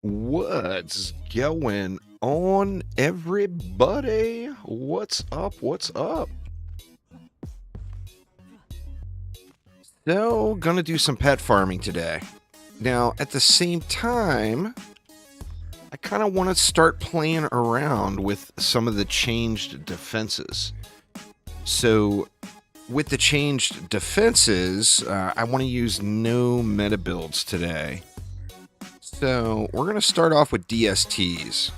What's going on, everybody? What's up? What's up? So, gonna do some pet farming today. Now, at the same time, I kind of want to start playing around with some of the changed defenses. So, with the changed defenses, I want to use no meta builds today. So, we're going to start off with DSTs.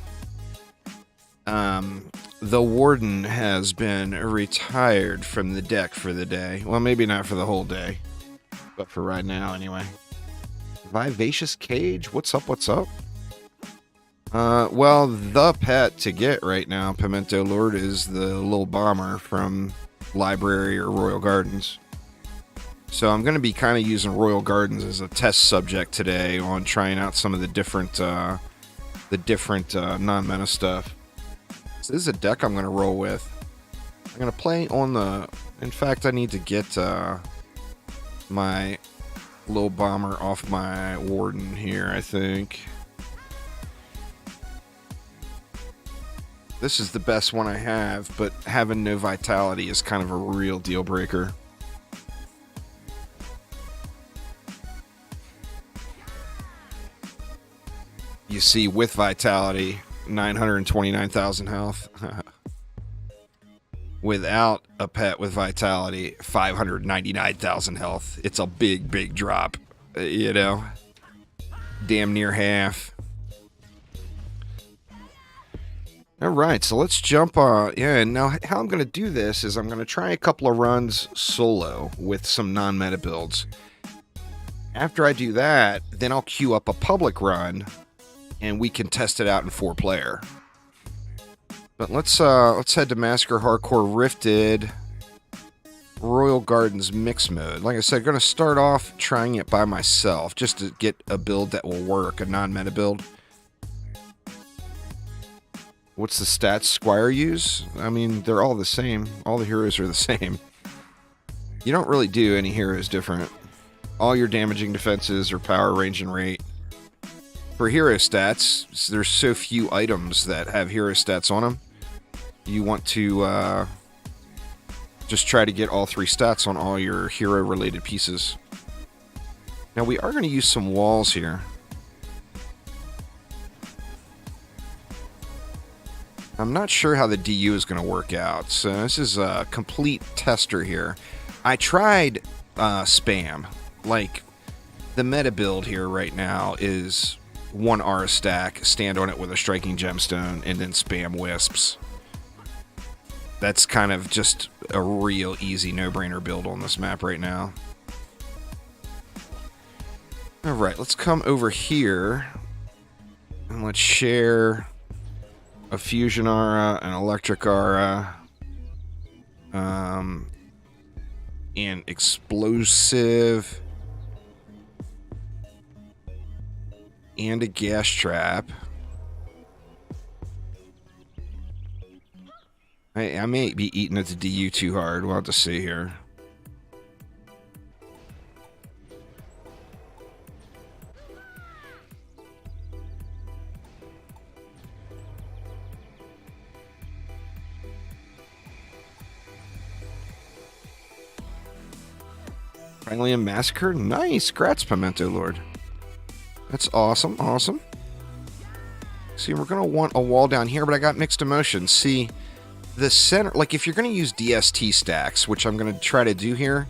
The Warden has been retired from the deck for the day. Well, maybe not for the whole day, but for right now anyway. Vivacious Cage? What's up, what's up? Well, the pet to get right now, Pimento Lord, is the little bomber from Library or Royal Gardens. So I'm going to be kind of using Royal Gardens as a test subject today on trying out some of the different non-meta stuff. So this is a deck I'm going to roll with. I'm going to play on the... In fact, I need to get my little bomber off my Warden here, I think. This is the best one I have, but having no vitality is kind of a real deal breaker. You see, with vitality, 929,000 health. Without a pet with vitality, 599,000 health. It's a big, big drop. You know? Damn near half. Alright, so let's jump and now how I'm going to do this is I'm going to try a couple of runs solo with some non-meta builds. After I do that, then I'll queue up a public run and we can test it out in 4-player. But let's head to Massacre Hardcore Rifted Royal Gardens mix mode. Like I said, I'm going to start off trying it by myself just to get a build that will work, a non-meta build. What's the stats Squire use? I mean, they're all the same. All the heroes are the same. You don't really do any heroes different. All your damaging defenses are power, range, and rate. For hero stats, there's so few items that have hero stats on them. You want to just try to get all 3 stats on all your hero-related pieces. Now, we are going to use some walls here. I'm not sure how the DU is going to work out, so this is a complete tester here. I tried spam. Like, the meta build here right now is 1 aura stack, stand on it with a striking gemstone, and then spam wisps. That's kind of just a real easy no-brainer build on this map right now. Alright, let's come over here, and let's share a fusion aura, an electric aura, and explosive, and a gas trap. I may be eating at the DU too hard. We'll have to see here. Finally a massacre? Nice! Grats, Pimento Lord. That's awesome, awesome. See, we're going to want a wall down here, but I got mixed emotions. See, the center, like if you're going to use DST stacks, which I'm going to try to do here,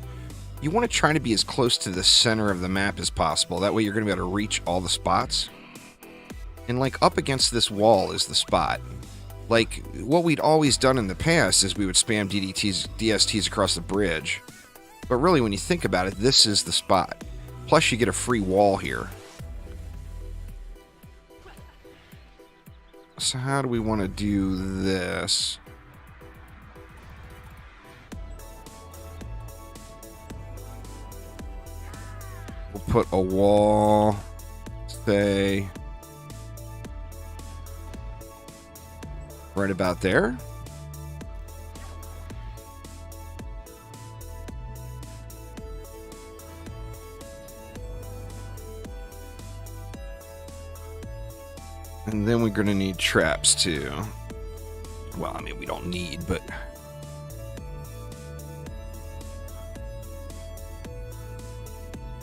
you want to try to be as close to the center of the map as possible. That way you're going to be able to reach all the spots. And like up against this wall is the spot. Like what we'd always done in the past is we would spam DSTs across the bridge. But really when you think about it, this is the spot. Plus you get a free wall here. So how do we want to do this? We'll put a wall, say, right about there. And then we're going to need traps too. Well, I mean, we don't need, but...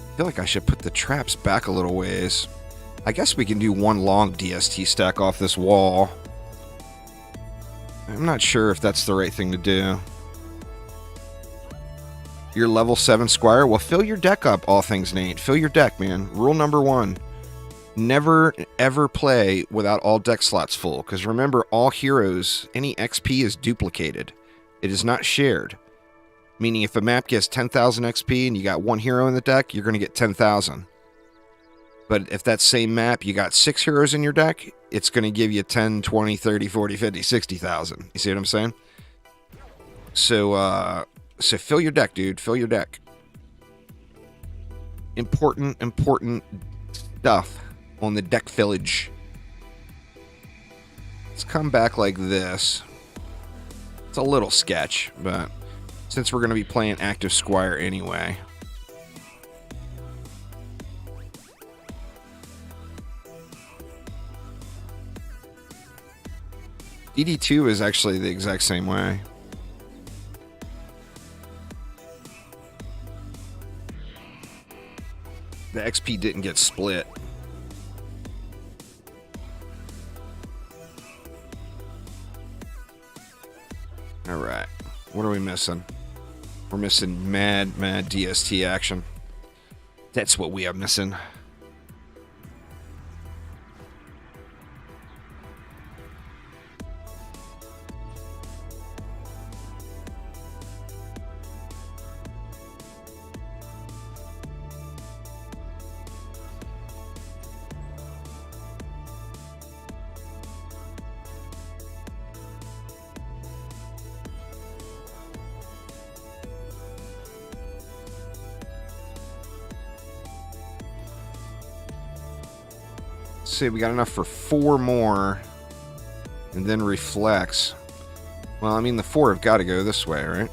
I feel like I should put the traps back a little ways. I guess we can do one long DST stack off this wall. I'm not sure if that's the right thing to do. You're level 7 Squire? Well, fill your deck up, all things Nate. Fill your deck, man. Rule number 1. Never, ever play without all deck slots full. Because remember, all heroes, any XP is duplicated. It is not shared. Meaning if a map gets 10,000 XP and you got one hero in the deck, you're going to get 10,000. But if that same map, you got 6 heroes in your deck, it's going to give you 10, 20, 30, 40, 50, 60,000. You see what I'm saying? So fill your deck, dude. Fill your deck. Important stuff on the deck fillage. Let's come back like this. It's a little sketch, but since we're going to be playing active Squire anyway. DD2 is actually the exact same way. The XP didn't get split. Alright. What are we missing? We're missing mad DST action. That's what we are missing. See, we got enough for 4 more, and then reflex. Well, I mean, the 4 have got to go this way, right?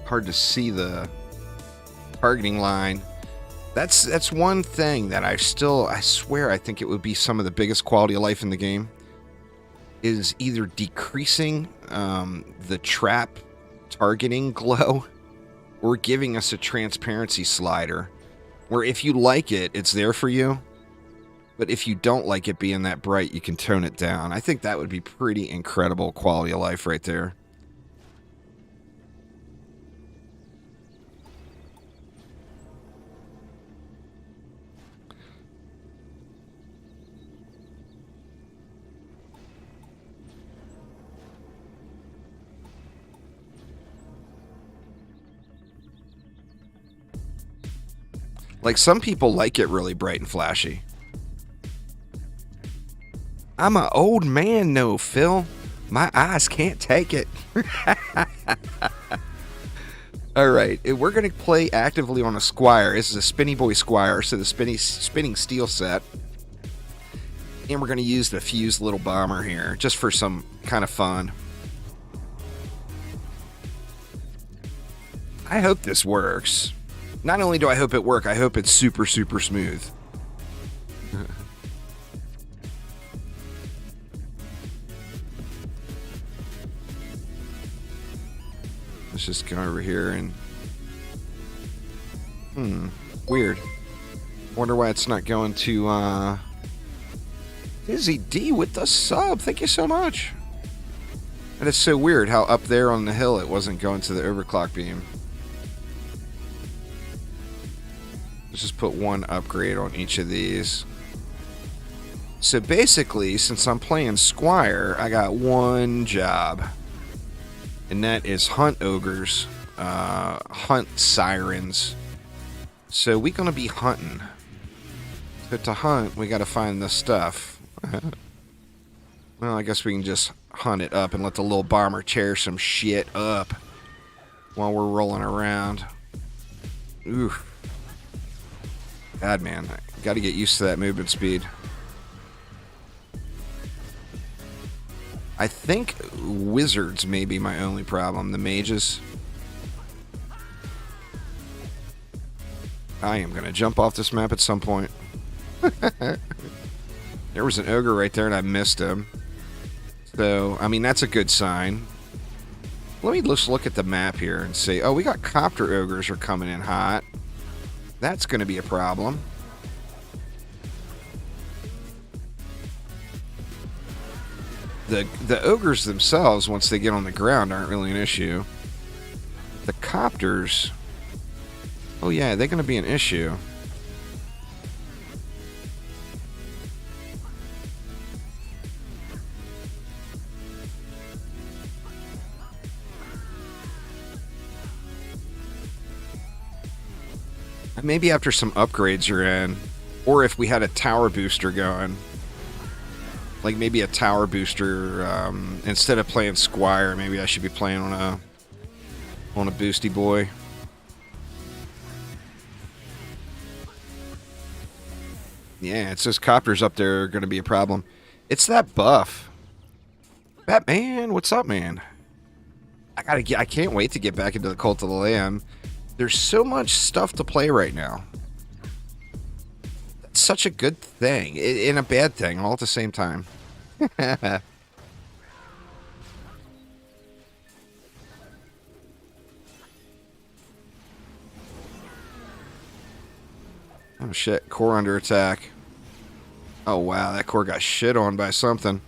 Hard to see the targeting line. That's one thing that I swear I think it would be some of the biggest quality of life in the game. Is either decreasing the trap targeting glow or giving us a transparency slider where if you like it, it's there for you. But if you don't like it being that bright, you can tone it down. I think that would be pretty incredible quality of life right there. Like, some people like it really bright and flashy. I'm an old man, no, Phil. My eyes can't take it. All right, we're going to play actively on a Squire. This is a Spinny Boy Squire, so the spinning steel set. And we're going to use the fused little bomber here, just for some kind of fun. I hope this works. Not only do I hope it works, I hope it's super, super smooth. Let's just go over here and... weird. Wonder why it's not going to, Izzy D with the sub. Thank you so much. And it's so weird how up there on the hill it wasn't going to the overclock beam. Let's just put one upgrade on each of these. So basically, since I'm playing Squire, I got one job. And that is hunt ogres, hunt sirens. So we're going to be hunting. But to hunt, we got to find this stuff. Well, I guess we can just hunt it up and let the little bomber tear some shit up while we're rolling around. Oof. God, man, I got to get used to that movement speed. I think wizards may be my only problem. The mages. I am going to jump off this map at some point. There was an ogre right there and I missed him. So, I mean, that's a good sign. Let me just look at the map here and see. Oh, we got copter ogres are coming in hot. That's going to be a problem. The ogres themselves, once they get on the ground, aren't really an issue. The copters... Oh yeah, they're going to be an issue. Maybe after some upgrades are in, or if we had a tower booster going. Like maybe a tower booster, instead of playing Squire, maybe I should be playing on a boosty boy. Yeah, it says copters up there are going to be a problem. It's that buff. Batman, what's up, man? I can't wait to get back into the Cult of the Lamb. There's so much stuff to play right now. That's such a good thing and a bad thing all at the same time. Oh shit, core under attack. Oh wow, that core got shit on by something.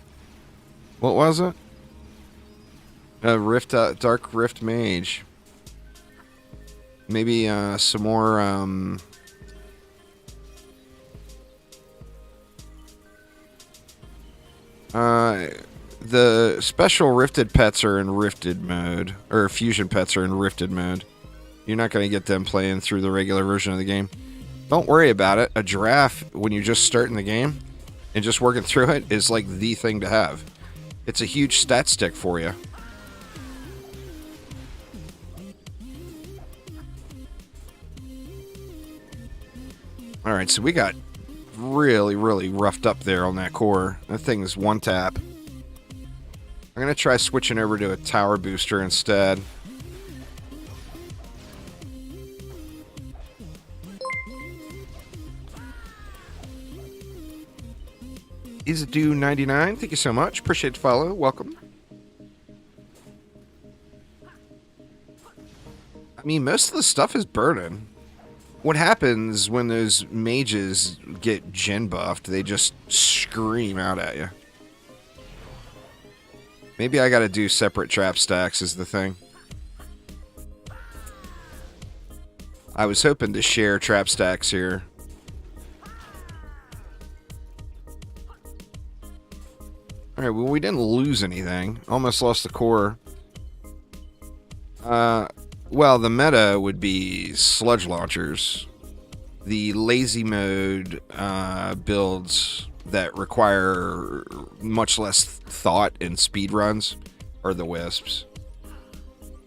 What was it? A rift, dark rift mage. Maybe some more the special rifted pets are in rifted mode, or fusion pets are in rifted mode. You're not going to get them playing through the regular version of the game. Don't worry about it. A giraffe, when you're just starting the game and just working through it, is like the thing to have. It's a huge stat stick for you. Alright, so we got really, really roughed up there on that core. That thing is one tap. I'm going to try switching over to a tower booster instead. Izadu99, thank you so much. Appreciate the follow. Welcome. I mean, most of the stuff is burning. What happens when those mages get gen buffed? They just scream out at you. Maybe I gotta do separate trap stacks is the thing. I was hoping to share trap stacks here. Alright, well, we didn't lose anything. Almost lost the core. Well, the meta would be sludge launchers. The lazy mode builds that require much less thought and speed runs are the wisps.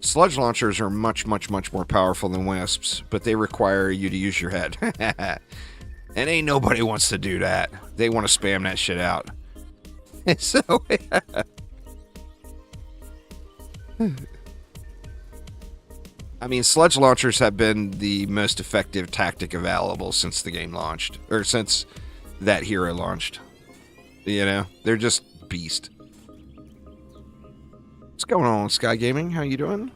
Sludge launchers are much, much, much more powerful than wisps, but they require you to use your head. And ain't nobody wants to do that. They want to spam that shit out. So, I mean, sludge launchers have been the most effective tactic available since the game launched, or since that hero launched. You know, they're just beast. What's going on, Sky Gaming? How you doing?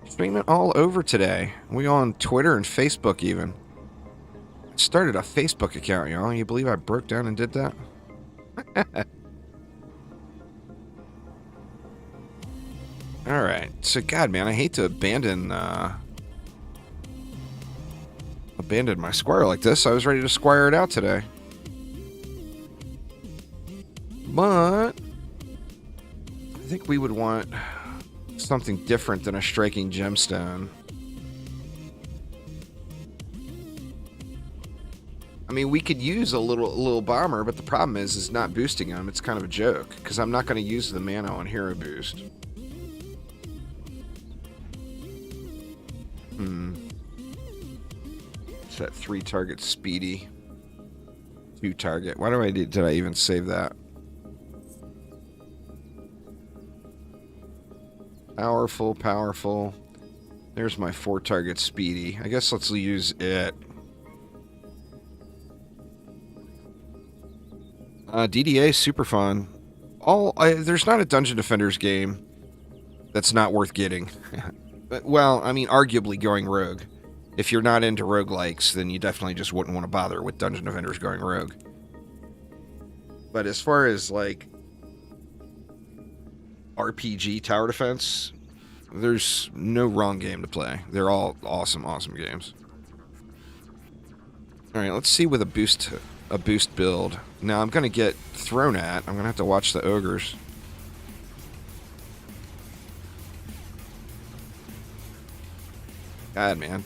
Streaming all over today. We on Twitter and Facebook even. I started a Facebook account, y'all. You believe I broke down and did that? Alright, so God, man, I hate to abandon my squire like this. I was ready to squire it out today. But I think we would want something different than a striking gemstone. I mean, we could use a little bomber, but the problem is not boosting him. It's kind of a joke, because I'm not going to use the mana on hero boost. Set 3 target speedy. 2 target. Why did I even save that? Powerful, powerful. There's my 4-target speedy. I guess let's use it. DDA is super fun. There's not a Dungeon Defenders game that's not worth getting. But, well, I mean, arguably going rogue. If you're not into roguelikes, then you definitely just wouldn't want to bother with Dungeon Defenders going rogue. But as far as, like, RPG tower defense, there's no wrong game to play. They're all awesome, awesome games. Alright, let's see with a boost build. Now, I'm going to get thrown at. I'm going to have to watch the ogres. God, man.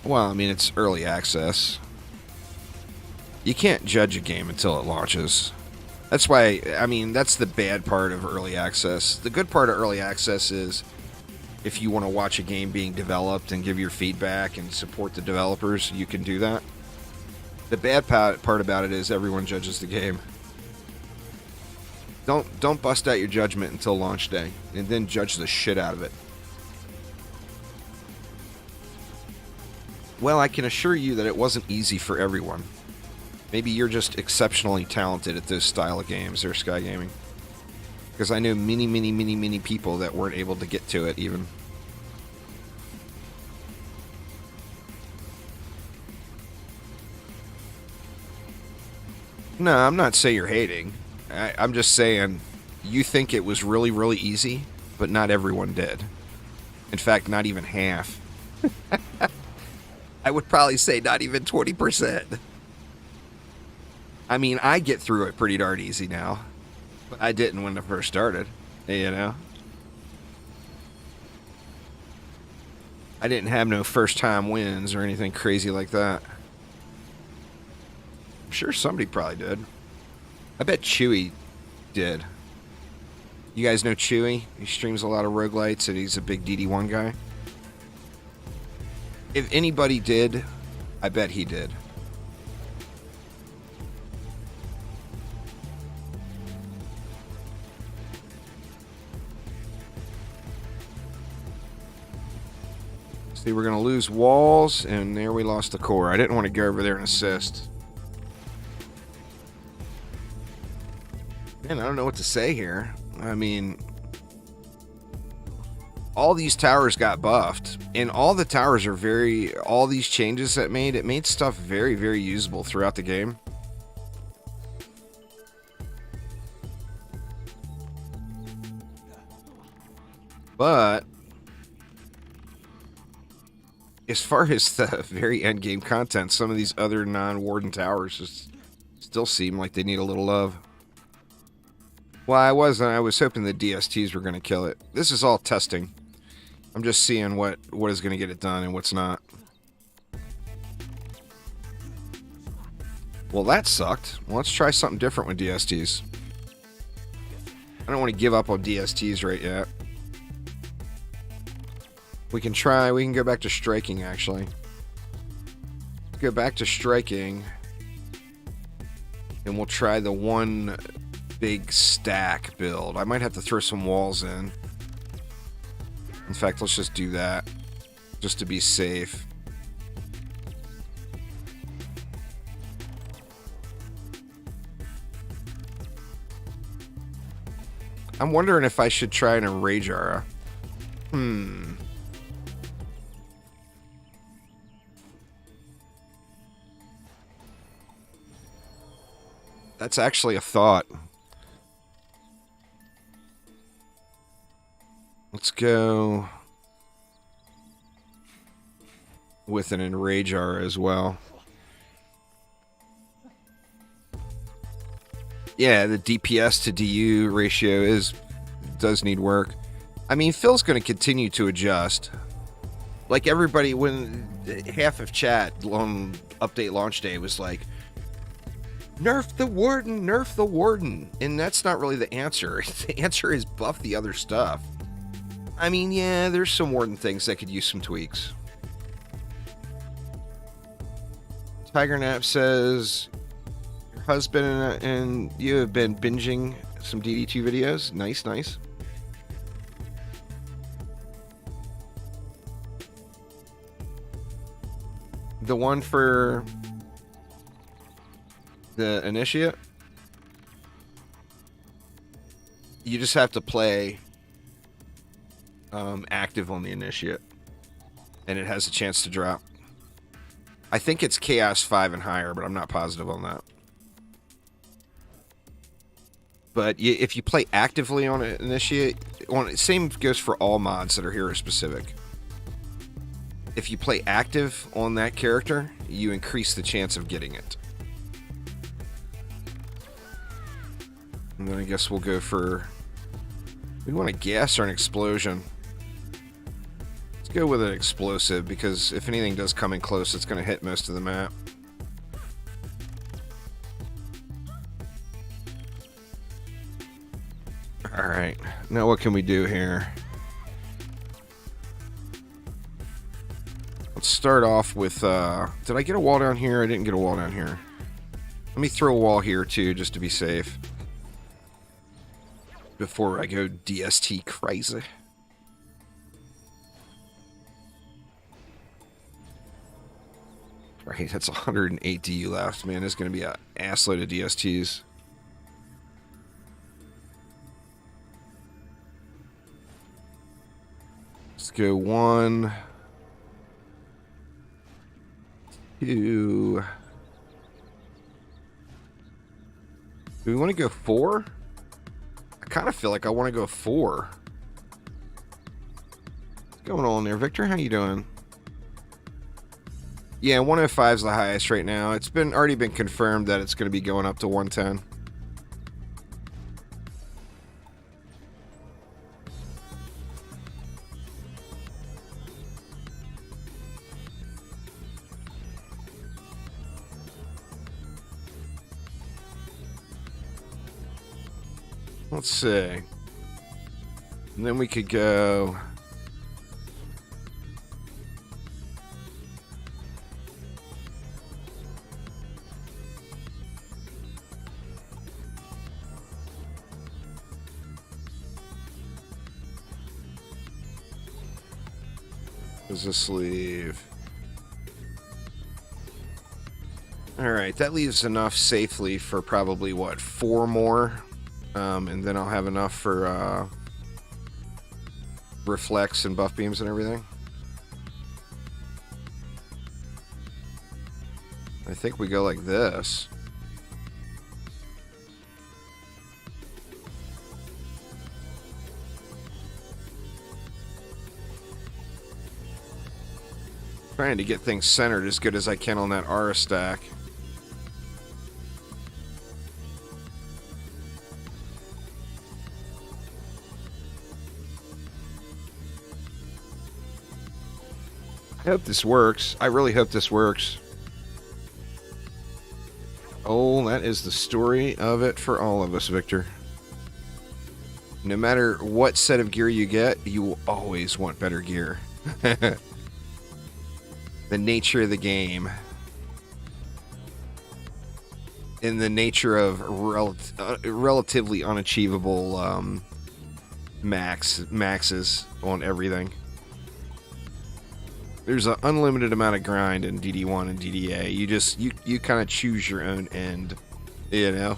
Well, I mean, it's early access. You can't judge a game until it launches. That's why, I mean, that's the bad part of early access. The good part of early access is if you want to watch a game being developed and give your feedback and support the developers, you can do that. The bad part about it is everyone judges the game. Don't bust out your judgment until launch day, and then judge the shit out of it. Well, I can assure you that it wasn't easy for everyone. Maybe you're just exceptionally talented at this style of games, or Sky Gaming. Because I know many people that weren't able to get to it, even. No, I'm not saying you're hating. I'm just saying you think it was really, really easy, but not everyone did. In fact, not even half. I would probably say not even 20%. I mean, I get through it pretty darn easy now. But I didn't when I first started, you know? I didn't have no first-time wins or anything crazy like that. I'm sure somebody probably did. I bet Chewy did. You guys know Chewy? He streams a lot of roguelites and he's a big DD1 guy. If anybody did, I bet he did. See, we're going to lose walls, and there we lost the core. I didn't want to go over there and assist. Man, I don't know what to say here. I mean, all these towers got buffed, and all the towers are all these changes that it made stuff very, very usable throughout the game. But as far as the very end game content, some of these other non-warden towers just still seem like they need a little love. Well, I was hoping the DSTs were going to kill it. This is all testing. I'm just seeing what is going to get it done and what's not. Well, that sucked. Well, let's try something different with DSTs. I don't want to give up on DSTs right yet. We can go back to striking, actually. Go back to striking. And we'll try the one big stack build. I might have to throw some walls in. In fact, let's just do that. Just to be safe. I'm wondering if I should try an Enrage Aura. That's actually a thought. Let's go with an Enrage Aura as well. Yeah, the DPS to DU ratio does need work. I mean, Phil's going to continue to adjust. Like everybody, when half of chat on update launch day was like, nerf the warden, nerf the warden. And that's not really the answer. The answer is buff the other stuff. I mean, yeah, there's some warden things that could use some tweaks. Tiger Nap says, husband and you have been binging some DD2 videos. Nice, nice. The one for the Initiate, you just have to play active on the Initiate, and it has a chance to drop. I think it's Chaos 5 and higher, but I'm not positive on that. But if you play actively on an Initiate, same goes for all mods that are hero specific. If you play active on that character, you increase the chance of getting it. And then I guess we'll go for... We want a gas or an explosion. Let's go with an explosive, because if anything does come in close, it's going to hit most of the map. Alright, now what can we do here? Let's start off with, did I get a wall down here? I didn't get a wall down here. Let me throw a wall here too, just to be safe. Before I go DST crazy. Right, that's 108 DU left, man. There's going to be an assload of DSTs. Let's go 1, 2. Do we want to go 4? I kind of feel like I want to go 4. What's going on there, Victor? How you doing? Yeah, 105 is the highest right now. It's already been confirmed that it's going to be going up to 110. Let's see. And then we could go... Does this leave? Alright, that leaves enough safely for probably, what, 4 more? And then I'll have enough for reflex and buff beams and everything. I think we go like this. Trying to get things centered as good as I can on that aura stack. I hope this works. I really hope this works. Oh, that is the story of it for all of us, Victor. No matter what set of gear you get, you will always want better gear. The nature of the game. In the nature of relatively unachievable maxes on everything. There's an unlimited amount of grind in DD1 and DDA. You kind of choose your own end, you know?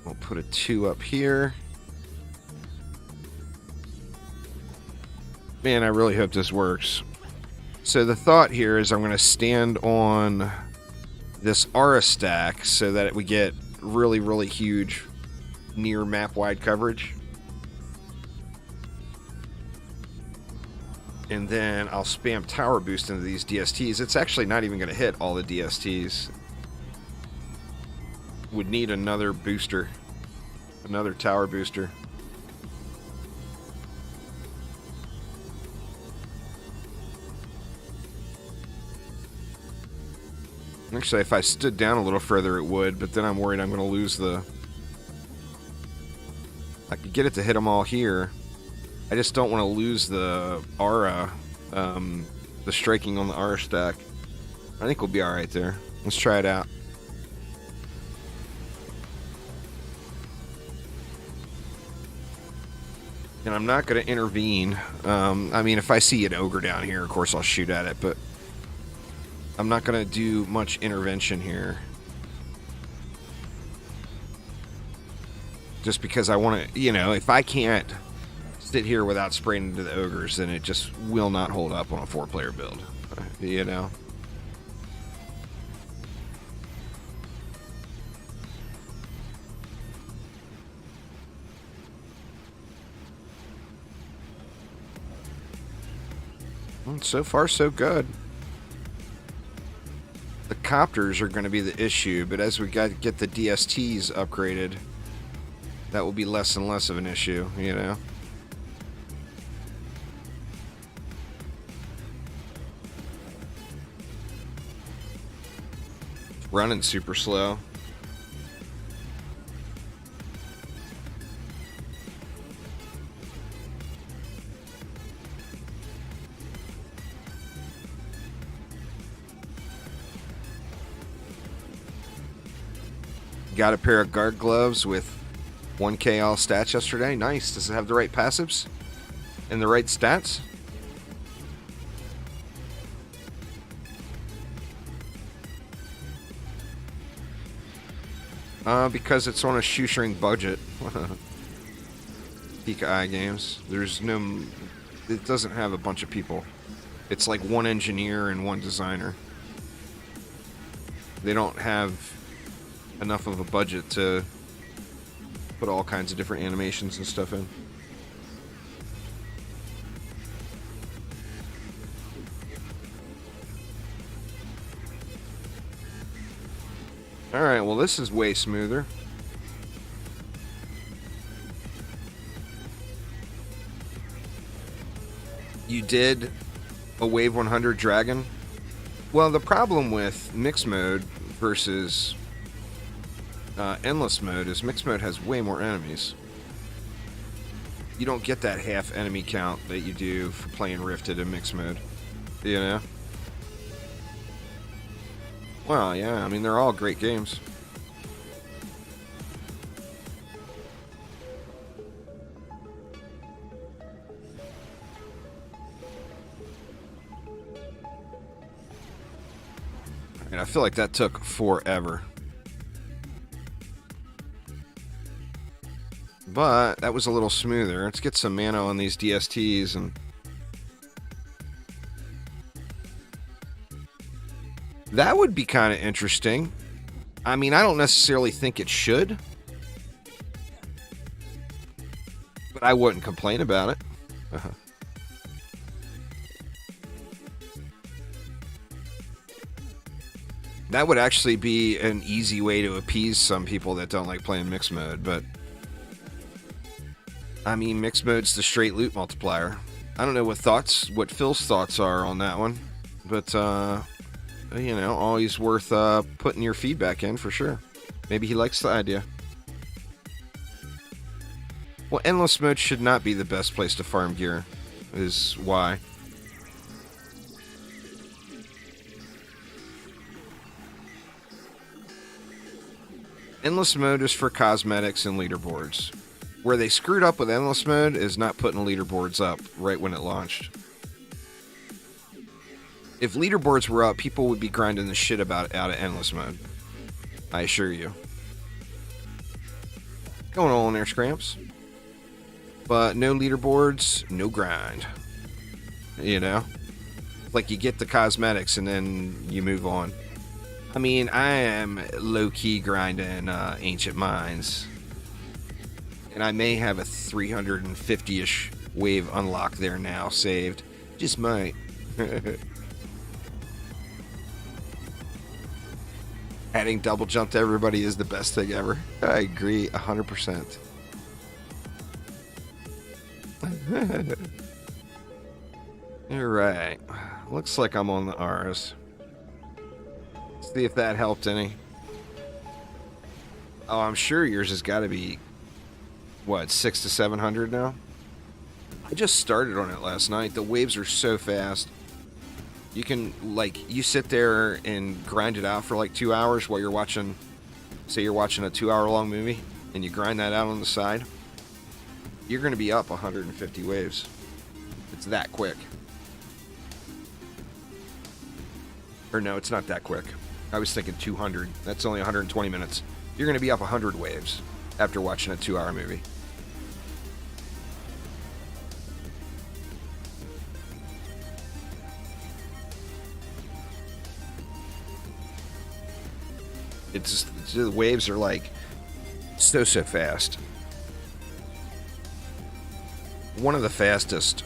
We'll put a 2 up here. Man, I really hope this works. So the thought here is I'm going to stand on this aura stack so that we get really, really huge near map-wide coverage. And then I'll spam tower boost into these DSTs. It's actually not even going to hit all the DSTs. Would need another booster. Another tower booster. Actually, if I stood down a little further, it would, but then I'm worried I'm going to lose the... I could get it to hit them all here. I just don't want to lose the aura the striking on the R stack. I think we'll be alright there. Let's try it out. And I'm not going to intervene. I mean, if I see an ogre down here, of course I'll shoot at it, but I'm not going to do much intervention here. Just because I want to, you know, if I can't sit here without spraying into the ogres, then it just will not hold up on a 4-player build, you know? Well, so far, so good. The copters are going to be the issue, but as we get the DSTs upgraded, that will be less and less of an issue, you know? Running super slow. Got a pair of guard gloves with 1K all stats yesterday. Nice. Does it have the right passives and the right stats? Because it's on a shoestring budget. Peak Eye Games. There's no... It doesn't have a bunch of people. It's like one engineer and one designer. They don't have enough of a budget to put all kinds of different animations and stuff in. Alright, well this is way smoother. You did a Wave 100 Dragon? Well, the problem with mixed mode versus endless mode is mixed mode has way more enemies. You don't get that half enemy count that you do for playing Rifted in mixed mode, you know? Well, yeah, I mean, they're all great games. And I feel like that took forever. But that was a little smoother. Let's get some mana on these DSTs and... That would be kind of interesting. I mean, I don't necessarily think it should. But I wouldn't complain about it. That would actually be an easy way to appease some people that don't like playing mixed mode, but... I mean, mixed mode's the straight loot multiplier. I don't know what Phil's thoughts are on that one, but, you know, always worth putting your feedback in for sure. Maybe he likes the idea. Well, endless mode should not be the best place to farm gear, is why. Endless mode is for cosmetics and leaderboards. Where they screwed up with endless mode is not putting leaderboards up right when it launched. If leaderboards were up, people would be grinding the shit out of endless mode. I assure you. Going on there, Scramps. But no leaderboards, no grind. You know? Like you get the cosmetics and then you move on. I mean, I am low-key grinding Ancient Mines. And I may have a 350-ish wave unlock there now saved. Just might. Adding double jump to everybody is the best thing ever. I agree 100%. Alright. Looks like I'm on the R's. See if that helped any. Oh, I'm sure yours has got to be... What, 600 to 700 now? I just started on it last night. The waves are so fast. You can, like, you sit there and grind it out for like 2 hours while you're watching, say you're watching a 2-hour long movie, and you grind that out on the side. You're going to be up 150 waves. It's that quick. Or no, it's not that quick. I was thinking 200. That's only 120 minutes. You're going to be up 100 waves after watching a 2-hour movie. It's just, the waves are like so fast. One of the fastest.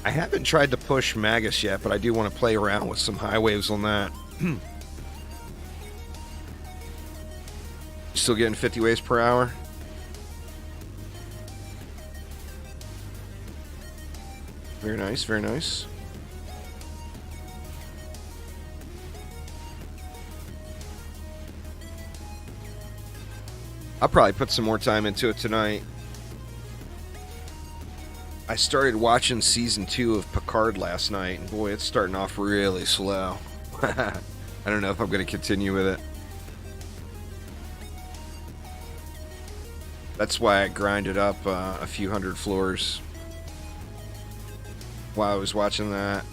I haven't tried to push Magus yet, but I do want to play around with some high waves on that. Still getting 50 waves per hour? Very nice, very nice. I'll probably put some more time into it tonight. I started watching season 2 of Picard last night, and boy, it's starting off really slow. I don't know if I'm going to continue with it. That's why I grinded up a few hundred floors while I was watching that.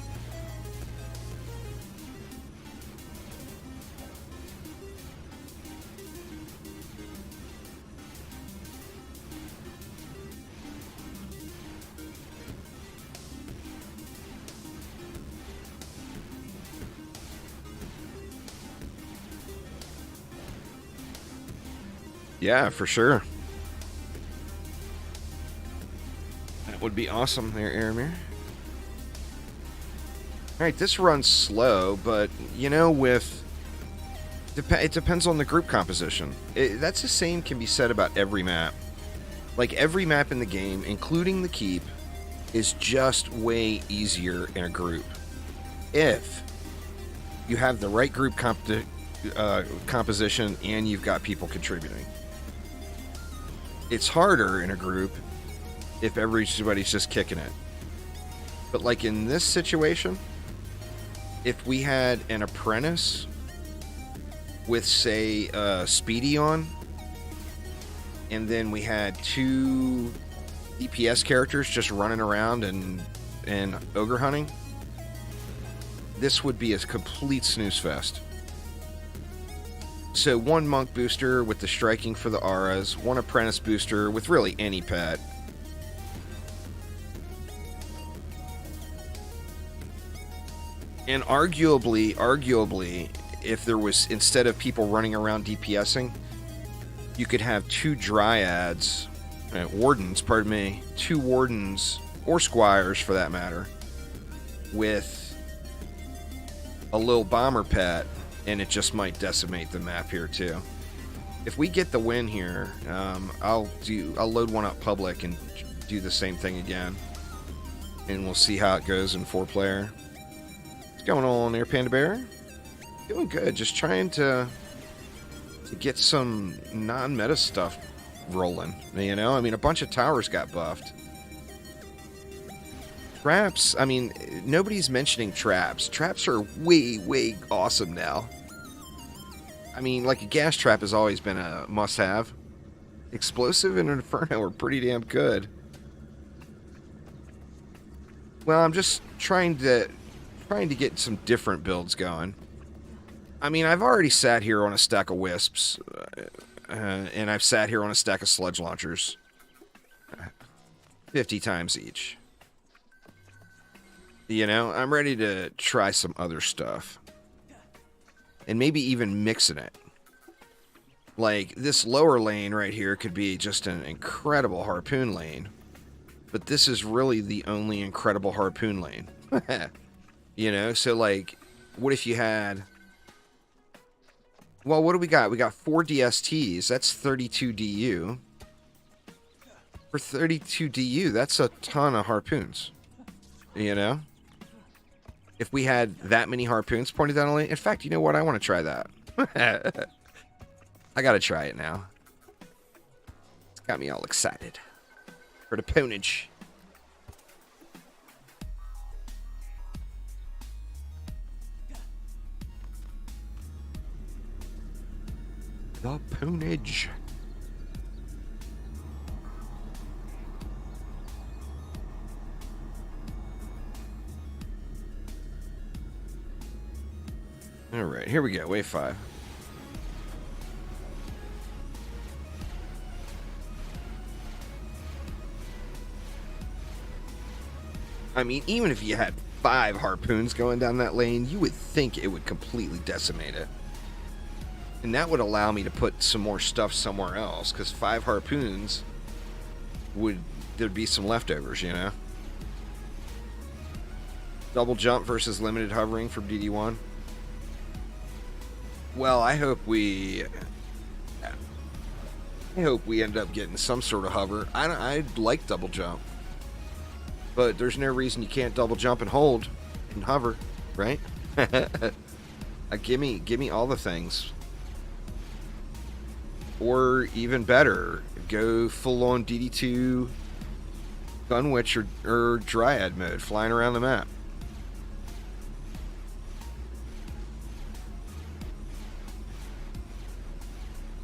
Yeah, for sure. That would be awesome there, Aramir. Alright, this runs slow, but, you know, with... it depends on the group composition. That's the same can be said about every map. Like, every map in the game, including the Keep, is just way easier in a group. If you have the right group composition and you've got people contributing. It's harder in a group if everybody's just kicking it. But like in this situation, if we had an apprentice with, say, Speedy on, and then we had 2 DPS characters just running around and ogre hunting, this would be a complete snooze fest. So 1 monk booster with the striking for the auras, 1 apprentice booster with really any pet. And arguably, if there was, instead of people running around DPSing, you could have 2 dryads, wardens, 2 wardens, or squires for that matter, with a little bomber pet, and it just might decimate the map here too. If we get the win here, I'll load one up public and do the same thing again, and we'll see how it goes in 4-player. What's going on there, Panda Bear? Doing good. Just trying to get some non-meta stuff rolling. You know, I mean, a bunch of towers got buffed. Traps, I mean, nobody's mentioning traps. Traps are way awesome now. I mean, like, a gas trap has always been a must-have. Explosive and Inferno are pretty damn good. Well, I'm just trying to get some different builds going. I mean, I've already sat here on a stack of wisps, and I've sat here on a stack of sludge launchers 50 times each. You know, I'm ready to try some other stuff. And maybe even mixing it. Like, this lower lane right here could be just an incredible harpoon lane. But this is really the only incredible harpoon lane. You know, so like, what if you had... Well, what do we got? We got 4 DSTs. That's 32 DU. For 32 DU, that's a ton of harpoons. You know? If we had that many harpoons pointed down a lane... In fact, you know what? I want to try that. I gotta try it now. It's got me all excited. For the ponage. The poonage. All right, here we go. Wave 5. I mean, even if you had 5 harpoons going down that lane, you would think it would completely decimate it. And that would allow me to put some more stuff somewhere else, because 5 harpoons there'd be some leftovers, you know? Double jump versus limited hovering from DD1. Well, I hope we end up getting some sort of hover. I'd like double jump, but there's no reason you can't double jump and hold and hover, right? Give me all the things, or even better, go full on DD2 Gunwitch or Dryad mode, flying around the map.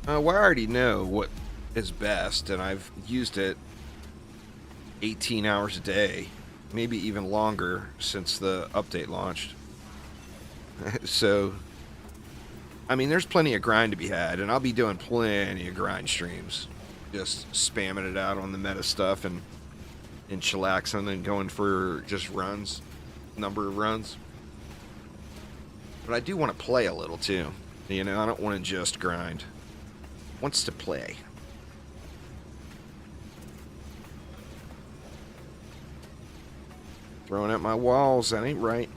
Well, I already know what is best, and I've used it 18 hours a day, maybe even longer since the update launched. So, I mean, there's plenty of grind to be had, and I'll be doing plenty of grind streams. Just spamming it out on the meta stuff and chillaxing and going for just runs, number of runs. But I do want to play a little too. You know, I don't want to just grind. Wants to play. Throwing at my walls, that ain't right.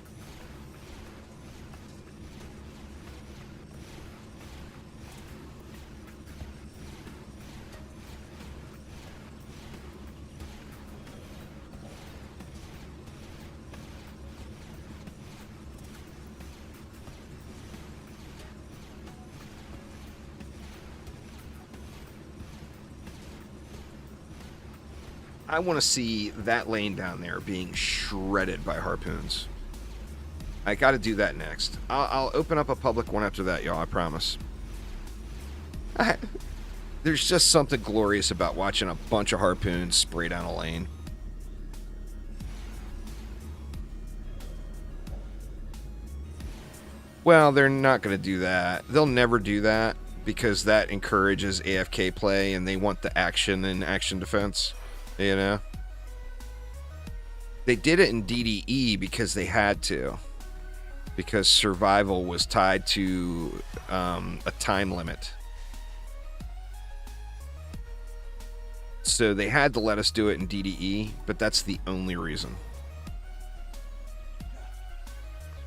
I want to see that lane down there being shredded by harpoons. I got to do that next. I'll open up a public one after that, y'all. I promise. There's just something glorious about watching a bunch of harpoons spray down a lane. Well, they're not going to do that. They'll never do that because that encourages AFK play, and they want the action and action defense. You know, they did it in DDE because they had to, because survival was tied to a time limit. So they had to let us do it in DDE, but that's the only reason.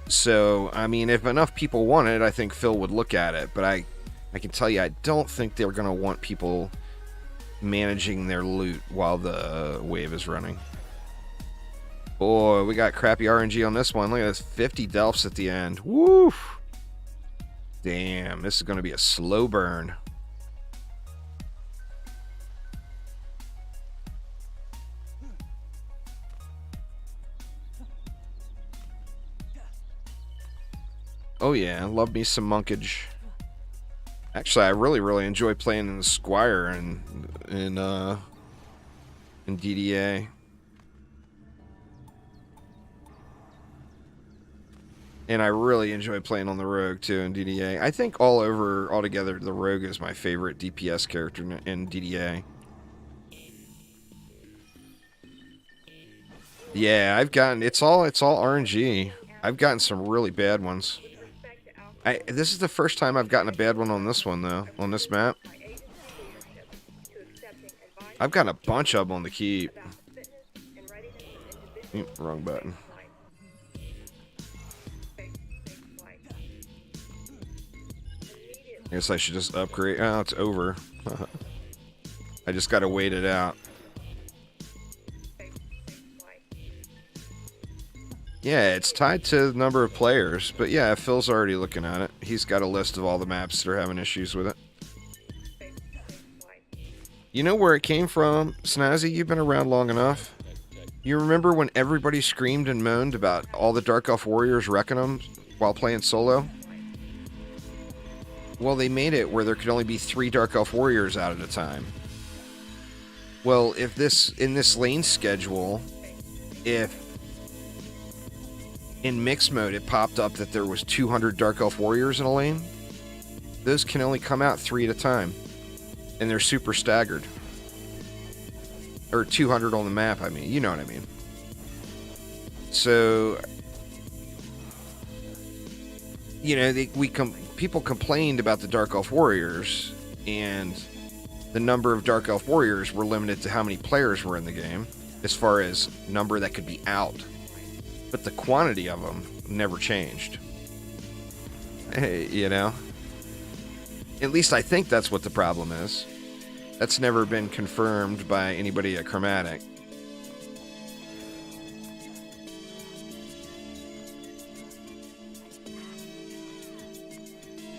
So, I mean, if enough people want it, I think Phil would look at it, but I can tell you, I don't think they're going to want people managing their loot while the wave is running. Boy, we got crappy RNG on this one. Look at this, 50 delphs at the end. Woo! Damn, this is going to be a slow burn. Oh yeah, love me some monkage. Actually, I really enjoy playing in the Squire and in DDA. And I really enjoy playing on the Rogue too in DDA. I think altogether, the Rogue is my favorite DPS character in DDA. Yeah, it's all RNG. I've gotten some really bad ones. This is the first time I've gotten a bad one on this one, though, on this map. I've gotten a bunch of them on the keep. Wrong button. I guess I should just upgrade. Oh, it's over. I just gotta wait it out. Yeah, it's tied to the number of players, but yeah, Phil's already looking at it. He's got a list of all the maps that are having issues with it. You know where it came from, Snazzy? You've been around long enough. You remember when everybody screamed and moaned about all the Dark Elf Warriors wrecking them while playing solo? Well, they made it where there could only be 3 Dark Elf Warriors out at a time. Well, if in this lane schedule, if in mixed mode it popped up that there was 200 Dark Elf Warriors in a lane, those can only come out 3 at a time. And they're super staggered. Or 200 on the map, I mean. You know what I mean. So, you know, people complained about the Dark Elf Warriors, and the number of Dark Elf Warriors were limited to how many players were in the game, as far as number that could be out. But the quantity of them never changed. Hey, you know? At least I think that's what the problem is. That's never been confirmed by anybody at Chromatic.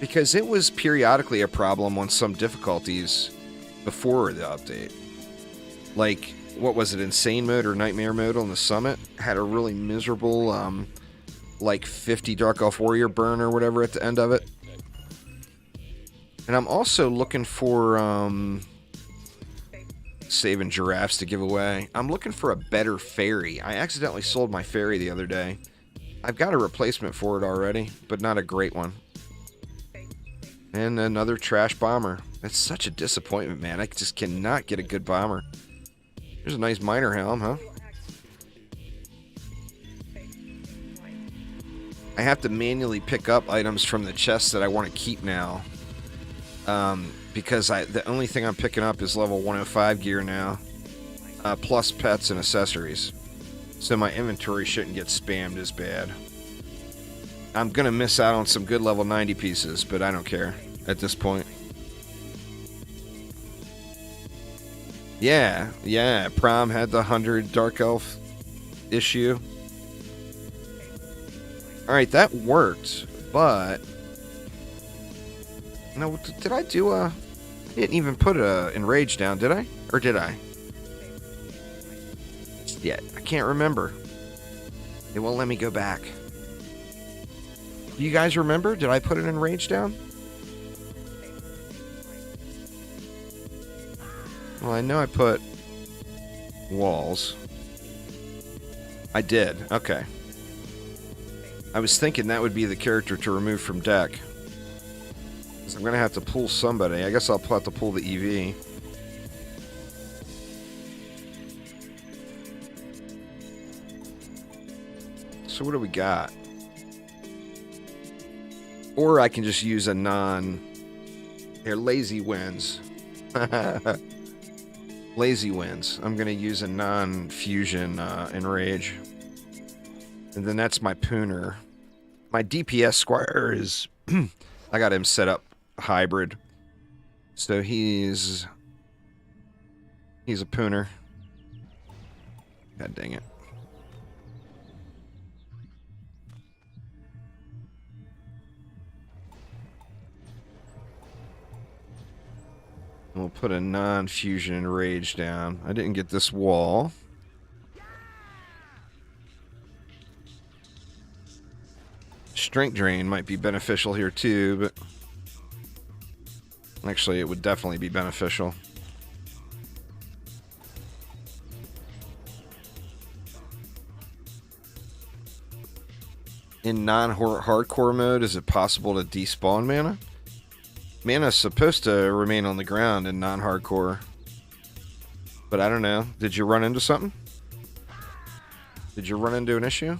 Because it was periodically a problem on some difficulties before the update. Like, what was it, Insane Mode or Nightmare Mode on the Summit? Had a really miserable, like 50 Dark Elf Warrior burn or whatever at the end of it. And I'm also looking for, saving giraffes to give away. I'm looking for a better fairy. I accidentally sold my fairy the other day. I've got a replacement for it already, but not a great one. And another trash bomber. That's such a disappointment, man. I just cannot get a good bomber. Here's a nice miner helm, huh? I have to manually pick up items from the chests that I want to keep now. Because the only thing I'm picking up is level 105 gear now. Plus pets and accessories. So my inventory shouldn't get spammed as bad. I'm going to miss out on some good level 90 pieces, but I don't care at this point. Yeah, Prom had the 100 Dark Elf issue. Alright, that worked, but... No, did I do a... I didn't even put a Enrage down, did I? Or did I? Yeah, I can't remember. It won't let me go back. Do you guys remember? Did I put an Enrage down? Well, I know I put walls. I did. Okay. I was thinking that would be the character to remove from deck. So I'm going to have to pull somebody. I guess I'll have to pull the EV. So what do we got? Or I can just use a non... Here, lazy wins. Lazy wins. I'm going to use a non-fusion Enrage. And then that's my Pooner. My DPS Squire is... I got him set up hybrid. So he's a Pooner. God dang it. We'll put a non-fusion Enrage down. I didn't get this wall. Strength Drain might be beneficial here too, but... Actually, it would definitely be beneficial. In non-hardcore mode, is it possible to despawn mana? Mana's supposed to remain on the ground in non-hardcore. But I don't know. Did you run into something? Did you run into an issue?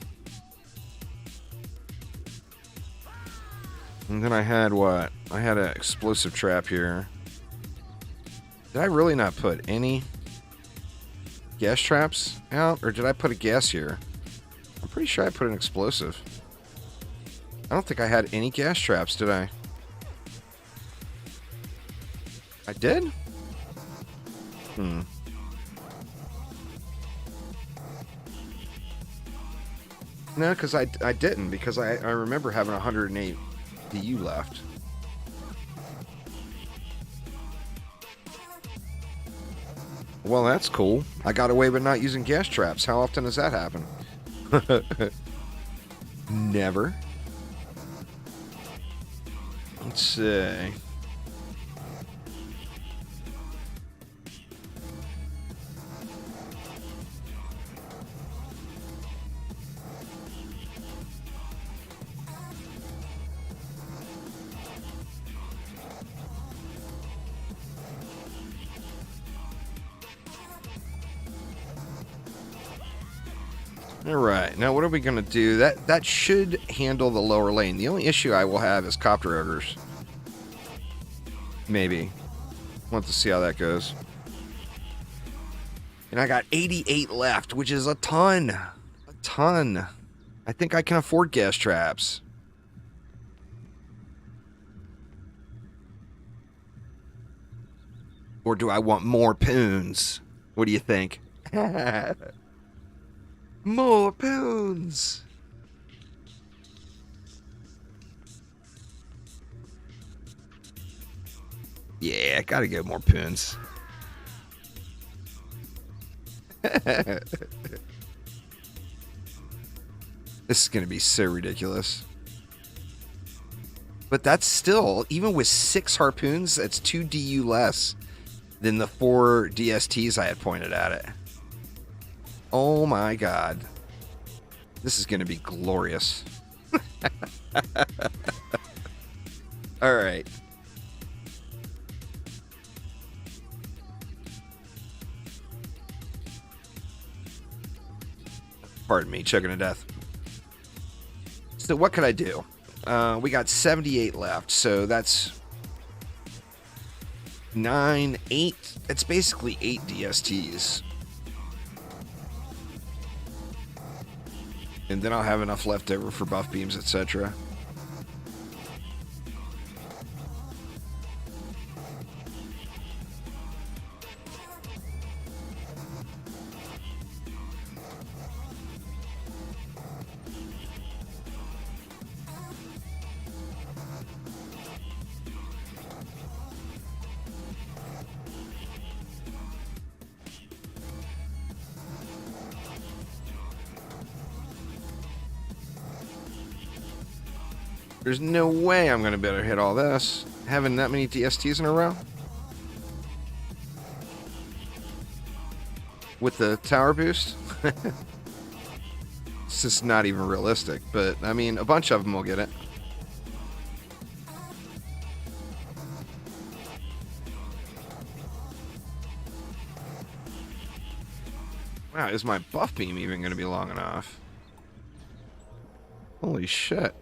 And then I had what? I had an explosive trap here. Did I really not put any gas traps out? Or did I put a gas here? I'm pretty sure I put an explosive. I don't think I had any gas traps, did I? I did? No, because I didn't, because I remember having 108 DU left. Well, that's cool. I got away with not using gas traps. How often does that happen? Never. Let's see. All right, now what are we going to do? That should handle the lower lane. The only issue I will have is copter ogres. Maybe. Want to see how that goes. And I got 88 left, which is a ton. A ton. I think I can afford gas traps. Or do I want more poons? What do you think? More poons! Yeah, gotta get more poons. This is gonna be so ridiculous. But that's still, even with 6 harpoons, that's 2 DU less than the 4 DSTs I had pointed at it. Oh my god. This is going to be glorious. Alright. Pardon me, choking to death. So what could I do? We got 78 left, so that's 9, 8. It's basically 8 DSTs. And then I'll have enough left over for buff beams, etc. There's no way I'm going to be able to hit all this. Having that many DSTs in a row. With the tower boost. It's just not even realistic. But, I mean, a bunch of them will get it. Wow, is my buff beam even going to be long enough? Holy shit.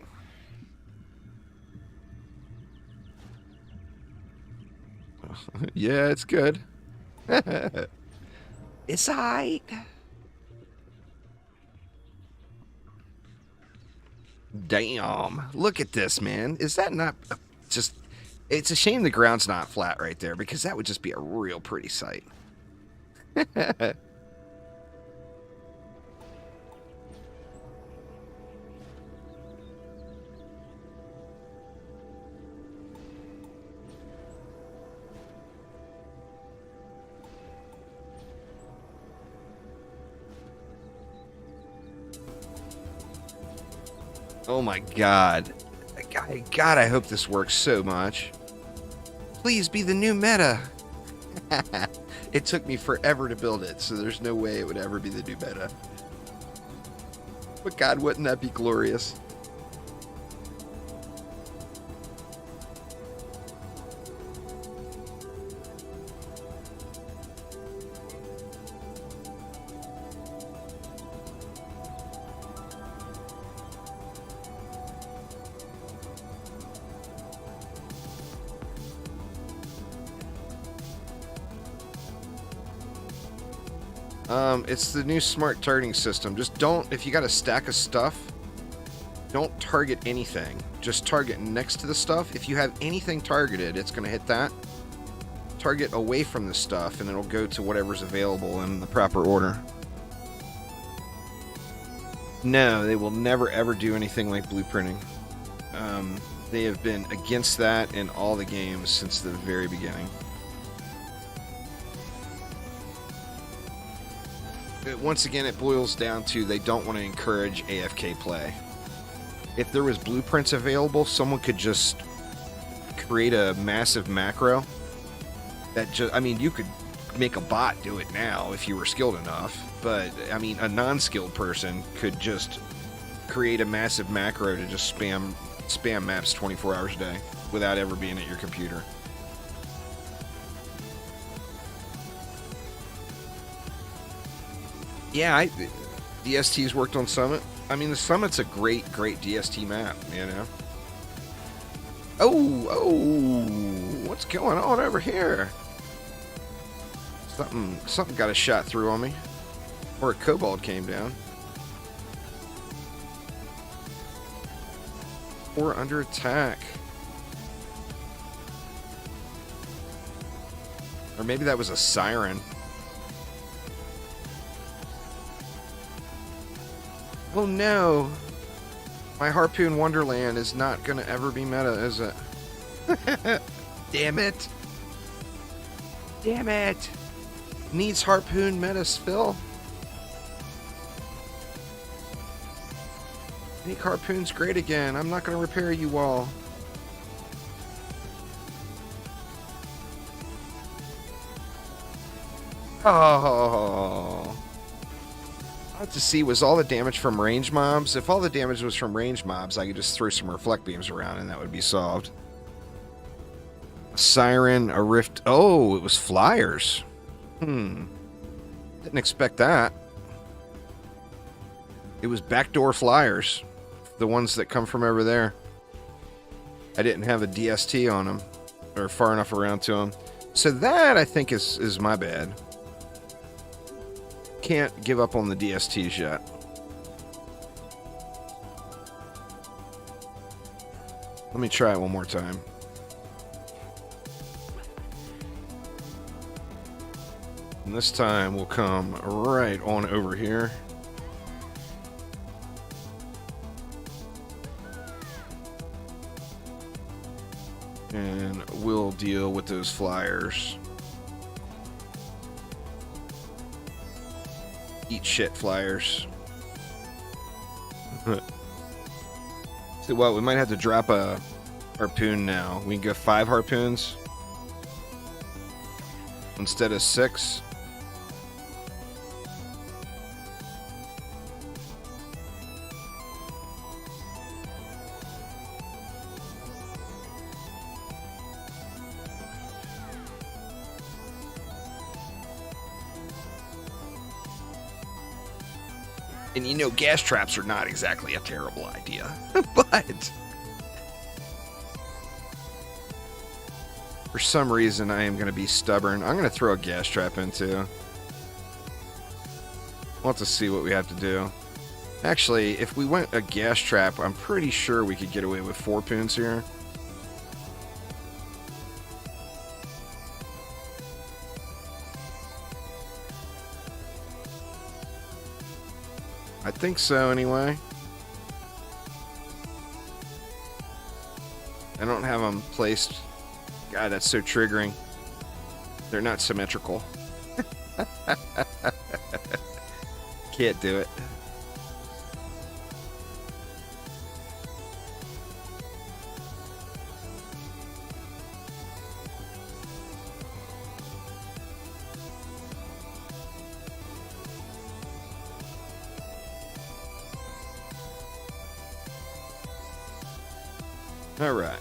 Yeah, it's good. It's alright. Damn. Look at this, man. Is that not just... It's a shame the ground's not flat right there, because that would just be a real pretty sight. Oh my god. God, I hope this works so much. Please be the new meta. It took me forever to build it, so there's no way it would ever be the new meta. But god, wouldn't that be glorious? It's the new smart targeting system. Just don't, if you got a stack of stuff, don't target anything. Just target next to the stuff. If you have anything targeted, it's going to hit that. Target away from the stuff, and it'll go to whatever's available in the proper order. No, they will never ever do anything like blueprinting. They have been against that in all the games since the very beginning. Once again, it boils down to they don't want to encourage AFK play. If there was blueprints available, someone could just create a massive macro that just, I mean, you could make a bot do it now if you were skilled enough, but I mean, a non-skilled person could just create a massive macro to just spam maps 24 hours a day without ever being at your computer. Yeah, DST's worked on Summit. I mean, the Summit's a great DST map, you know? Oh, what's going on over here? Something got a shot through on me. Or a kobold came down. Or under attack. Or maybe that was a siren. Oh no! My Harpoon Wonderland is not gonna ever be meta, is it? Damn it! Damn it! Needs Harpoon meta spill. Make Harpoons great again. I'm not gonna repair you all. Oh. I have to see, was all the damage from range mobs? If all the damage was from range mobs, I could just throw some reflect beams around and that would be solved. A siren, a rift. Oh, it was flyers. Didn't expect that. It was backdoor flyers. The ones that come from over there. I didn't have a DST on them. Or far enough around to them. So that, I think, is my bad. Can't give up on the DSTs yet. Let me try it one more time. And this time we'll come right on over here. And we'll deal with those flyers. Eat shit, flyers. So what, we might have to drop a harpoon now. We can go 5 harpoons instead of 6. And you know, gas traps are not exactly a terrible idea, but for some reason I am going to be stubborn. I'm going to throw a gas trap in too. We'll have to see what we have to do. Actually, if we went a gas trap, I'm pretty sure we could get away with 4 poons here. I think so, anyway. I don't have them placed. God, that's so triggering. They're not symmetrical. Can't do it. All right.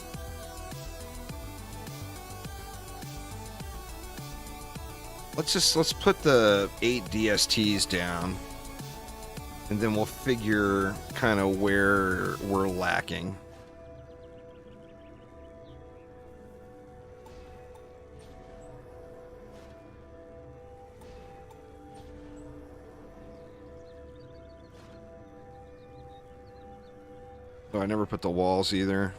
Let's put the 8 DSTs down, and then we'll figure kind of where we're lacking. Oh, I never put the walls either.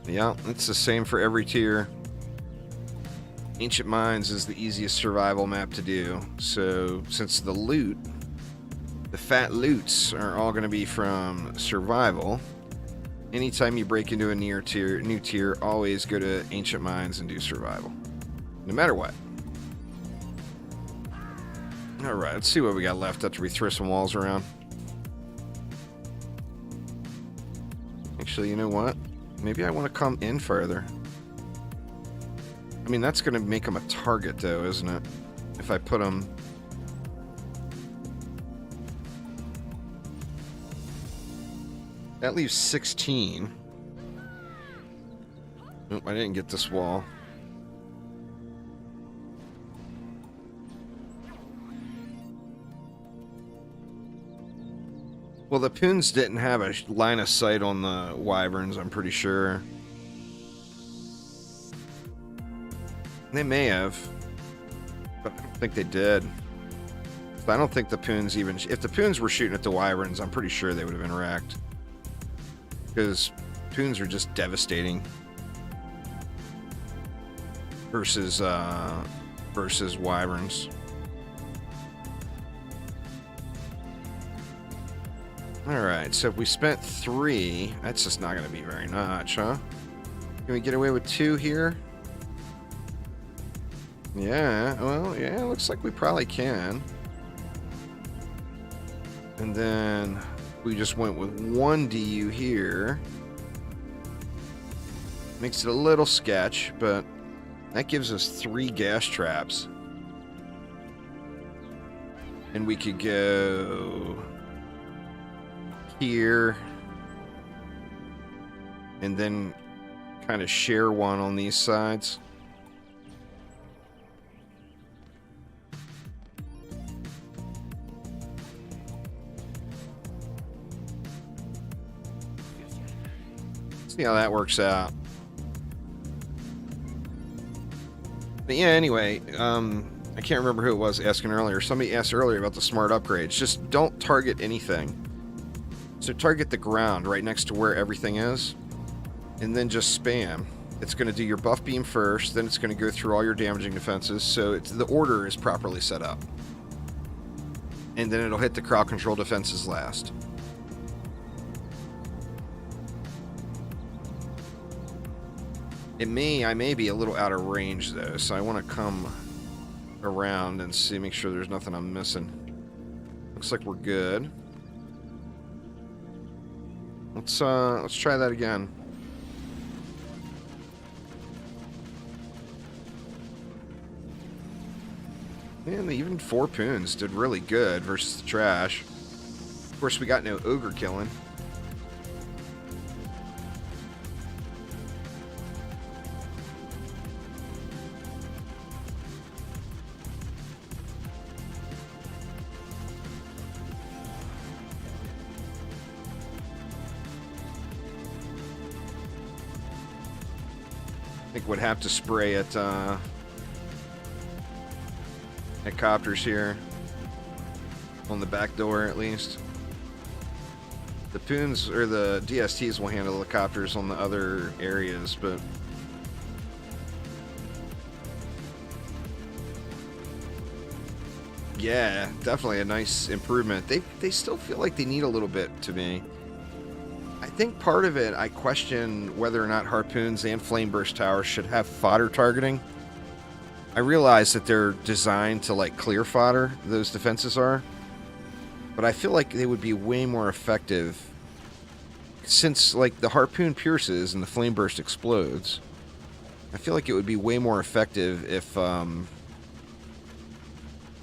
Yeah, it's the same for every tier. Ancient Mines is the easiest survival map to do. So since the loot, the fat loots are all going to be from survival. Anytime you break into a new tier, always go to Ancient Mines and do survival. No matter what. Alright, let's see what we got left after we throw some walls around. Actually, you know what? Maybe I want to come in further. I mean, that's going to make them a target, though, isn't it? If I put them... That leaves 16. Nope, I didn't get this wall. Well, the Poons didn't have a line of sight on the Wyverns, I'm pretty sure. They may have, but I don't think they did. I don't think the Poons even... If the Poons were shooting at the Wyverns, I'm pretty sure they would have been wrecked. Because Poons are just devastating. Versus Wyverns. Alright, so if we spent 3, that's just not going to be very much, huh? Can we get away with 2 here? Yeah, well, yeah, looks like we probably can. And then we just went with 1 DU here. Makes it a little sketch, but that gives us 3 gas traps. And we could go... here, and then kind of share one on these sides. See how that works out. But yeah, anyway, I can't remember who it was asking earlier. Somebody asked earlier about the smart upgrades. Just don't target anything. So target the ground right next to where everything is, and then just spam. It's going to do your buff beam first, then it's going to go through all your damaging defenses, so the order is properly set up. And then it'll hit the crowd control defenses last. I may be a little out of range though, so I want to come around and see, make sure there's nothing I'm missing. Looks like we're good. Let's try that again. Man, even 4 Poons did really good versus the trash. Of course, we got no ogre killing. I think would have to spray at copters here on the back door at least. The Poons or the DSTs will handle the copters on the other areas, but yeah, definitely a nice improvement. They still feel like they need a little bit to me. I think part of it, I question whether or not harpoons and flame burst towers should have fodder targeting. I realize that they're designed to like clear fodder, those defenses are, but I feel like they would be way more effective since like the harpoon pierces and the flame burst explodes. I feel like it would be way more effective if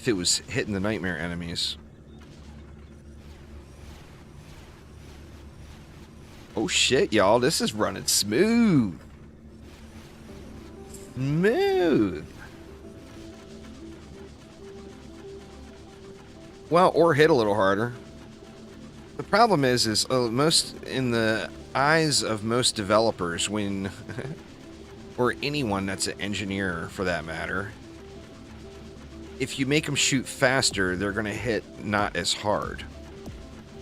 it was hitting the nightmare enemies. Oh shit, y'all, this is running smooth. Smooth. Well, or hit a little harder. The problem is most in the eyes of most developers, when or anyone that's an engineer for that matter, if you make them shoot faster, they're going to hit not as hard.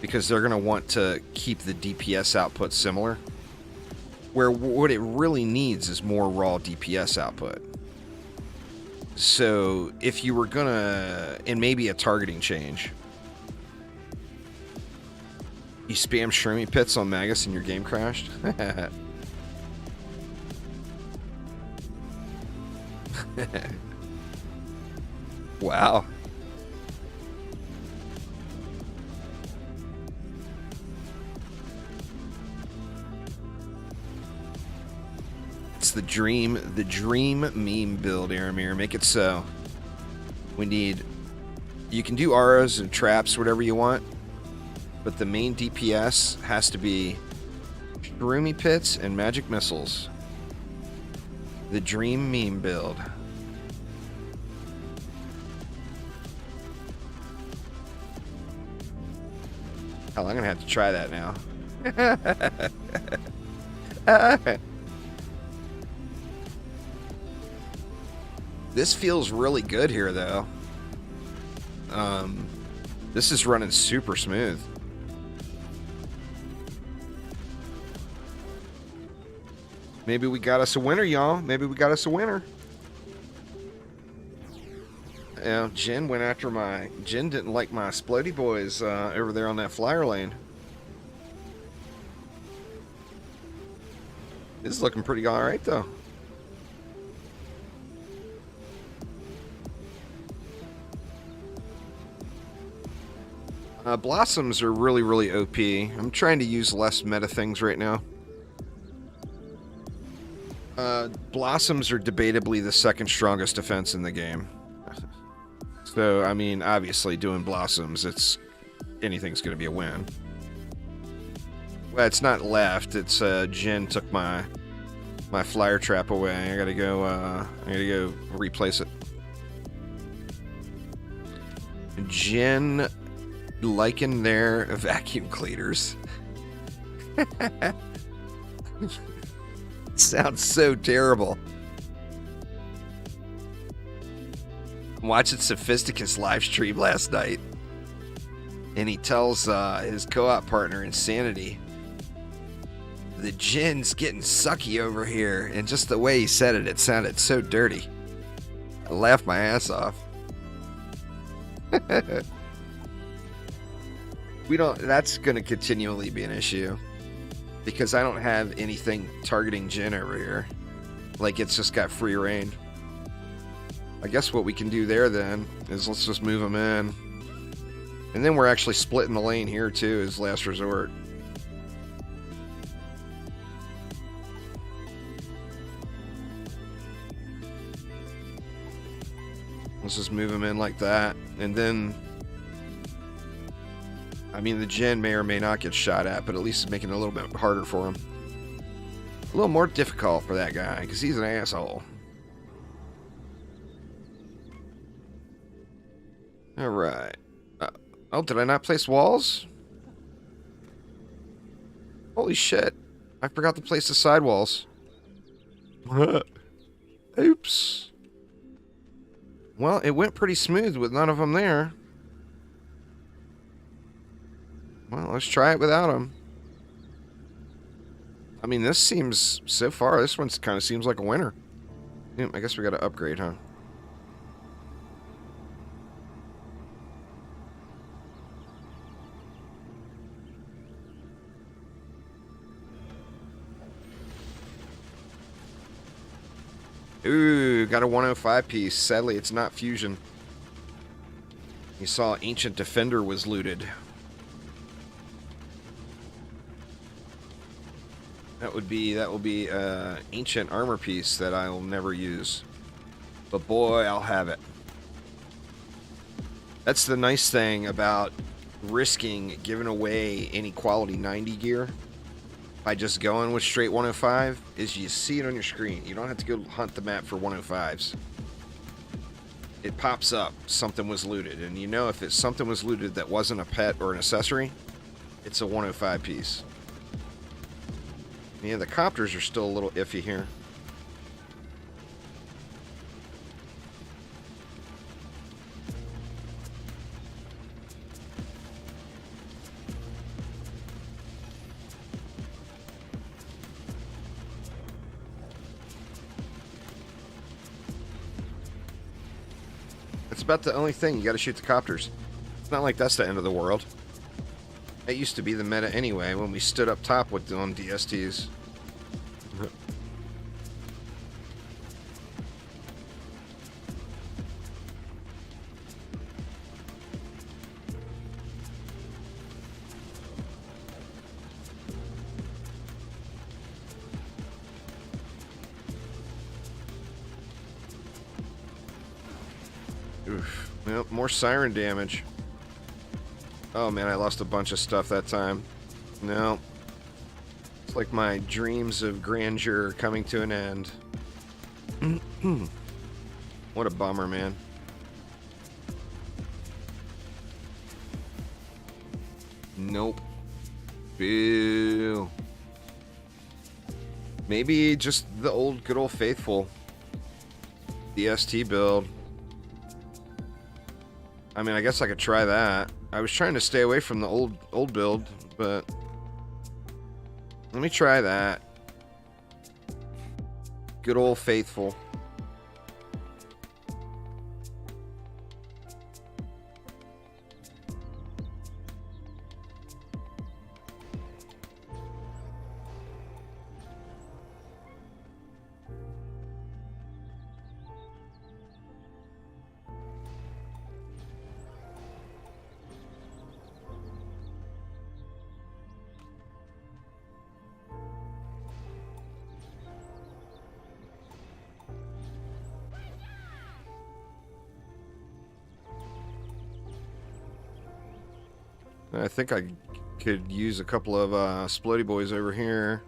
Because they're going to want to keep the DPS output similar. Where what it really needs is more raw DPS output. So if you were gonna, and maybe a targeting change, you spam shroomy pits on Magus and your game crashed. Wow. It's the dream meme build, Aramir. Make it so. We need, you can do auras and traps, whatever you want, but the main DPS has to be shroomy pits and magic missiles. The dream meme build. Hell, I'm gonna have to try that now. This feels really good here, though. This is running super smooth. Maybe we got us a winner, y'all. Maybe we got us a winner. Yeah, Jin went after my... Jin didn't like my Splody boys over there on that flyer lane. This is looking pretty alright, though. Blossoms are really, really OP. I'm trying to use less meta things right now. Blossoms are debatably the second strongest defense in the game. So, I mean, obviously, doing Blossoms, it's... anything's gonna be a win. Well, it's not left. It's, Jin took my flyer trap away. I gotta go replace it. Jin liking their vacuum cleaners. Sounds so terrible. I'm watching Sophisticus live stream last night, and he tells his co-op partner Insanity, the Jin's getting sucky over here, and just the way he said it, it sounded so dirty. I laughed my ass off. That's going to continually be an issue, because I don't have anything targeting Jin over here. Like, it's just got free reign. I guess what we can do there then is let's just move him in. And then we're actually splitting the lane here too as last resort. Let's just move him in like that. And then, I mean, the Jin may or may not get shot at, but at least it's making it a little bit harder for him. A little more difficult for that guy, because he's an asshole. Alright. Oh, did I not place walls? Holy shit. I forgot to place the sidewalls. Oops. Well, it went pretty smooth with none of them there. Well, let's try it without them. I mean, this seems, so far, this one kind of seems like a winner. Yeah, I guess we got to upgrade, huh? Ooh, got a 105 piece. Sadly, it's not fusion. You saw Ancient Defender was looted. That will be ancient armor piece that I'll never use. But boy, I'll have it. That's the nice thing about risking giving away any quality 90 gear by just going with straight 105 is you see it on your screen. You don't have to go hunt the map for 105s. It pops up, something was looted. And you know if it's something was looted that wasn't a pet or an accessory, it's a 105 piece. Yeah, the copters are still a little iffy here. It's about the only thing. You got to shoot the copters. It's not like that's the end of the world. That used to be the meta anyway when we stood up top with on DSTs. Oof. Well, more siren damage. Oh man, I lost a bunch of stuff that time. No. It's like my dreams of grandeur coming to an end. What a bummer, man. Nope. Boo. Maybe just the old, good old faithful DST build. I mean, I guess I could try that. I was trying to stay away from the old build, but let me try that. Good old faithful. I think I could use a couple of splody boys over here.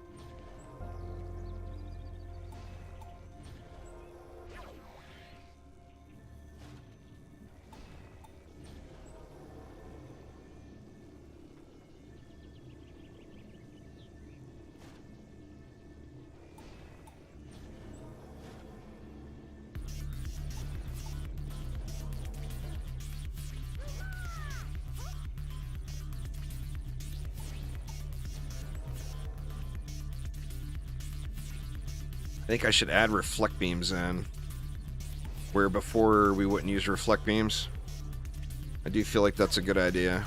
I think I should add reflect beams in, where before we wouldn't use reflect beams. I do feel like that's a good idea.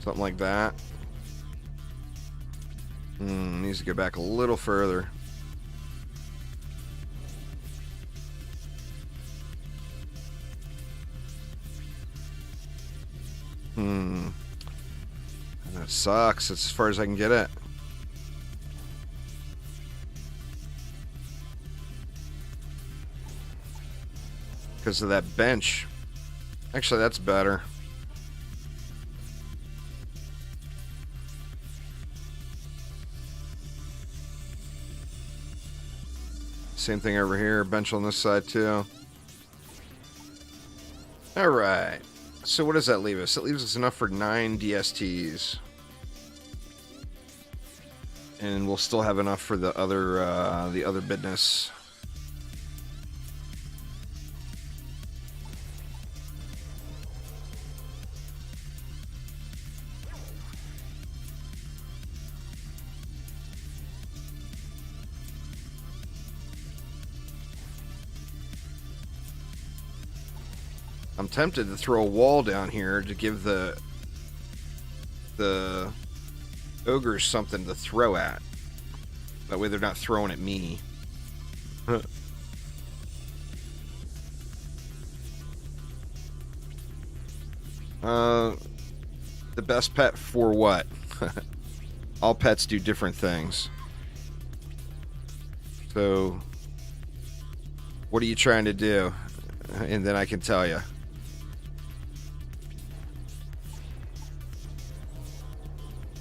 Something like that. Needs to go back a little further. That sucks. That's as far as I can get it. Because of that bench. Actually, that's better. Same thing over here. Bench on this side, too. Alright. So what does that leave us? It leaves us enough for 9 DSTs. And we'll still have enough for the other business. I'm tempted to throw a wall down here to give the ogres something to throw at. That way they're not throwing at me. The best pet for what? All pets do different things. So, what are you trying to do? And then I can tell you.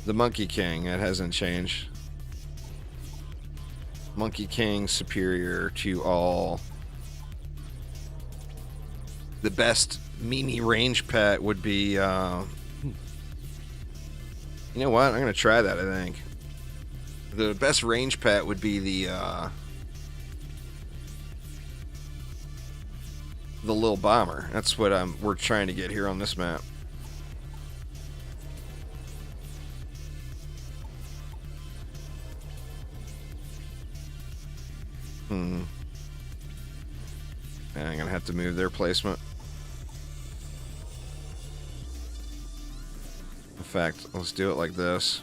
The Monkey King, that hasn't changed. Monkey King superior to all. The best Mimi range pet would be, you know what? I'm going to try that, I think. The best range pet would be the little bomber. That's what we're trying to get here on this map. Hmm. Yeah, I'm gonna have to move their placement. In fact, let's do it like this.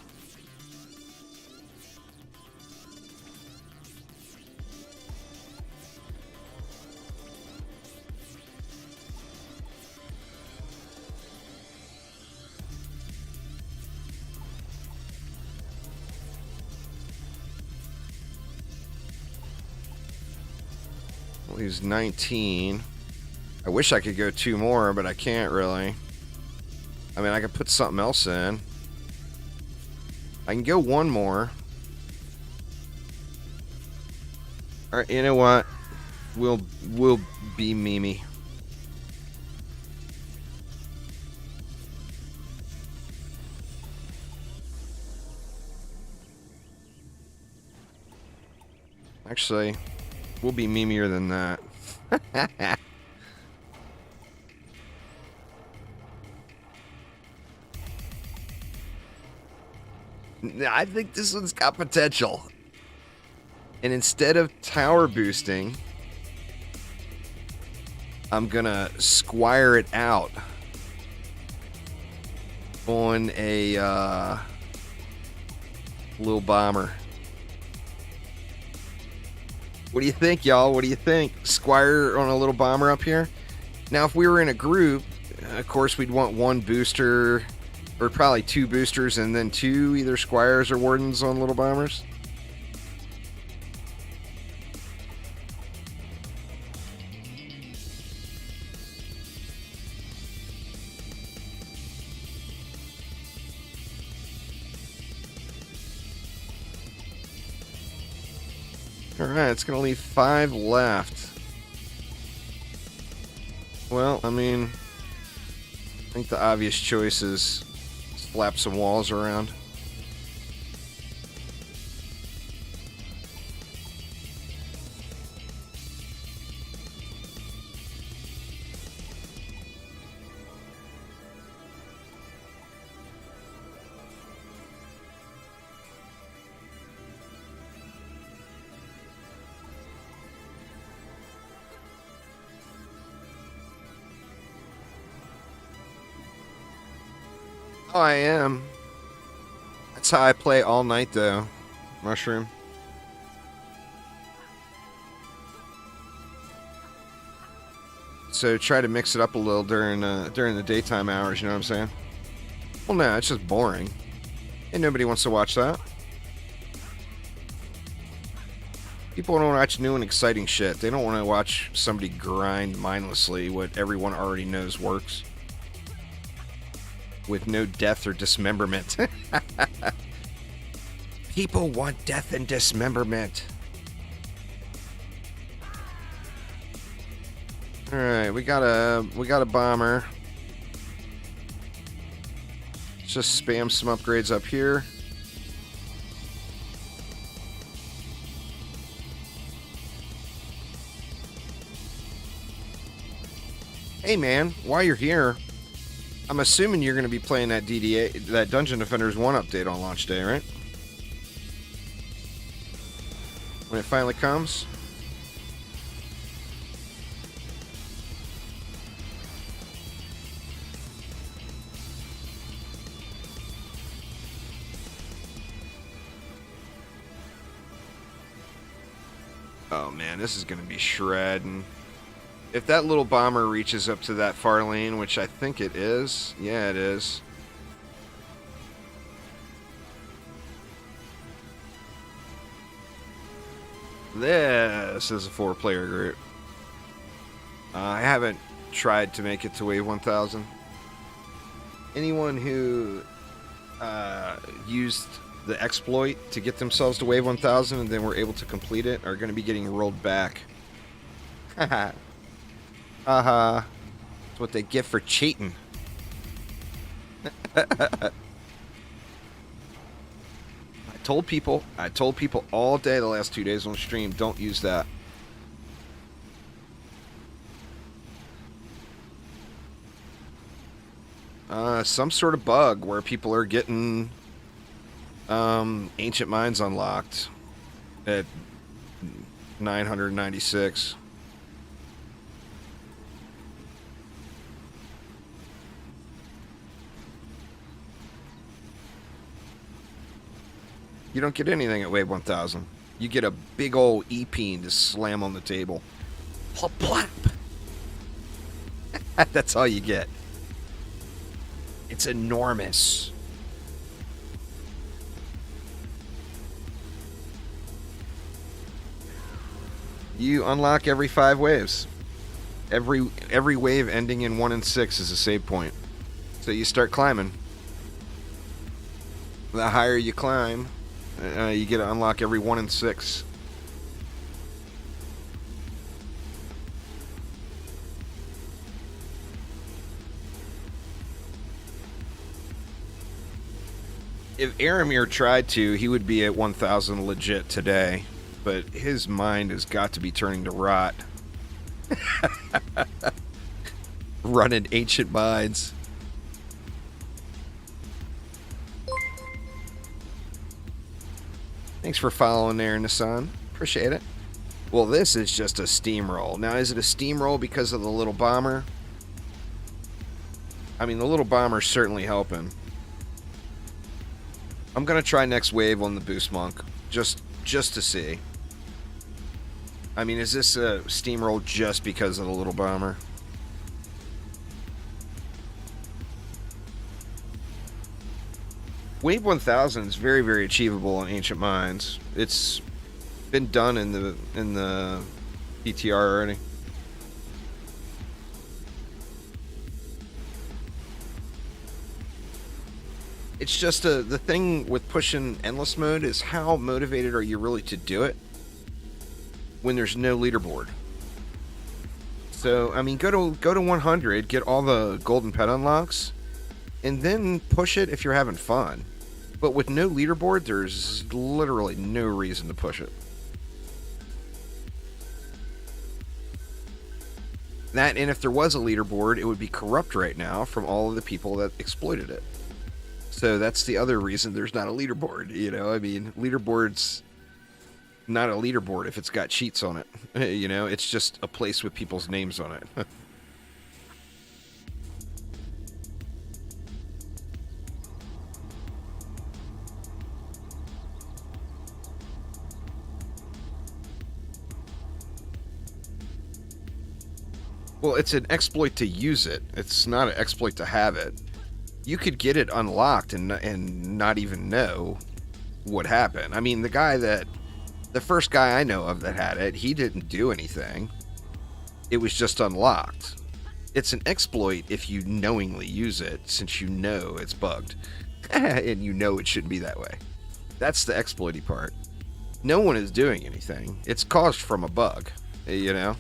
Well, he's 19. I wish I could go 2 more, but I can't really. I mean, I could put something else in. I can go 1 more. Alright, you know what? We'll be Mimi. Actually, we'll be Mimier than that. I think this one's got potential. And instead of tower boosting, I'm gonna squire it out on a little bomber. What do you think, y'all? What do you think? Squire on a little bomber up here? Now, if we were in a group, of course, we'd want 1 booster, or probably 2 boosters, and then 2 either squires or wardens on little bombers. Alright, it's going to leave 5 left. Well, I mean, I think the obvious choice is slap some walls around. Oh, I am. That's how I play all night, though. Mushroom. So try to mix it up a little during the daytime hours, you know what I'm saying? Well, no, it's just boring. And nobody wants to watch that. People don't watch new and exciting shit. They don't want to watch somebody grind mindlessly what everyone already knows works. With no death or dismemberment. People want death and dismemberment. Alright, we got a bomber. Let's just spam some upgrades up here. Hey man, while you're here, I'm assuming you're going to be playing that DDA, that Dungeon Defenders 1 update on launch day, right? When it finally comes. Oh man, this is going to be shredding. If that little bomber reaches up to that far lane, which I think it is. Yeah, it is. This is a 4-player group. I haven't tried to make it to Wave 1000. Anyone who used the exploit to get themselves to Wave 1000 and then were able to complete it are going to be getting rolled back. Haha. That's what they get for cheating. I told people all day the last 2 days on stream, don't use that. Some sort of bug where people are getting ancient mines unlocked at 996. You don't get anything at wave 1000. You get a big old E-peen to slam on the table. Plop, plop. That's all you get. It's enormous. You unlock every 5 waves. Every wave ending in 1 and 6 is a save point. So you start climbing. The higher you climb, you get to unlock every 1 and 6. If Aramir tried to, he would be at 1000 legit today. But his mind has got to be turning to rot. Running ancient mines. Thanks for following there, Nissan. Appreciate it. Well, this is just a steamroll. Now, is it a steamroll because of the little bomber? I mean, the little bomber's certainly helping. I'm going to try next wave on the Boost Monk. Just to see. I mean, is this a steamroll just because of the little bomber? Wave 1000 is very, very achievable in Ancient Mines. It's been done in the PTR already. It's just the thing with pushing endless mode is how motivated are you really to do it when there's no leaderboard. So, I mean, go to 100, get all the golden pet unlocks, and then push it if you're having fun. But with no leaderboard, there's literally no reason to push it. That, and if there was a leaderboard, it would be corrupt right now from all of the people that exploited it. So that's the other reason there's not a leaderboard, you know? I mean, leaderboard's not a leaderboard if it's got cheats on it. You know, it's just a place with people's names on it. Well, it's an exploit to use it. It's not an exploit to have it. You could get it unlocked and not even know what happened. I mean, the first guy I know of that had it, he didn't do anything. It was just unlocked. It's an exploit if you knowingly use it, since you know it's bugged. And you know it shouldn't be that way. That's the exploity part. No one is doing anything. It's caused from a bug, you know?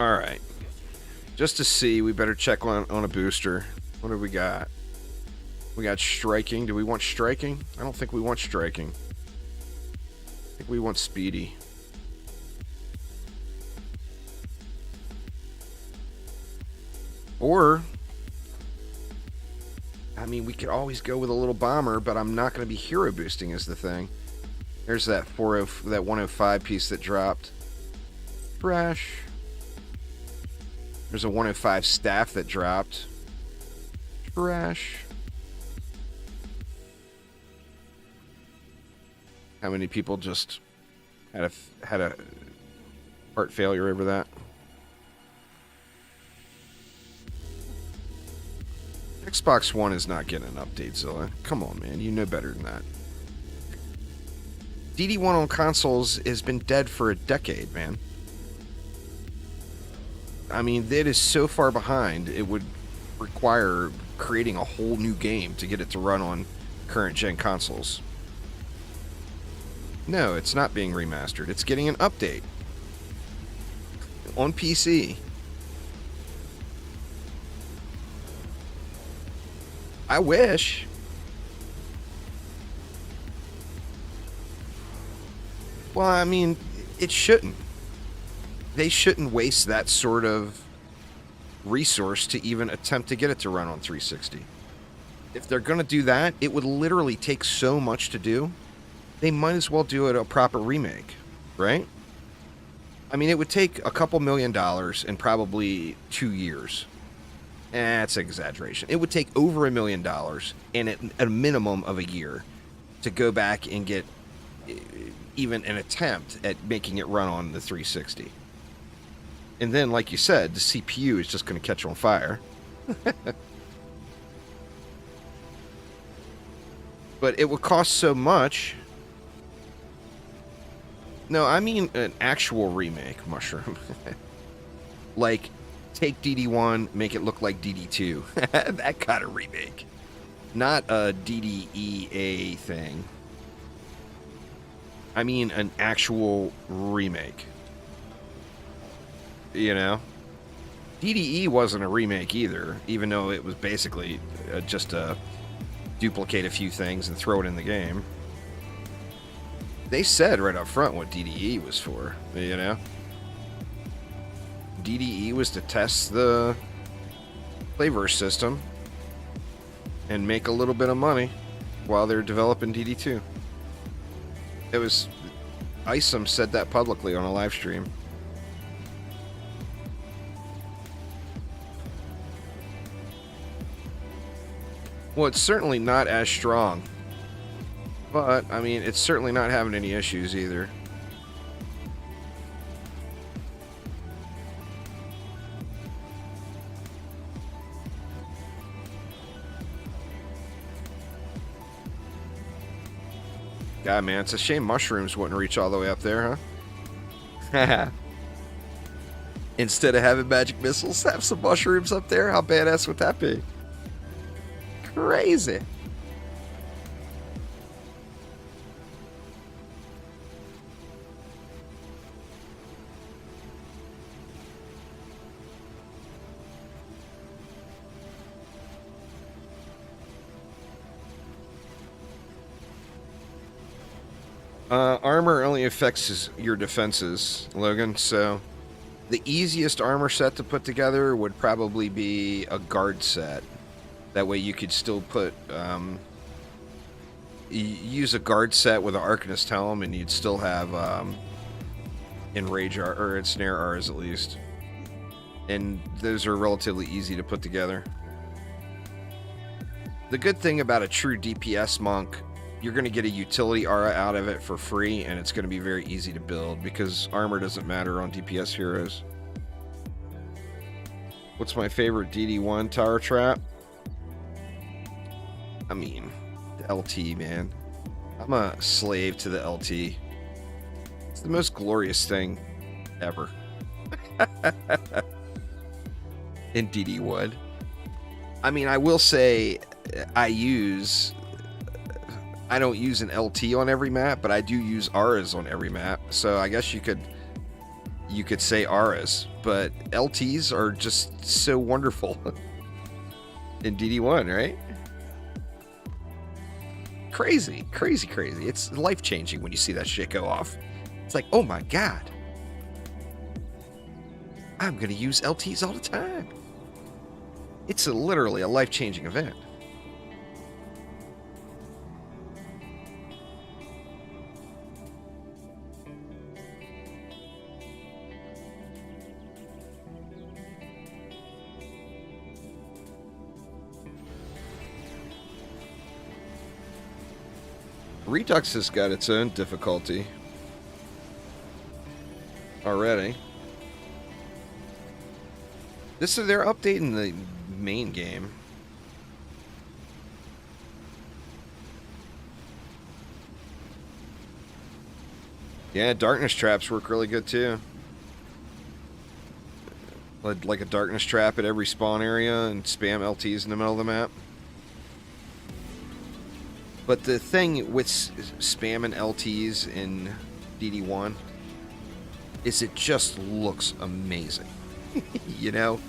Alright. Just to see, we better check on a booster. What do we got? We got striking. Do we want striking? I don't think we want striking. I think we want speedy. Or, I mean, we could always go with a little bomber, but I'm not going to be hero boosting is the thing. There's that 105 piece that dropped. Trash. There's a 105 staff that dropped. Trash. How many people just had a heart failure over that? Xbox One is not getting an update, Zilla. Come on, man. You know better than that. DD1 on consoles has been dead for a decade, man. I mean, it is so far behind, it would require creating a whole new game to get it to run on current gen consoles. No, it's not being remastered. It's getting an update on PC. I wish. Well, I mean, it shouldn't. They shouldn't waste that sort of resource to even attempt to get it to run on 360. If they're going to do that, it would literally take so much to do. They might as well do it a proper remake, right? I mean, it would take a couple $1 million and probably 2 years. That's an exaggeration. It would take over $1 million and at a minimum of a year to go back and get even an attempt at making it run on the 360. And then, like you said, the CPU is just going to catch on fire. But it would cost so much. No, I mean an actual remake, Mushroom. Like, take DD1, make it look like DD2. That kind of remake. Not a DDA thing. I mean an actual remake. You know? DDE wasn't a remake either, even though it was basically just a duplicate a few things and throw it in the game. They said right up front what DDE was for, you know? DDE was to test the flavor system and make a little bit of money while they're developing DD2. It was... Isom said that publicly on a live stream. Well, it's certainly not as strong. But, I mean, it's certainly not having any issues either. God, man, it's a shame mushrooms wouldn't reach all the way up there, huh? Instead of having magic missiles, have some mushrooms up there? How badass would that be? Crazy. Armor only affects your defenses, Logan, so the easiest armor set to put together would probably be a guard set. That way you could still put, use a guard set with an Arcanist helm and you'd still have, Enrage or Ensnare R's at least. And those are relatively easy to put together. The good thing about a true DPS monk, you're going to get a utility aura out of it for free, and it's going to be very easy to build because armor doesn't matter on DPS heroes. What's my favorite DD1 tower trap? I mean, the LT, man. I'm a slave to the LT. It's the most glorious thing ever. In DD1. I mean, I will say I don't use an LT on every map, but I do use auras on every map. So I guess you could say auras, but LTs are just so wonderful in DD1, right? Crazy, crazy, crazy. It's life-changing when you see that shit go off. It's like, oh my god. I'm going to use LTs all the time. It's literally a life-changing event. Redux has got its own difficulty already. They're updating the main game. Yeah, darkness traps work really good too. Like a darkness trap at every spawn area and spam LTs in the middle of the map. But the thing with spamming LTs in DD1 is it just looks amazing. You know?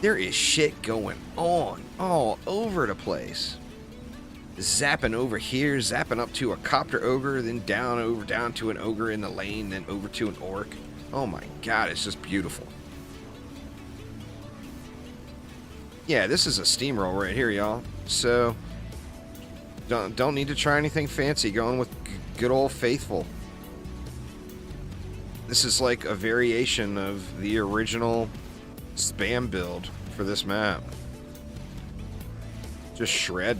There is shit going on all over the place. Zapping over here, zapping up to a copter ogre, then down to an ogre in the lane, then over to an orc. Oh my god, it's just beautiful. Yeah, this is a steamroll right here, y'all. So don't need to try anything fancy. Going with good old faithful. This is like a variation of the original spam build for this map. Just shred.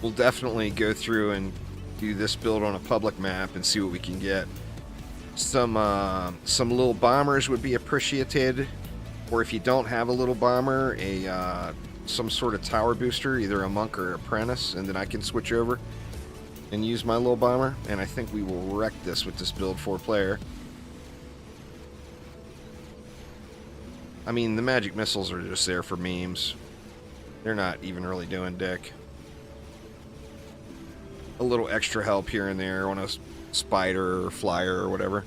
We'll definitely go through and do this build on a public map and see what we can get. Some little bombers would be appreciated, or if you don't have a little bomber, some sort of tower booster, either a monk or apprentice, and then I can switch over and use my little bomber. And I think we will wreck this with this build 4-player. I mean, the magic missiles are just there for memes. They're not even really doing dick. A little extra help here and there on a spider or flyer or whatever.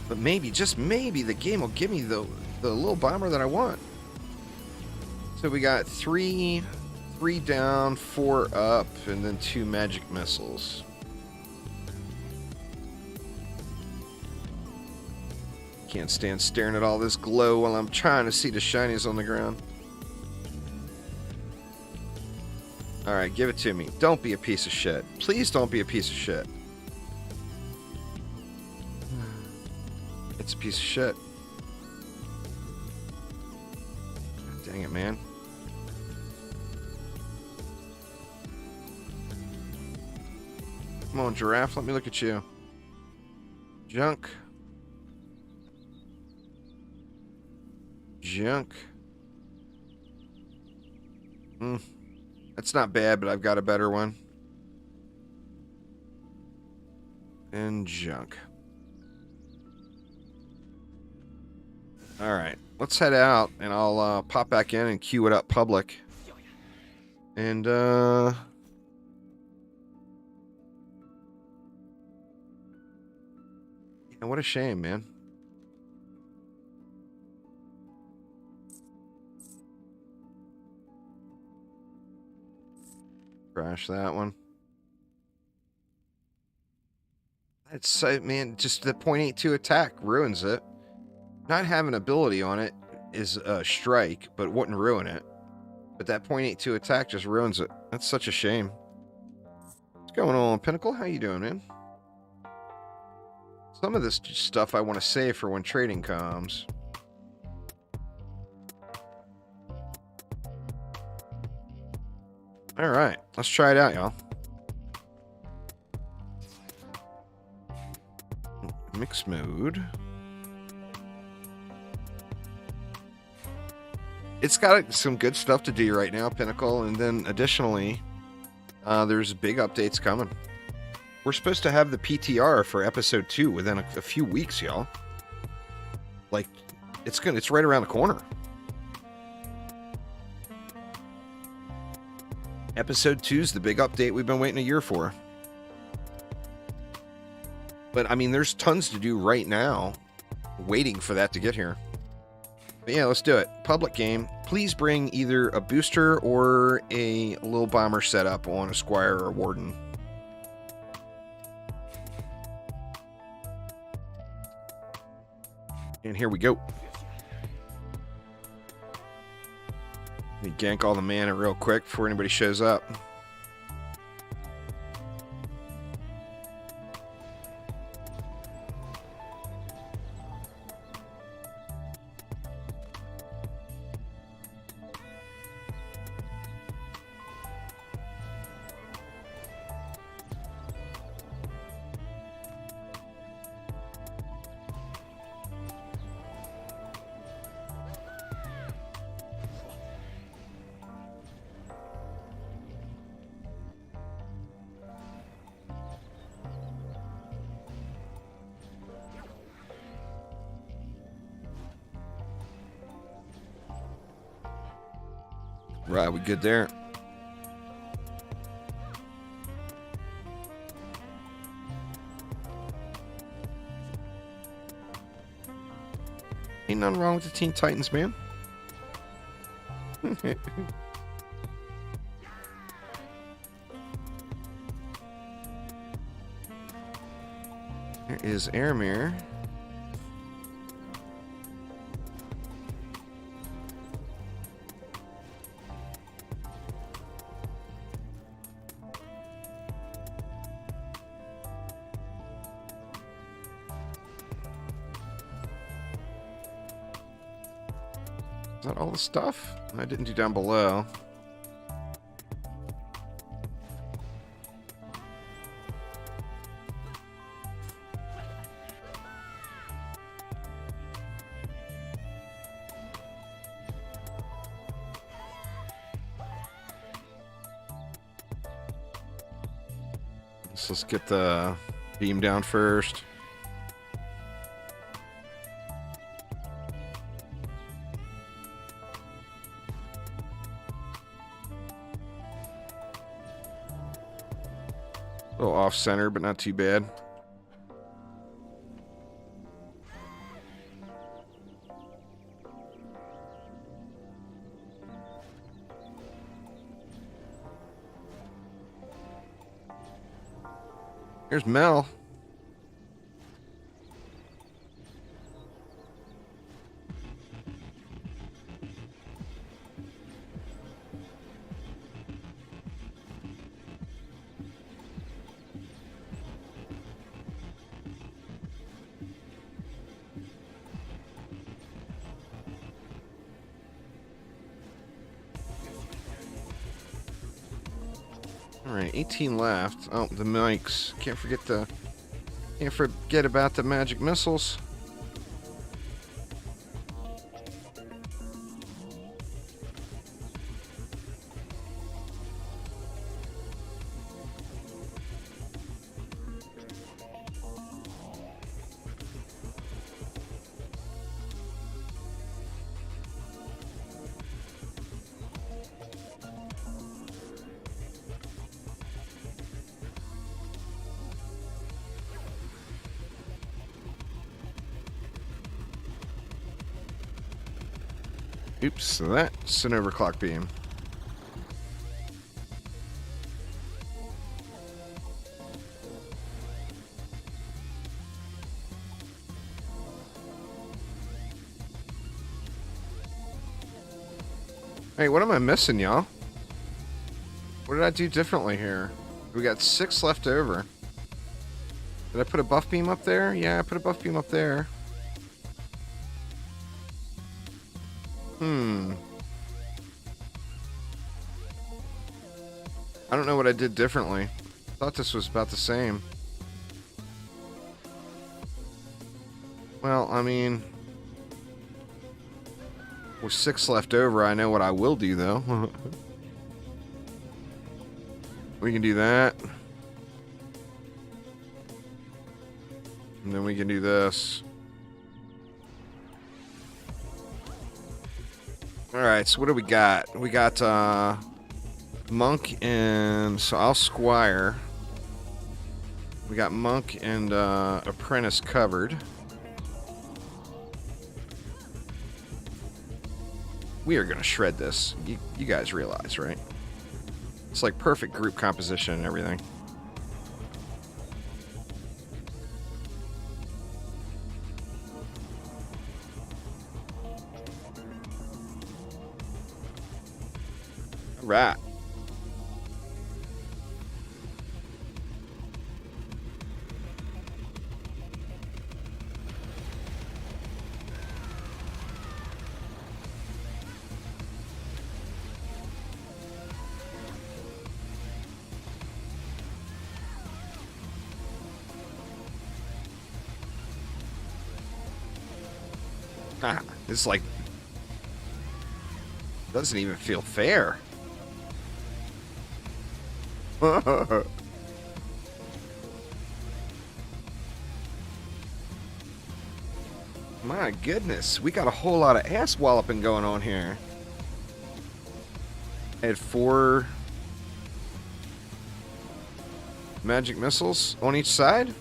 But maybe, just maybe, the game will give me the little bomber that I want. So we got 3 down, 4 up, and then 2 magic missiles. Can't stand staring at all this glow while I'm trying to see the shinies on the ground. Alright, give it to me. Don't be a piece of shit. Please don't be a piece of shit. It's a piece of shit. God dang it, man. Come on, giraffe. Let me look at you. Junk. Junk. That's not bad, but I've got a better one. And junk. Alright, let's head out, and I'll pop back in and queue it up public. And, yeah, what a shame, man. Crash that one. It's so, man, just the .82 attack ruins it. Not having ability on it is a strike, but wouldn't ruin it. But that .82 attack just ruins it. That's such a shame. What's going on, Pinnacle? How you doing, man? Some of this stuff I want to save for when trading comes. Alright, let's try it out, y'all. Mix mode. It's got some good stuff to do right now, Pinnacle, and then additionally, there's big updates coming. We're supposed to have the PTR for episode 2 within a few weeks, y'all. Like, it's right around the corner. Episode 2's the big update we've been waiting a year for. But, I mean, there's tons to do right now, waiting for that to get here. But yeah, let's do it. Public game. Please bring either a booster or a little bomber setup on a Squire or Warden. And here we go. Let me gank all the mana real quick before anybody shows up. Right, we good there. Ain't nothing wrong with the Teen Titans, man. There is Airmere. Is that all the stuff? I didn't do down below. So let's get the beam down first. A little off center, but not too bad. Here's Mel. All right, 18 left. Oh, the mics. Can't forget about the magic missiles. Oops, so that's an overclock beam. Hey, what am I missing, y'all? What did I do differently here? We got 6 left over. Did I put a buff beam up there? Yeah, I put a buff beam up there. I don't know what I did differently. Thought this was about the same. Well, I mean, with 6 left over, I know what I will do, though. We can do that. And then we can do this. Alright, so what do we got? We got, Monk and... So I'll Squire. We got Monk and, Apprentice covered. We are gonna shred this. You guys realize, right? It's like perfect group composition and everything. Right. It's like, doesn't even feel fair. My goodness, we got a whole lot of ass walloping going on here. I had 4 magic missiles on each side.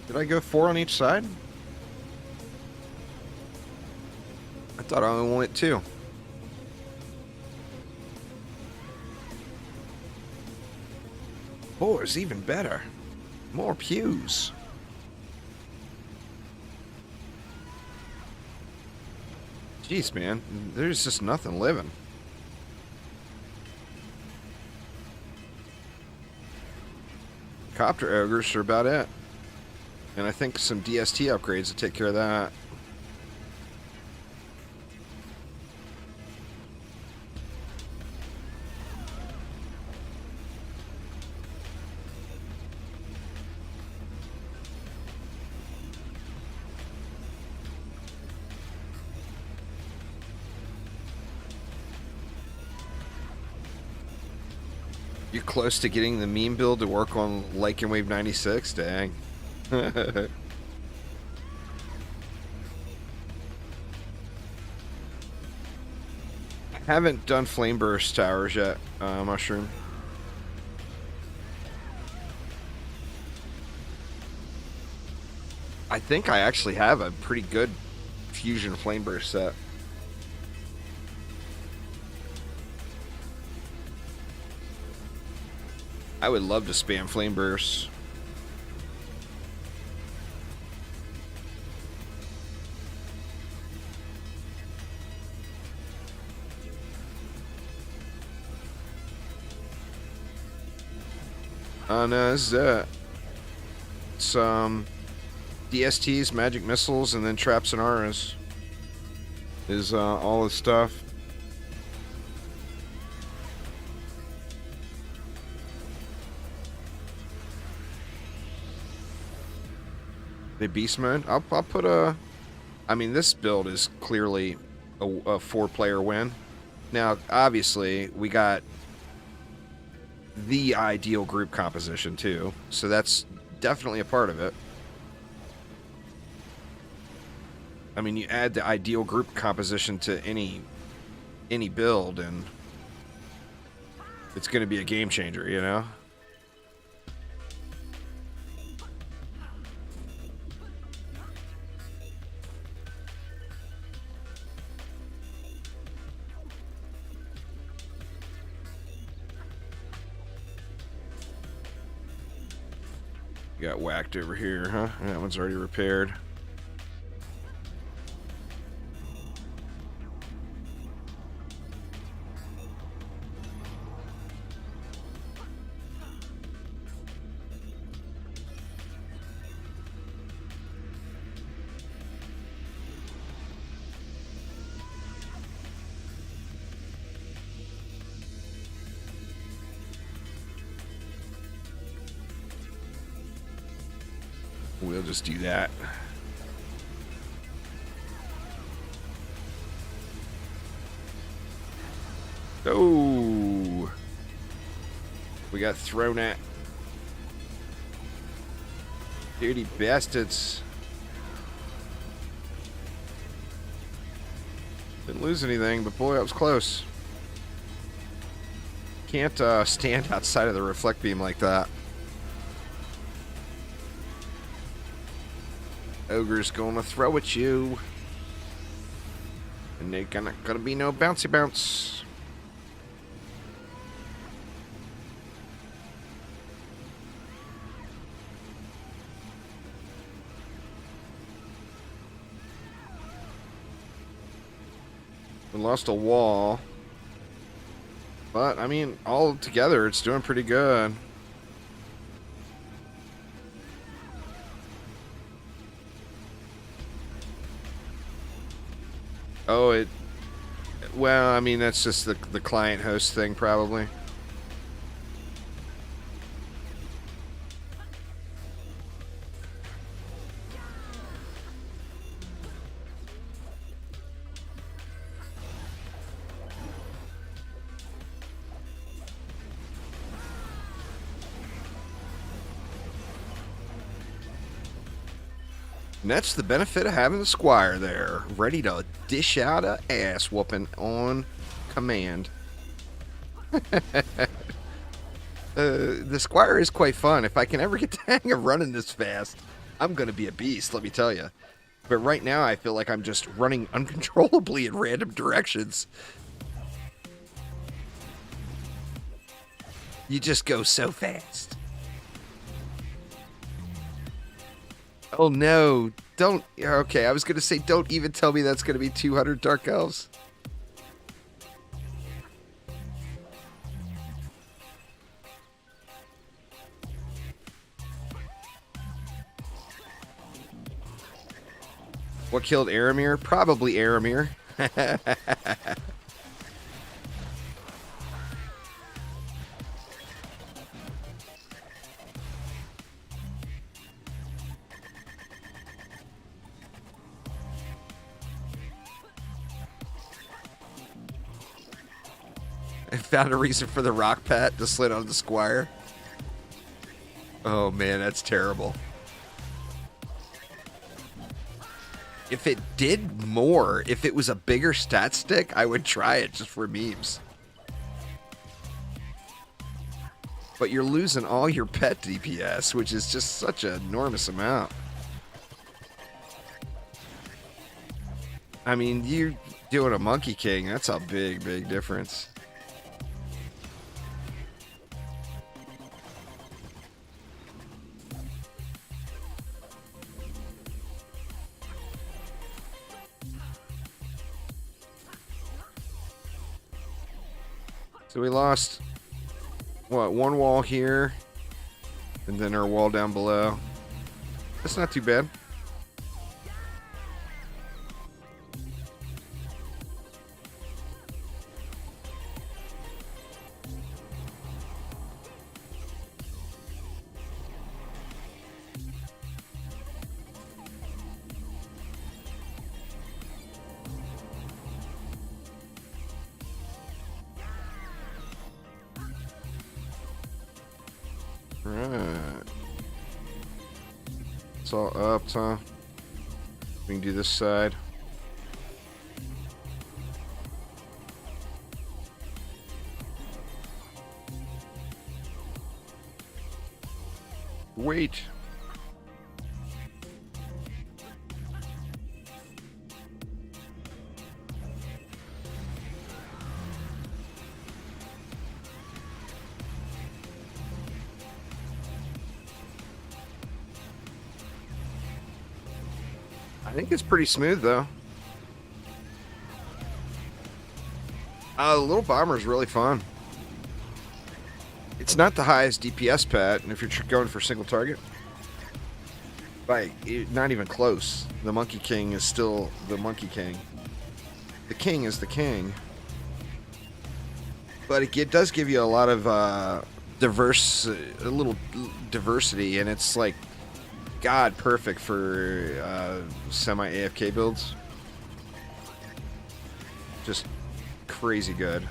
Did I go 4 on each side? I thought I only wanted 2. Oh, it's even better. More pews. Jeez, man. There's just nothing living. Copter ogres are about it. And I think some DST upgrades to take care of that. You're close to getting the meme build to work on Lycan Wave 96? Dang. Haven't done Flame Burst Towers yet, Mushroom. I think I actually have a pretty good Fusion Flame Burst set. I would love to spam Flame Bursts. Oh no, this is it. It's DSTs, magic missiles, and then traps and auras is all the stuff. The beast mode. I'll put a. I mean, this build is clearly a 4-player win. Now, obviously, we got the ideal group composition too, so that's definitely a part of it. I mean, you add the ideal group composition to any build, and it's going to be a game changer, you know. Got whacked over here, huh? That one's already repaired. We'll just do that. Oh, we got thrown at. Dirty bastards. Didn't lose anything, but boy, that was close. Can't stand outside of the reflect beam like that. Ogre's gonna throw at you, and they're gonna be no bouncy bounce. We lost a wall, but I mean, all together, it's doing pretty good. Oh, well, I mean, that's just the client host thing, probably. And that's the benefit of having the Squire there, ready to dish out a ass whooping on command. The Squire is quite fun. If I can ever get the hang of running this fast, I'm going to be a beast, let me tell you. But right now, I feel like I'm just running uncontrollably in random directions. You just go so fast. Oh no, don't. Okay, I was going to say, don't even tell me that's going to be 200 Dark Elves. What killed Aramir? Probably Aramir. I found a reason for the rock pat to slid on the Squire. Oh man, that's terrible. If it did more, if it was a bigger stat stick, I would try it just for memes. But you're losing all your pet DPS, which is just such an enormous amount. I mean, you doing a Monkey King, that's a big, big difference. So we lost, what, one wall here, and then our wall down below. That's not too bad. Right. It's all up, huh? We can do this side. Wait. I think it's pretty smooth, though. The little bomber is really fun. It's not the highest DPS pet, and if you're going for single target, not even close. The Monkey King is still the Monkey King. The king is the king. But it does give you a lot of a little diversity, and it's like God perfect for semi-AFK builds. Just crazy good.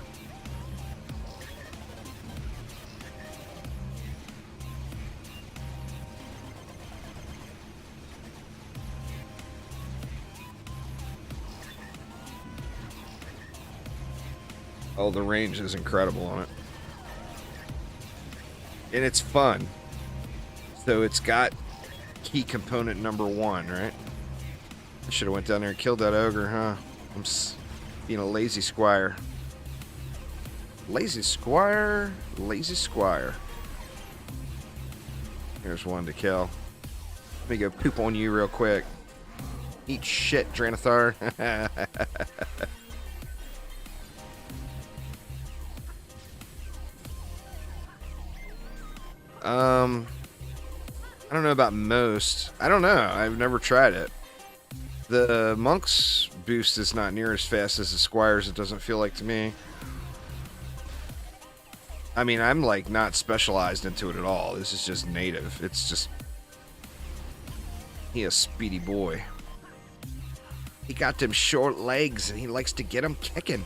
Oh, the range is incredible on it. And it's fun. So it's got key component number 1, right? I should have went down there and killed that ogre, huh? I'm being a lazy squire. Lazy squire, lazy squire. Here's one to kill. Let me go poop on you real quick. Eat shit, Dranathar. I don't know about most. I don't know. I've never tried it. The monk's boost is not near as fast as the squire's, it doesn't feel like to me. I mean, I'm like not specialized into it at all. This is just native. It's just... He a speedy boy. He got them short legs and he likes to get them kicking.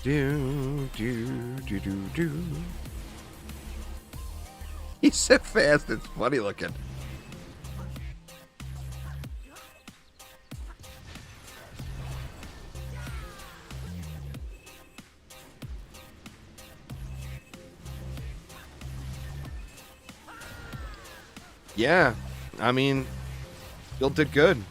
Do, do, do, do, do. He's so fast, it's funny looking. Yeah, I mean, Bill did good.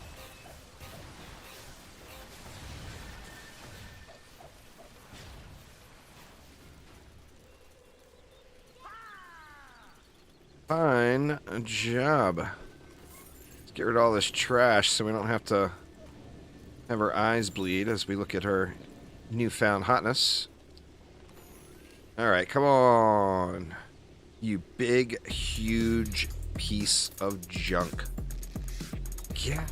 Fine job. Let's get rid of all this trash so we don't have to have our eyes bleed as we look at her newfound hotness. Alright, come on. You big, huge piece of junk. Yeah.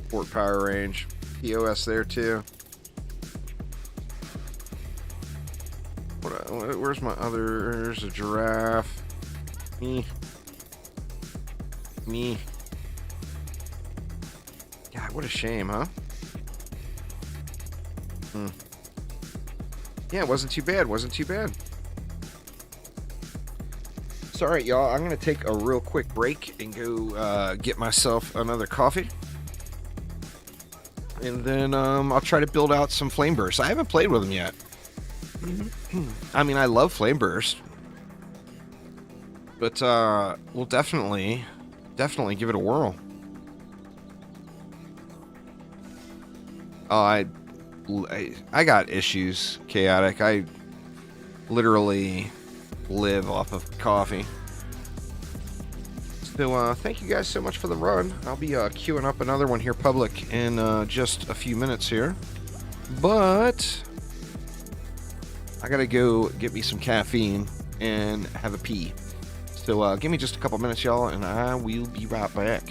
Port power range. POS there too. Where's my other... There's a giraffe. Me. God, what a shame, huh? Yeah, it wasn't too bad. So, alright, y'all. I'm going to take a real quick break and go get myself another coffee. And then I'll try to build out some flame bursts. I haven't played with them yet. I mean, I love flame burst. But we'll definitely give it a whirl. Oh, I got issues, Chaotic. I literally live off of coffee. So thank you guys so much for the run. I'll be queuing up another one here public in just a few minutes here. But I gotta go get me some caffeine and have a pee. So give me just a couple minutes, y'all, and I will be right back.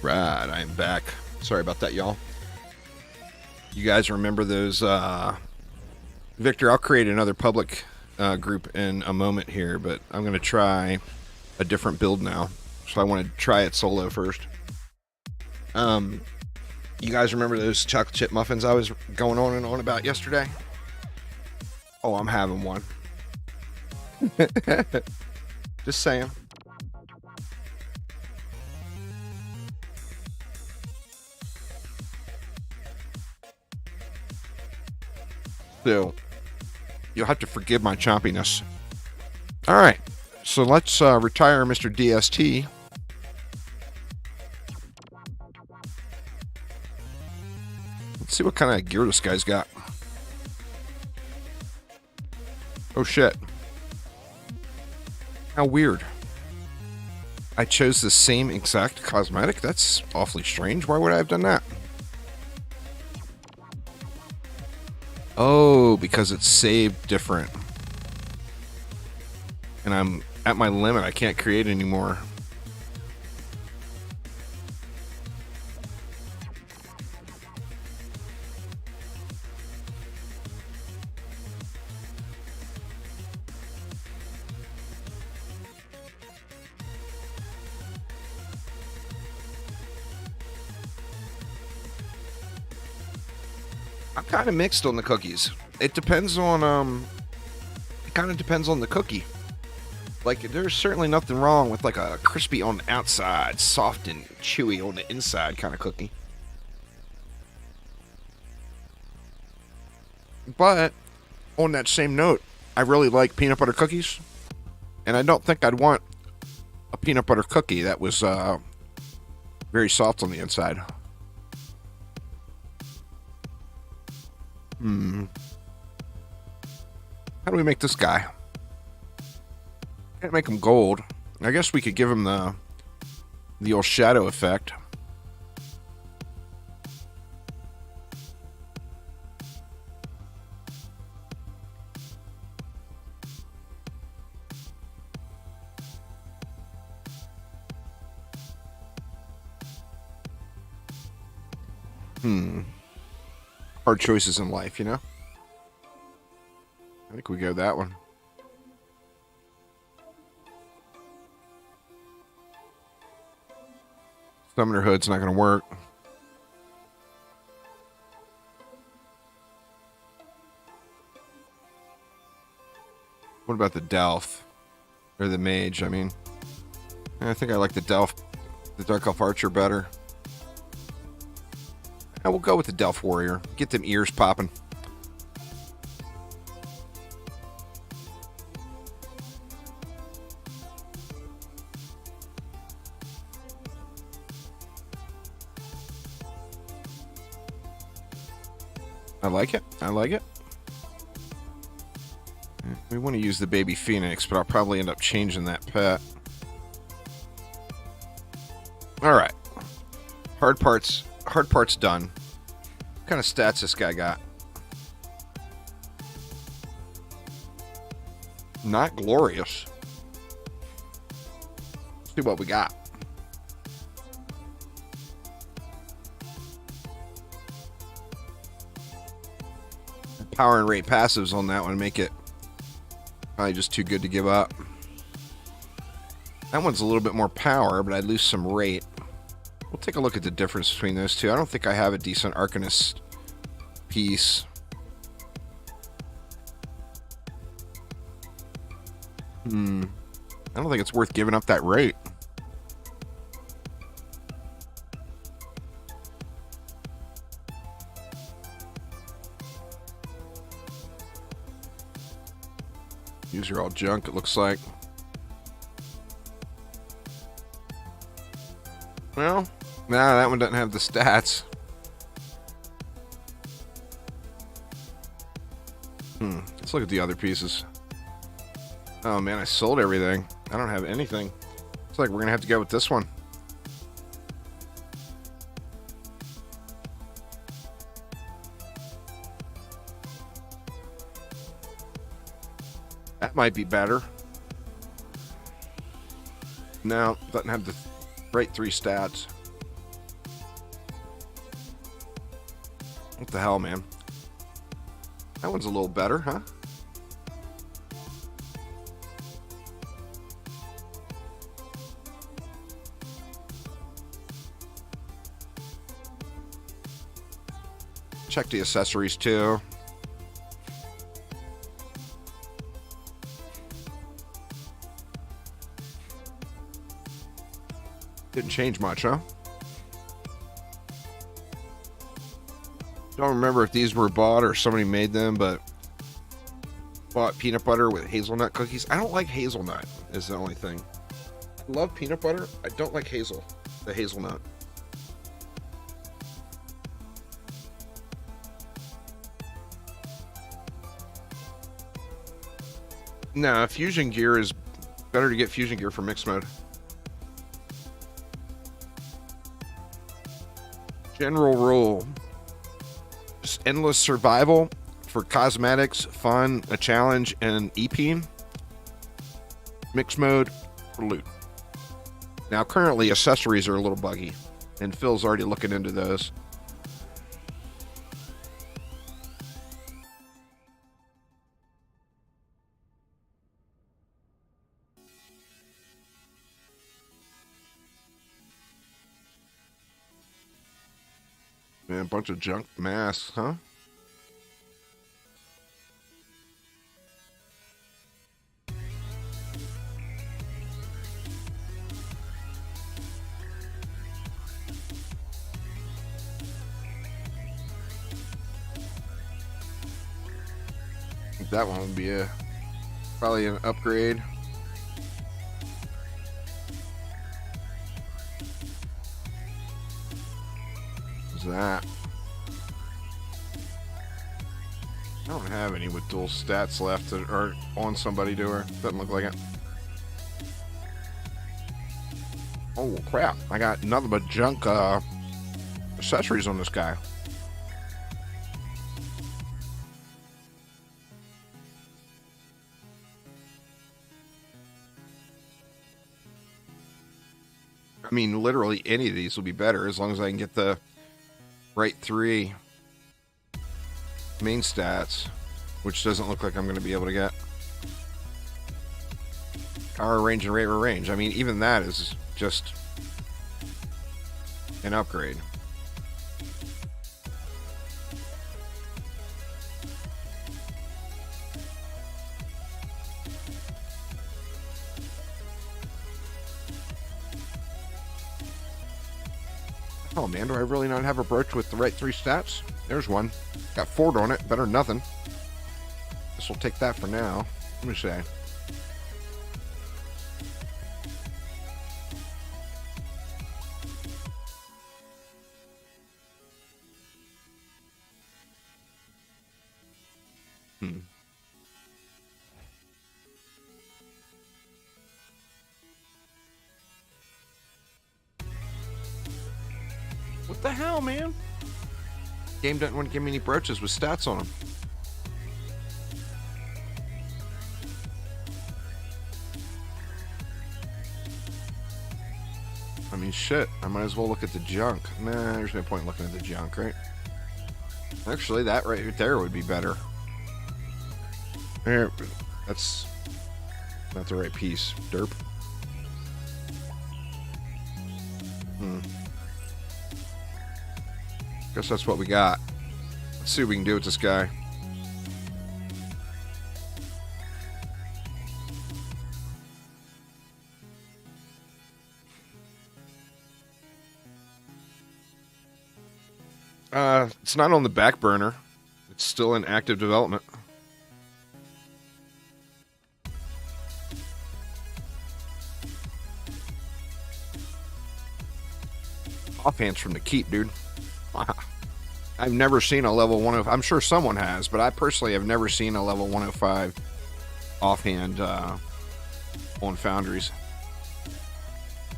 Right, I am back. Sorry about that, y'all. You guys remember those, Victor, I'll create another public group in a moment here, but I'm going to try a different build now. So I want to try it solo first. You guys remember those chocolate chip muffins I was going on and on about yesterday? Oh, I'm having one. Just saying. So, you'll have to forgive my chompiness. Alright, so let's retire Mr. DST. Let's see what kind of gear this guy's got. Oh shit. How weird. I chose the same exact cosmetic? That's awfully strange. Why would I have done that? Oh, because it's saved different. And I'm at my limit. I can't create anymore. I'm kind of mixed on the cookies. It depends on, it kind of depends on the cookie. Like, there's certainly nothing wrong with, like, a crispy on the outside, soft and chewy on the inside kind of cookie. But, on that same note, I really like peanut butter cookies. And I don't think I'd want a peanut butter cookie that was, very soft on the inside. How do we make this guy? Can't make him gold. I guess we could give him the old shadow effect. Hard choices in life, you know? I think we go that one. Summoner Hood's not going to work. What about the Delph? Or the Mage, I mean. I think I like the Delph, the Dark Elf Archer better. And we'll go with the Delph Warrior. Get them ears popping. I like it. I like it. We want to use the baby Phoenix, but I'll probably end up changing that pet. Alright. Hard parts done. What kind of stats this guy got? Not glorious. Let's see what we got. Power and rate passives on that one make it probably just too good to give up. That one's a little bit more power, but I'd lose some rate. We'll take a look at the difference between those two. I don't think I have a decent Arcanist piece. I don't think it's worth giving up that rate. These are all junk, it looks like. Well, nah, that one doesn't have the stats. Let's look at the other pieces. Oh man, I sold everything. I don't have anything. Looks like we're gonna have to go with this one. That might be better. No, doesn't have the right 3 stats. What the hell, man? That one's a little better, huh? Check the accessories too. Didn't change much, huh? Don't remember if these were bought or somebody made them, but bought peanut butter with hazelnut cookies. I don't like hazelnut, is the only thing. I love peanut butter. I don't like the hazelnut. Nah, fusion gear is better to get fusion gear for mixed mode. General rule. Just endless survival for cosmetics, fun, a challenge, and EP. Mixed mode for loot. Now, currently, accessories are a little buggy, and Phil's already looking into those. Man, a bunch of junk masks, huh? That one would be probably an upgrade. What's that? I don't have any with dual stats left that are on somebody to her. Doesn't look like it. Oh crap, I got nothing but junk accessories on this guy. I mean, literally any of these will be better as long as I can get the right 3 main stats, which doesn't look like I'm going to be able to get. Power range and rate of range. I mean, even that is just an upgrade. Oh man, do I really not have a brooch with the right 3 stats? There's one. Got 4 on it. Better than nothing. Guess we'll take that for now. Let me say. What the hell, man? Game doesn't want to give me any brooches with stats on them. I mean, shit. I might as well look at the junk. Nah, there's no point looking at the junk, right? Actually, that right there would be better. There, that's not the right piece. Derp. Guess that's what we got. Let's see what we can do with this guy. It's not on the back burner. It's still in active development. Offhands from the keep, dude. I've never seen a level 105. I'm sure someone has, but I personally have never seen a level 105 offhand on foundries.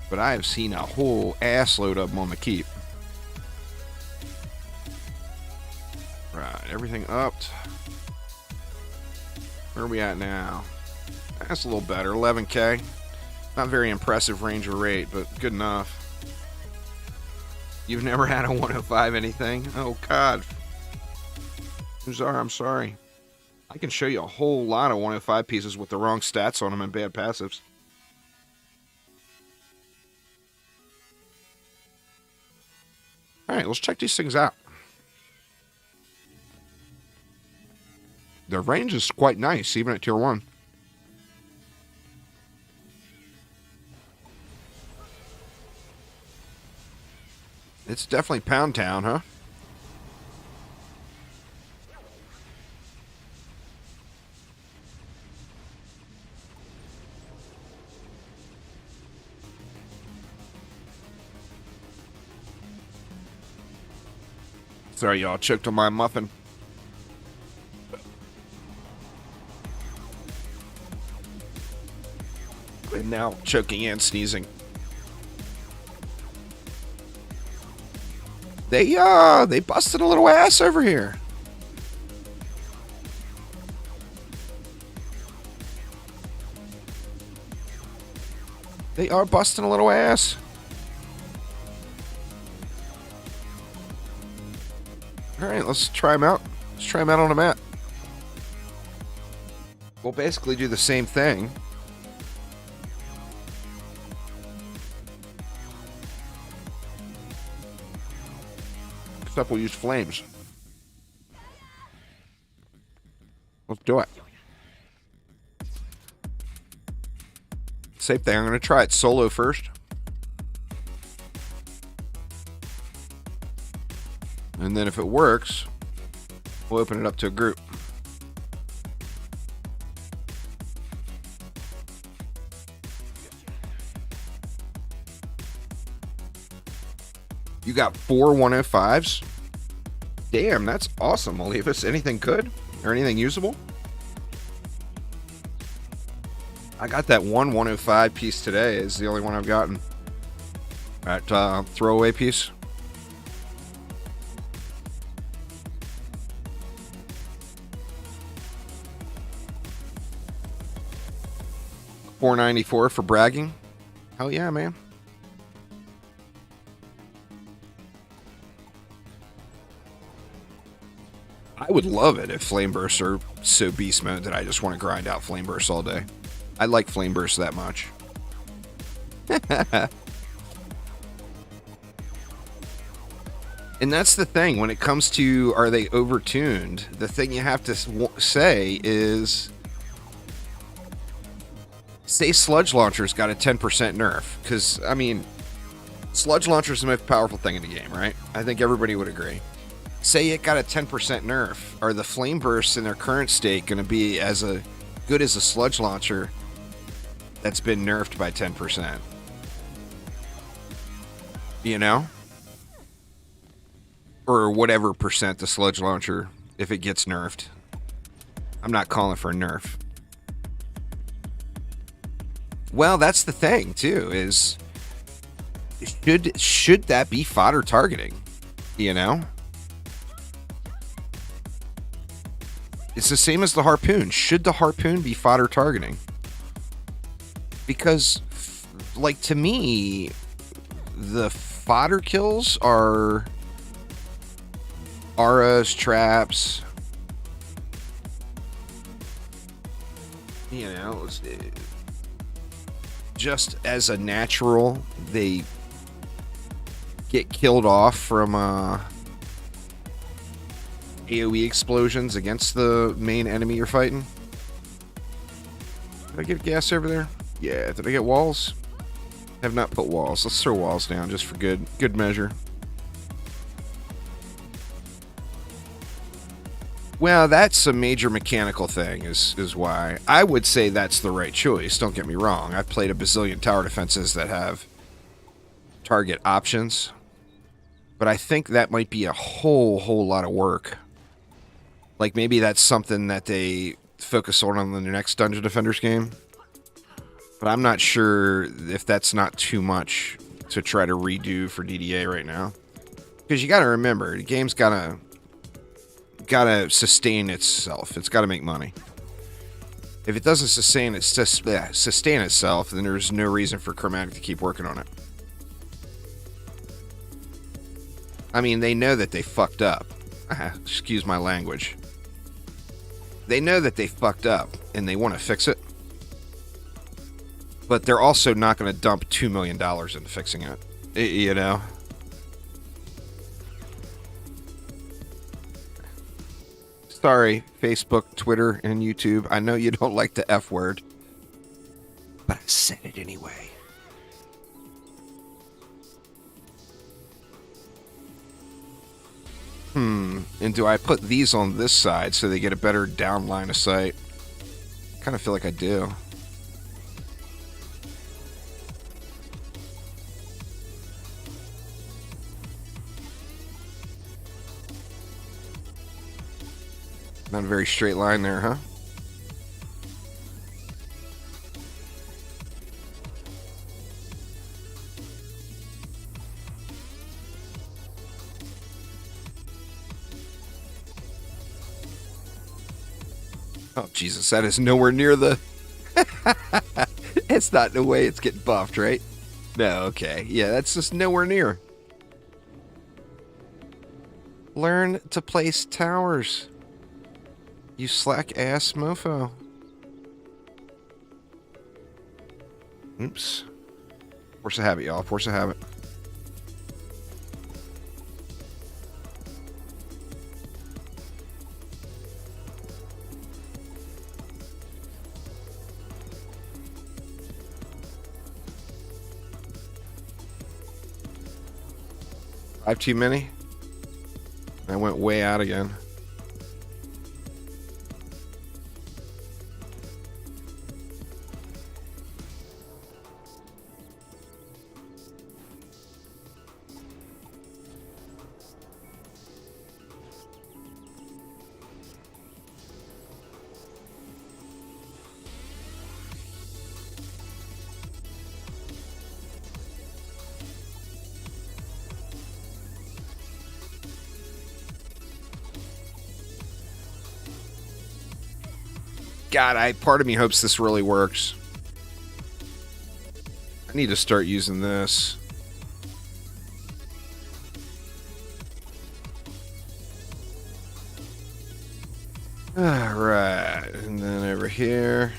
But I have seen a whole ass load of them on the keep. Right, everything upped. Where are we at now? That's a little better. 11K. Not very impressive range or rate, but good enough. You've never had a 105 anything? Oh, God. I'm sorry. I can show you a whole lot of 105 pieces with the wrong stats on them and bad passives. Alright, let's check these things out. The range is quite nice, even at tier 1. It's definitely Pound Town, huh? Sorry, y'all. Choked on my muffin. And now choking and sneezing. They busted a little ass over here. They are busting a little ass. Alright, let's try them out. Let's try them out on a map. We'll basically do the same thing. Except we'll use flames. Let's do it. Safe thing. I'm going to try it solo first. And then if it works, we'll open it up to a group. You got 4 105s? Damn, that's awesome, Olivas. Anything good? Or anything usable? I got that 105 piece today. Is the only one I've gotten. That throwaway piece. $4.94 for bragging. Hell yeah, man. I would love it if flame bursts are so beast mode that I just want to grind out flame bursts all day. I like flame bursts that much. And that's the thing when it comes to are they overtuned? The thing you have to say is, say Sludge Launcher's got a 10% nerf. Because, I mean, Sludge Launcher's the most powerful thing in the game, right? I think everybody would agree. Say it got a 10% nerf. Are the Flame Bursts in their current state going to be as good as a Sludge Launcher that's been nerfed by 10%? You know? Or whatever percent the Sludge Launcher, if it gets nerfed. I'm not calling for a nerf. Well, that's the thing, too, is should that be fodder targeting? You know? It's the same as the harpoon. Should the harpoon be fodder targeting? Because, like, to me, the fodder kills are auras, traps. You know, just as a natural, they get killed off from AoE explosions against the main enemy you're fighting. Did I get gas over there? Yeah. Did I get walls? Have not put walls. Let's throw walls down just for good measure. Well, that's a major mechanical thing is why. I would say that's the right choice. Don't get me wrong. I've played a bazillion tower defenses that have target options. But I think that might be a whole lot of work. Like, maybe that's something that they focus on the next Dungeon Defenders game. But I'm not sure if that's not too much to try to redo for DDA right now. Because you got to remember, the game's gotta sustain itself. It's got to make money. If it doesn't sustain itself, then there's no reason for Chromatic to keep working on it. I mean, they know that they fucked up. Excuse my language. they know that they fucked up and they want to fix it, but they're also not going to dump $2 million into fixing it, you know? Sorry, Facebook, Twitter, and YouTube. I know you don't like the F word, but I said it anyway. And do I put these on this side so they get a better down line of sight? Kind of feel like I do. Not a very straight line there, huh? Oh, Jesus, that is nowhere near the... It's not the way it's getting buffed, right? No, okay. Yeah, that's just nowhere near. Learn to place towers. You slack-ass mofo. Oops. Force of habit, y'all. Force of habit. Five too many? I went way out again. God, part of me hopes this really works. I need to start using this. Alright, and then over here.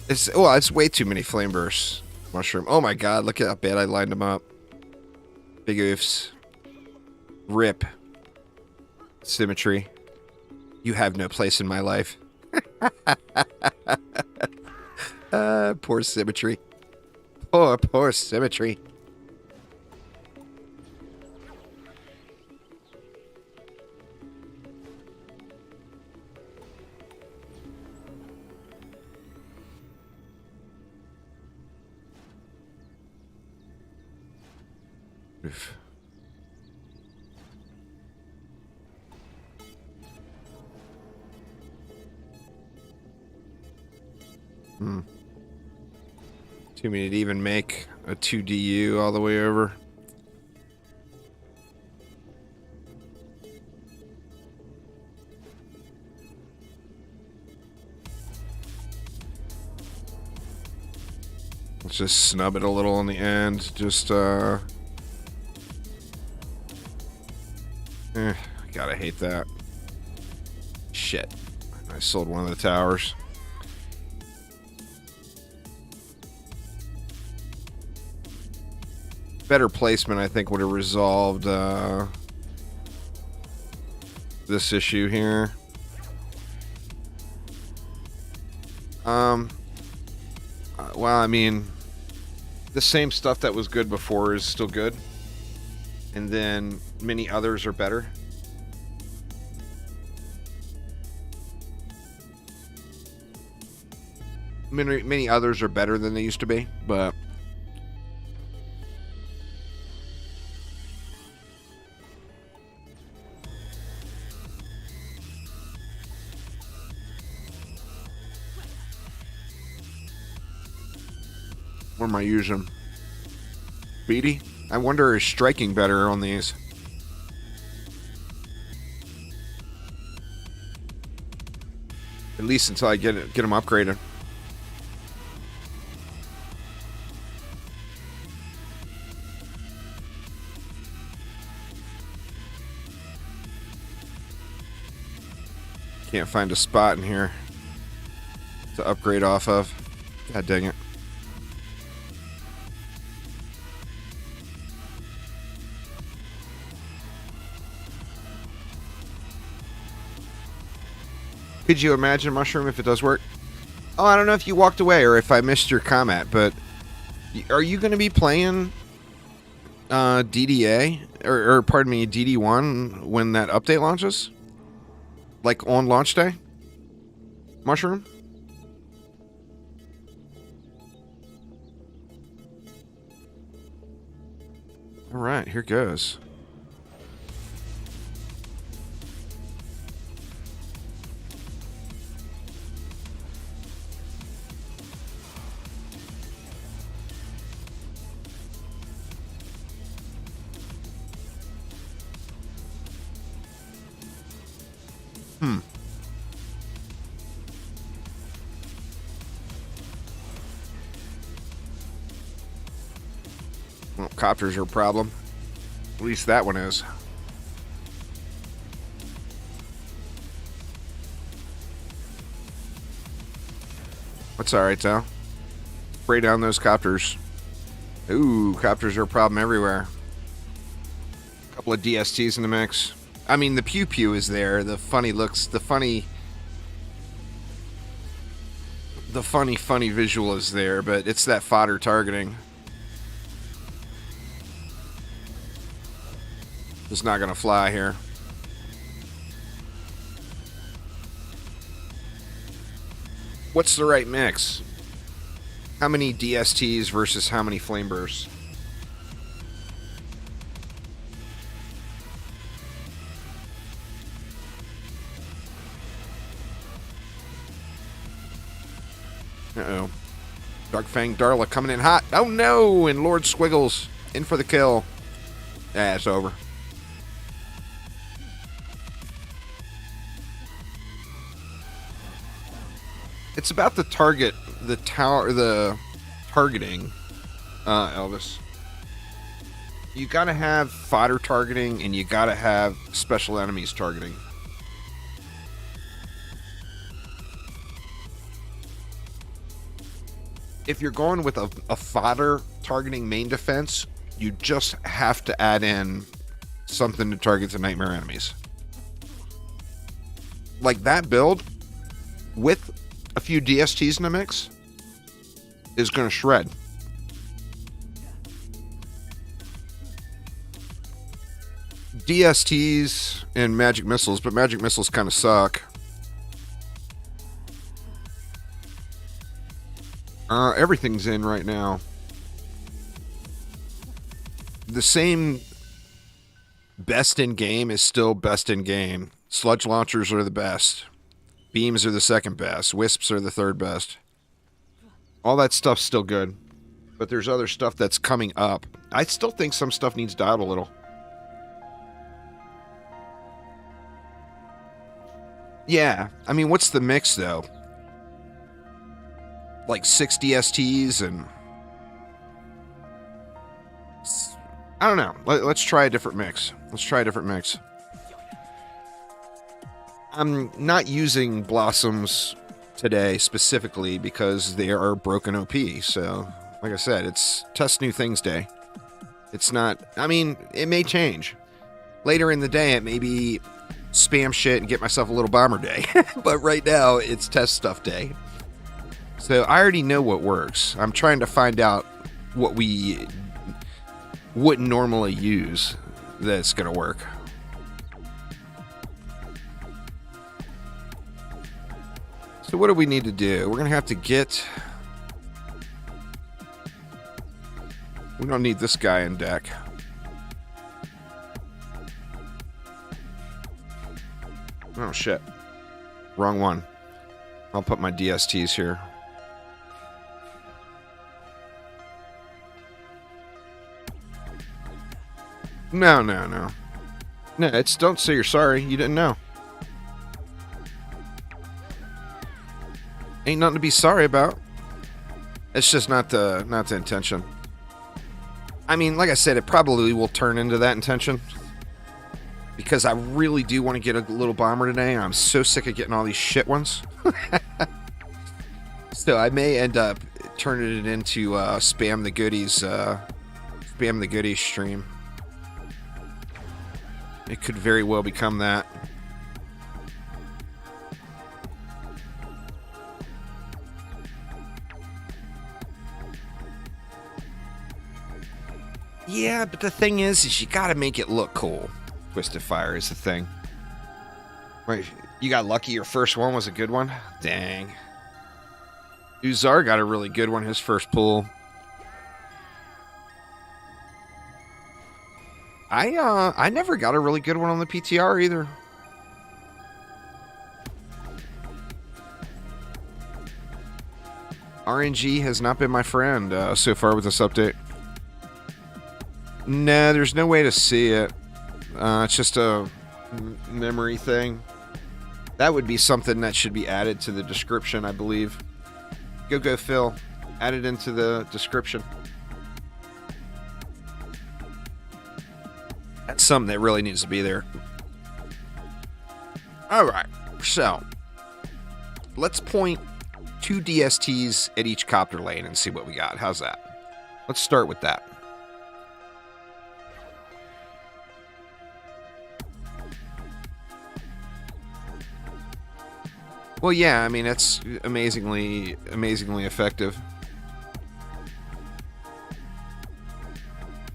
It's way too many flame bursts. Mushroom. Oh my god, look at how bad I lined them up. Big oofs. Rip. Symmetry. You have no place in my life. Poor symmetry. Poor symmetry. Oof. Too many to even make a 2DU all the way over. Let's just snub it a little on the end. Just, gotta hate that. Shit. I sold one of the towers. Better placement, I think, would have resolved this issue here. Well, I mean, the same stuff that was good before is still good. And then many others are better. Many others are better than they used to be, but what am I using? Beatty? I wonder is striking better on these. At least until I get them upgraded. Can't find a spot in here to upgrade off of. God dang it. Could you imagine, Mushroom, if it does work? Oh, I don't know if you walked away or if I missed your comment, but are you going to be playing DDA? Or pardon me, DD1 when that update launches? Like on launch day? Mushroom? Alright, here goes. Well, copters are a problem. At least that one is. That's alright, though. Spray down those copters. Ooh, copters are a problem everywhere. A couple of DSTs in the mix. I mean, the pew pew is there. The funny looks, the funny visual is there, but it's that fodder targeting. It's not gonna fly here. What's the right mix? How many DSTs versus how many flame bursts? Uh-oh. Dark Fang Darla coming in hot. Oh no! And Lord Squiggles in for the kill. Yeah, it's over. It's about the target, the targeting, Elvis. You gotta have fodder targeting and you gotta have special enemies targeting. If you're going with a fodder targeting main defense, you just have to add in something to target the nightmare enemies. Like that build, with a few DSTs in the mix, is going to shred. DSTs and magic missiles, but magic missiles kind of suck. Everything's in right now. The same best in game is still best in game. Sludge launchers are the best. Beams are the second best. Wisps are the third best. All that stuff's still good. But there's other stuff that's coming up. I still think some stuff needs dialed a little. Yeah. I mean, what's the mix, though? Like 6 DSTs and... I don't know. Let's try a different mix. I'm not using Blossoms today specifically because they are broken OP. So, like I said, it's test new things day. It's not... I mean, it may change. Later in the day, it may be spam shit and get myself a little bomber day. But right now, it's test stuff day. So I already know what works. I'm trying to find out what we wouldn't normally use that's going to work. So what do we need to do? We're going to have to get... We don't need this guy in deck. Oh, shit. Wrong one. I'll put my DSTs here. No. No, it's don't say you're sorry. You didn't know. Ain't nothing to be sorry about. It's just not the intention. I mean, like I said, it probably will turn into that intention. because I really do want to get a little bomber today. I'm so sick of getting all these shit ones. So I may end up turning it into spam the goodies stream. It could very well become that. Yeah, but the thing is you gotta make it look cool. Twisted Fire is the thing. Right, you got lucky your first one was a good one? Dang. Uzar got a really good one his first pull. I never got a really good one on the PTR either. RNG has not been my friend so far with this update. Nah, there's no way to see it. It's just a memory thing. That would be something that should be added to the description, I believe. Go Phil. Add it into the description. That's something that really needs to be there. Alright, so let's point 2 DSTs at each copter lane and see what we got. How's that? Let's start with that. Well, yeah, I mean, it's amazingly effective.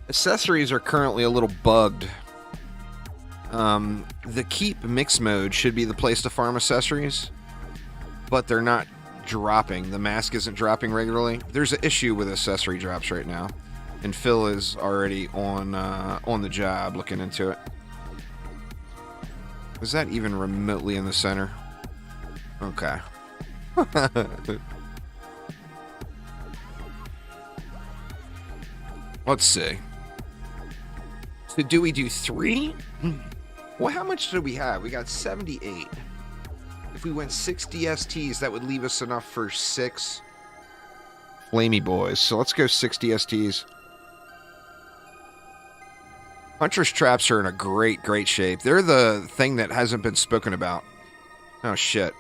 Accessories are currently a little bugged. The keep mix mode should be the place to farm accessories, but they're not dropping. The mask isn't dropping regularly. There's an issue with accessory drops right now, and Phil is already on the job looking into it. Is that even remotely in the center? Okay. Let's see. So do we do 3? Well, how much do we have? We got 78. If we went 6 DSTs, that would leave us enough for 6 Flamey Boys. So let's go 6 DSTs. Hunter's traps are in a great shape. They're the thing that hasn't been spoken about. Oh, shit.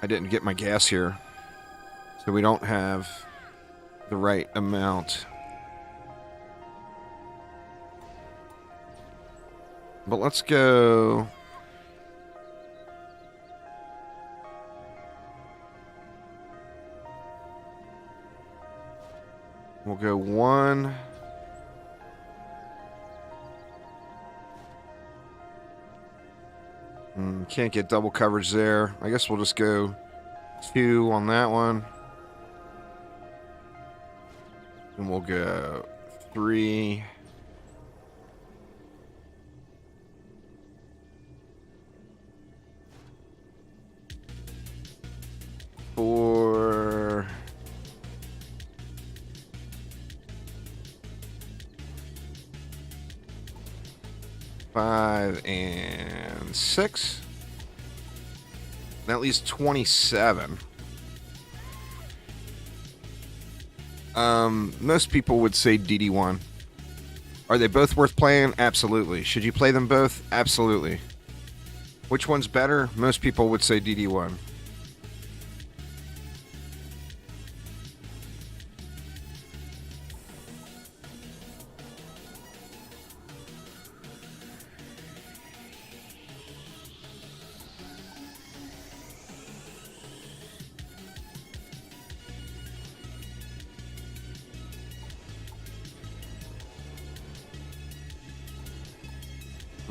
I didn't get my gas here. So we don't have the right amount. But let's go... We'll go 1... Can't get double coverage there. I guess we'll just go 2 on that one. And we'll go 3. Four. 5 and 6. That leaves 27. Most people would say DD1. Are they both worth playing? Absolutely. Should you play them both? Absolutely. Which one's better? Most people would say DD1.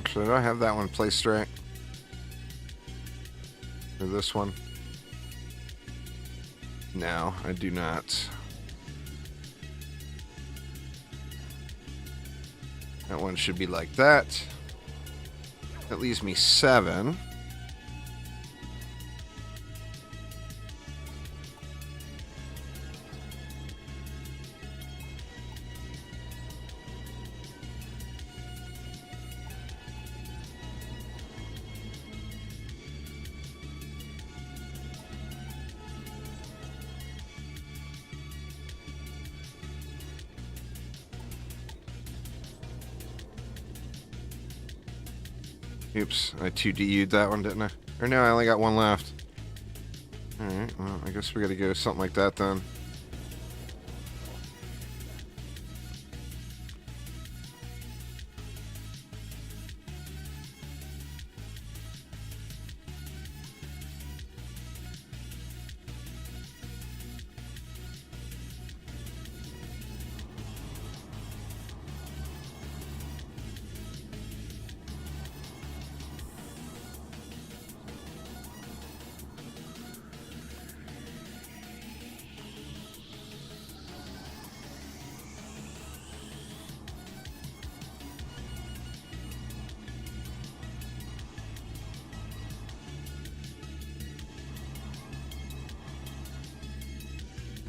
Should I have that one placed right? Or this one? No, I do not. That one should be like that. That leaves me 7. Oops, I 2DU'd that one, didn't I? Or no, I only got one left. Alright, well, I guess we gotta go something like that then.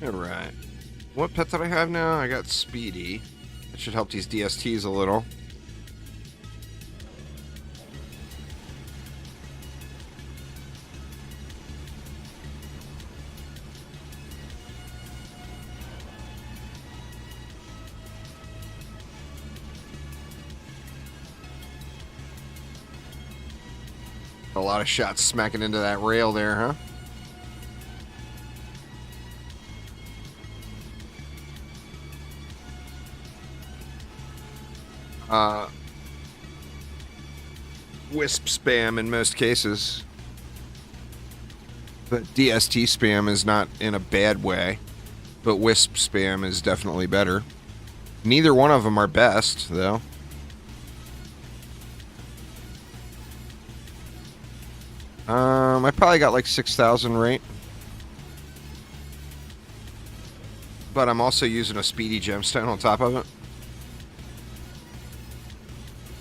Alright. What pet did I have now? I got Speedy. That should help these DSTs a little. A lot of shots smacking into that rail there, huh? Wisp spam in most cases. But DST spam is not in a bad way, but Wisp spam is definitely better. Neither one of them are best, though. I probably got like 6,000 right. But I'm also using a Speedy gemstone on top of it.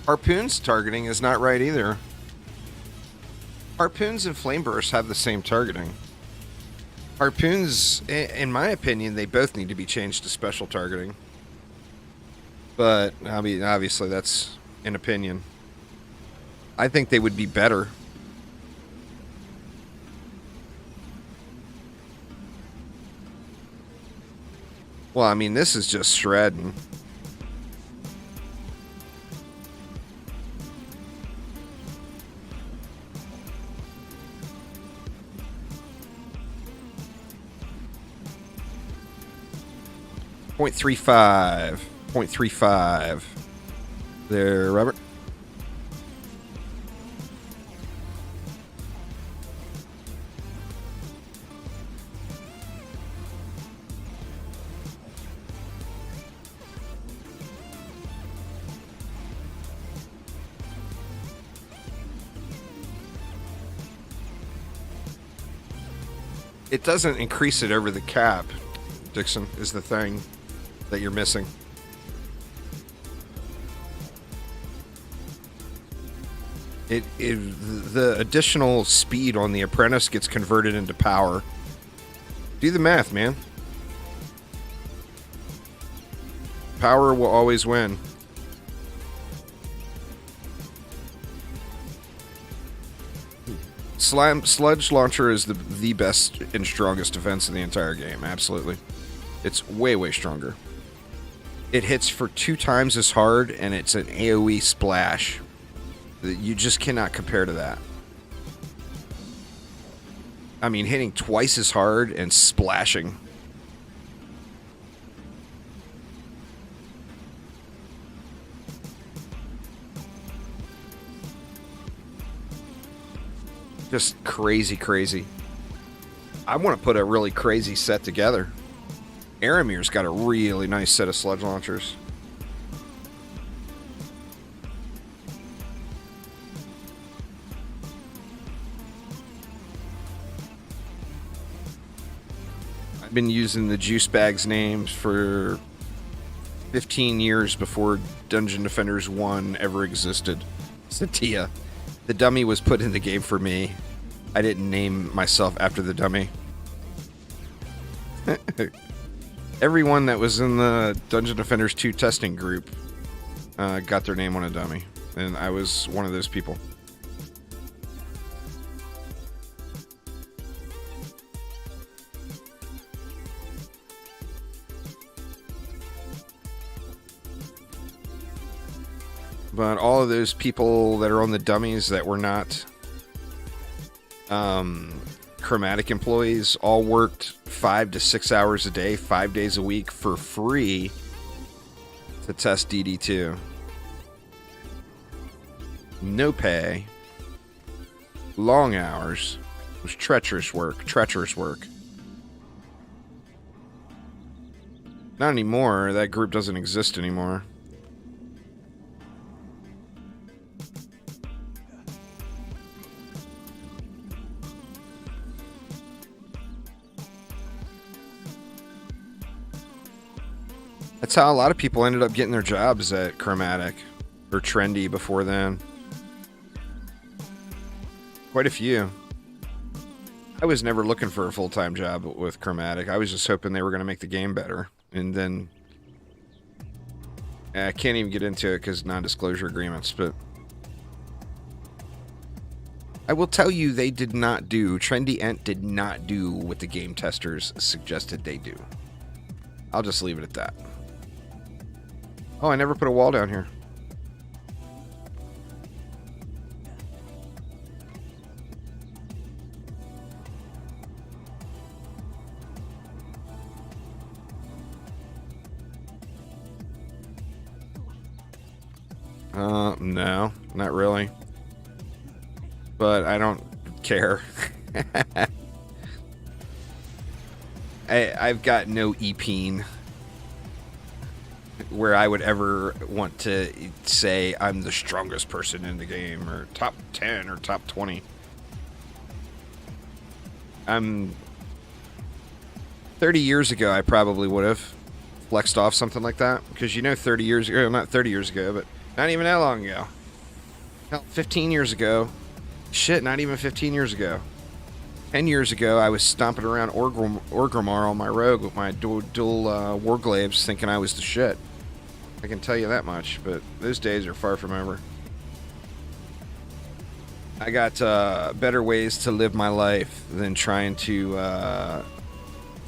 Harpoons targeting is not right either. Harpoons and Flame Burst have the same targeting. Harpoons, in my opinion, they both need to be changed to special targeting. But, I mean, obviously that's an opinion. I think they would be better. Well, I mean, this is just shredding. .35. 0.35. There, Robert. It doesn't increase it over the cap, Dixon, is the thing that you're missing. The additional speed on the Apprentice gets converted into power. Do the math, man. Power will always win. Sludge Launcher is the best and strongest defense in the entire game. Absolutely. It's way, way stronger. It hits for 2 times as hard, and it's an AoE splash. You just cannot compare to that. I mean, hitting twice as hard and splashing. Just crazy, crazy. I want to put a really crazy set together. Aramir's got a really nice set of sludge launchers. I've been using the Juice Bags names for 15 years before Dungeon Defenders 1 ever existed. Satya. The dummy was put in the game for me. I didn't name myself after the dummy. Everyone that was in the Dungeon Defenders 2 testing group got their name on a dummy. And I was one of those people. But all of those people that are on the dummies that were not Chromatic employees all worked 5 to 6 hours a day, 5 days a week for free to test DD2. No pay. Long hours. It was treacherous work. Treacherous work. Not anymore. That group doesn't exist anymore. That's how a lot of people ended up getting their jobs at Chromatic. Or Trendy before then. Quite a few. I was never looking for a full-time job with Chromatic. I was just hoping they were going to make the game better. And then... I can't even get into it because non-disclosure agreements, but... I will tell you they did not do... Trendy Ent did not do what the game testers suggested they do. I'll just leave it at that. Oh, I never put a wall down here. No, not really. But I don't care. I've got no EPing where I would ever want to say I'm the strongest person in the game, or top 10 or top 20. I'm 30 years ago, I probably would have flexed off something like that, because 30 years ago, not 30 years ago, but not even that long ago. Hell, 15 years ago. Shit, not even 15 years ago. 10 years ago, I was stomping around Orgrimmar on my rogue with my dual Warglaives thinking I was the shit. I can tell you that much, but those days are far from over. I got better ways to live my life than trying to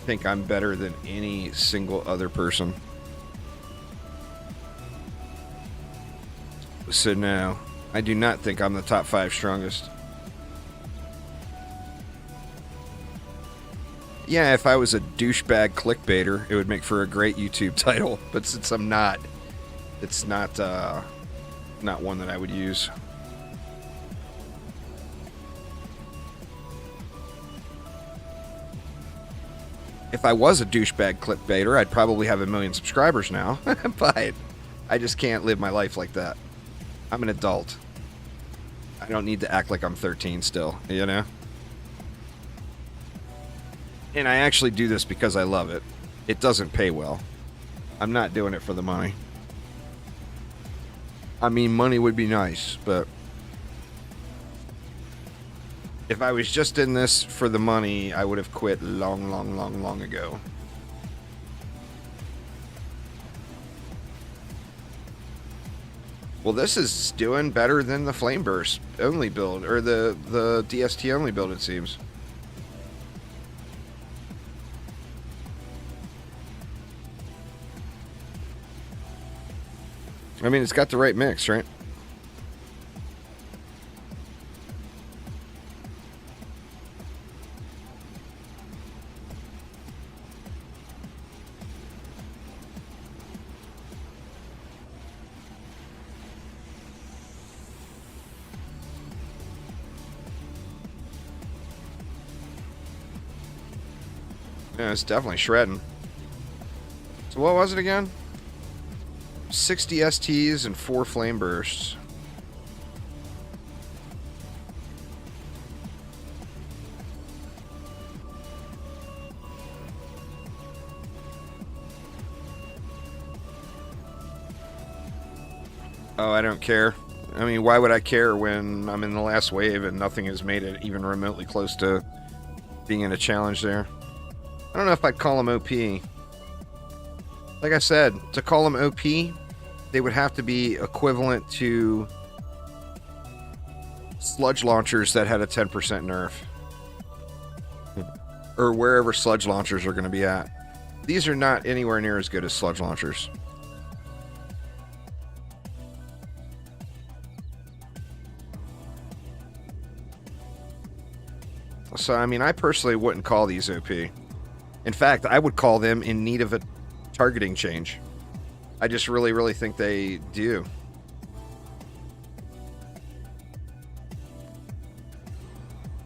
think I'm better than any single other person. So no, I do not think I'm the top 5 strongest. Yeah, if I was a douchebag clickbaiter, it would make for a great YouTube title. But since I'm not, it's not one that I would use. If I was a douchebag clickbaiter, I'd probably have 1 million subscribers now. But I just can't live my life like that. I'm an adult. I don't need to act like I'm 13 still, you know? And I actually do this because I love it. It doesn't pay well. I'm not doing it for the money. I mean, money would be nice, but... if I was just in this for the money, I would have quit long ago. Well, this is doing better than the Flame Burst only build, or the DST only build, it seems. I mean, it's got the right mix, right? Yeah, it's definitely shredding. So what was it again? 60 STs and 4 Flame Bursts. Oh, I don't care. I mean, why would I care when I'm in the last wave and nothing has made it even remotely close to being in a challenge there? I don't know if I'd call them OP. Like I said, to call them OP, they would have to be equivalent to sludge launchers that had a 10% nerf. Or wherever sludge launchers are going to be at. These are not anywhere near as good as sludge launchers. So, I mean, I personally wouldn't call these OP. In fact, I would call them in need of a targeting change. I just really, really think they do.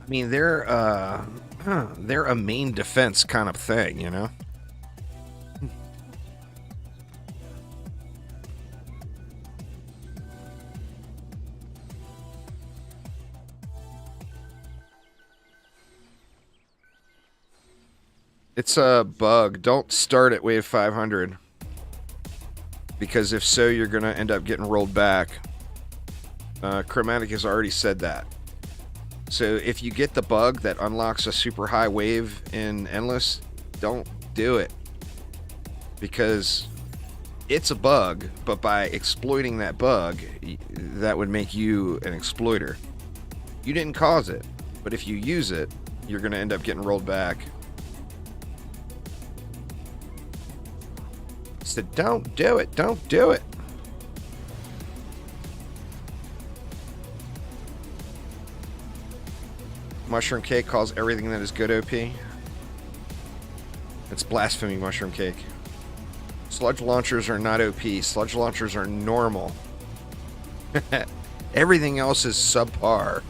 I mean, they're a main defense kind of thing, you know? It's a bug. Don't start at wave 500. Because if so, you're going to end up getting rolled back. Chromatic has already said that. So if you get the bug that unlocks a super high wave in Endless, don't do it. Because it's a bug, but by exploiting that bug, that would make you an exploiter. You didn't cause it, but if you use it, you're going to end up getting rolled back. So don't do it. Don't do it. Mushroom Cake calls everything that is good OP. It's blasphemy, Mushroom Cake. Sludge launchers are not OP. Sludge launchers are normal. Everything else is subpar.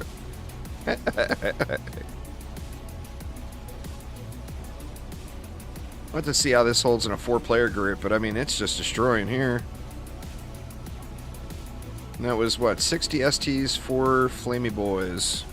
I'll have to see how this holds in a 4-player group, but I mean, it's just destroying here. And that was, what, 60 STs for Flamey Boys.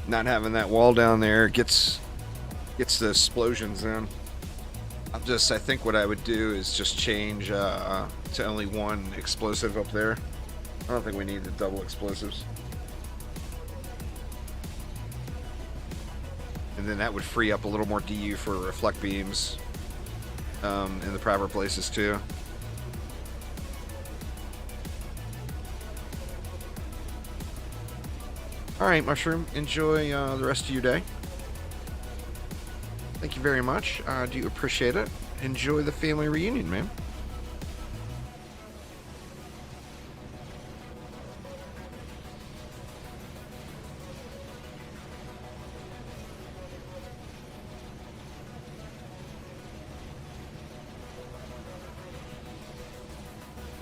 Not having that wall down there gets the explosions in. I think what I would do is just change to only one explosive up there. I don't think we need the double explosives. And then that would free up a little more DU for reflect beams in the proper places too. Alright, Mushroom, enjoy the rest of your day. Thank you very much. I do appreciate it. Enjoy the family reunion, man.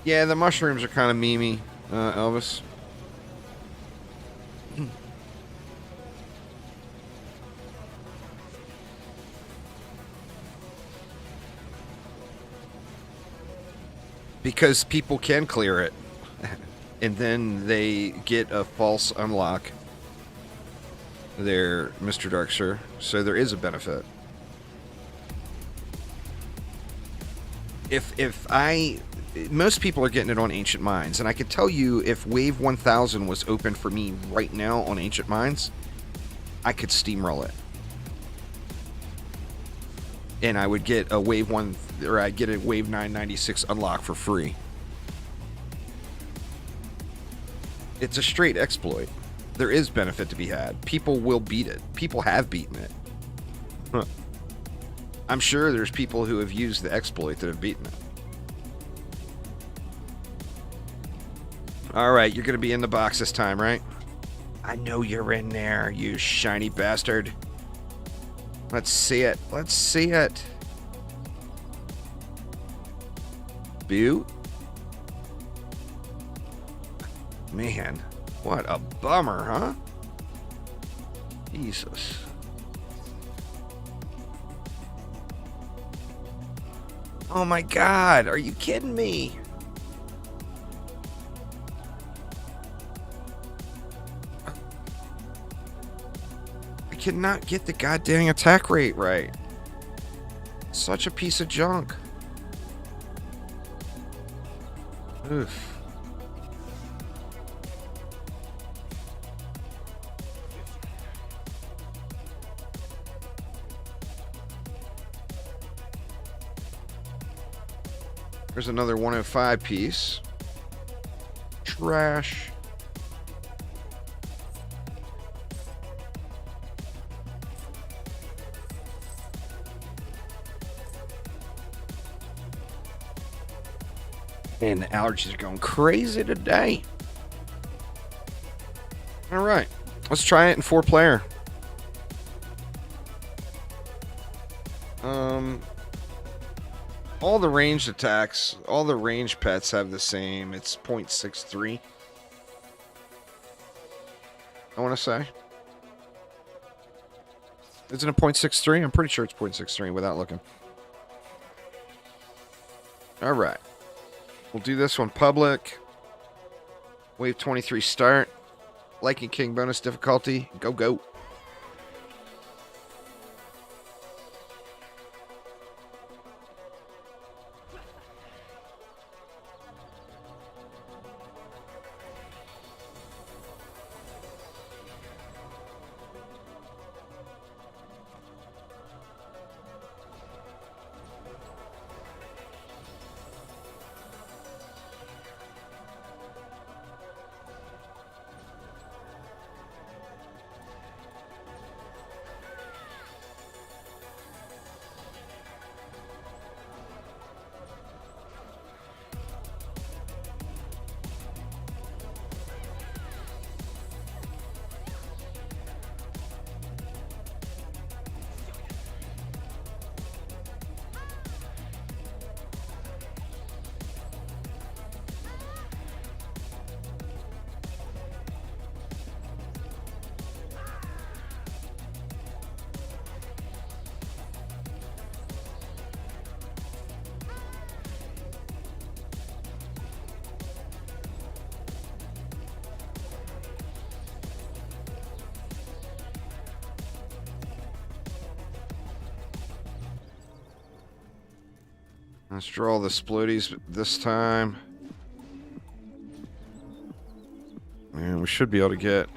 Yeah, the mushrooms are kind of memey, Elvis. Because people can clear it, and then they get a false unlock there, Mr. Darksir. So there is a benefit. Most people are getting it on Ancient Mines, and I could tell you if Wave 1000 was open for me right now on Ancient Mines, I could steamroll it. And I would get a Wave 1, or I'd get a Wave 996 unlock for free. It's a straight exploit. There is benefit to be had. People will beat it. People have beaten it. Huh. I'm sure there's people who have used the exploit that have beaten it. Alright, you're going to be in the box this time, right? I know you're in there, you shiny bastard. Let's see it. Let's see it. Boo. Man, what a bummer, huh? Jesus. Oh my God, are you kidding me? Cannot get the goddamn attack rate right. Such a piece of junk. Oof. There's another 105 piece. Trash. And the allergies are going crazy today. All right. Let's try it in 4-player. All the ranged attacks, all the ranged pets have the same. It's 0.63. I want to say. Isn't it 0.63? I'm pretty sure it's 0.63 without looking. All right. We'll do this one public. Wave 23 start. Liking King bonus difficulty. Go, go. Let's draw the splodies this time. And we should be able to get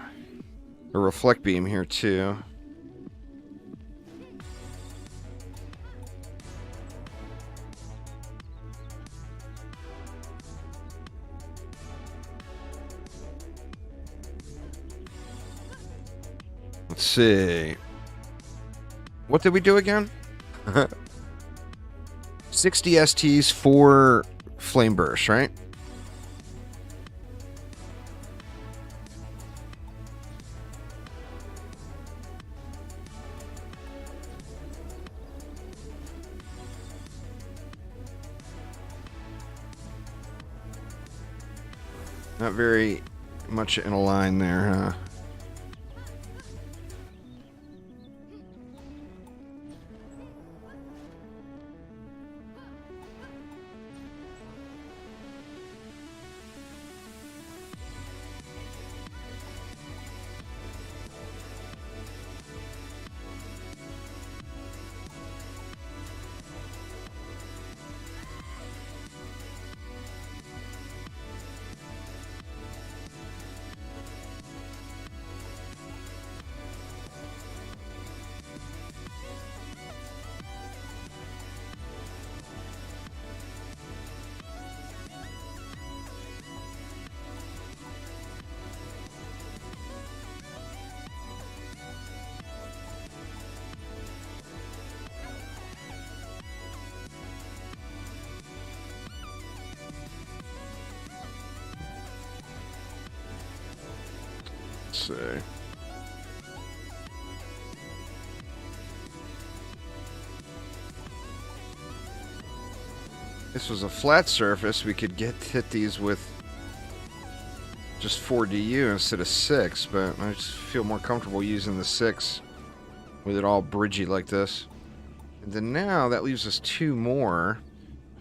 a reflect beam here too. Let's see. What did we do again? 60 STs for Flame Burst, right? Not very much in a line there, huh? Let's see. This was a flat surface. We could hit these with just 4DU instead of 6, but I just feel more comfortable using the 6 with it all bridgy like this. And then now that leaves us 2 more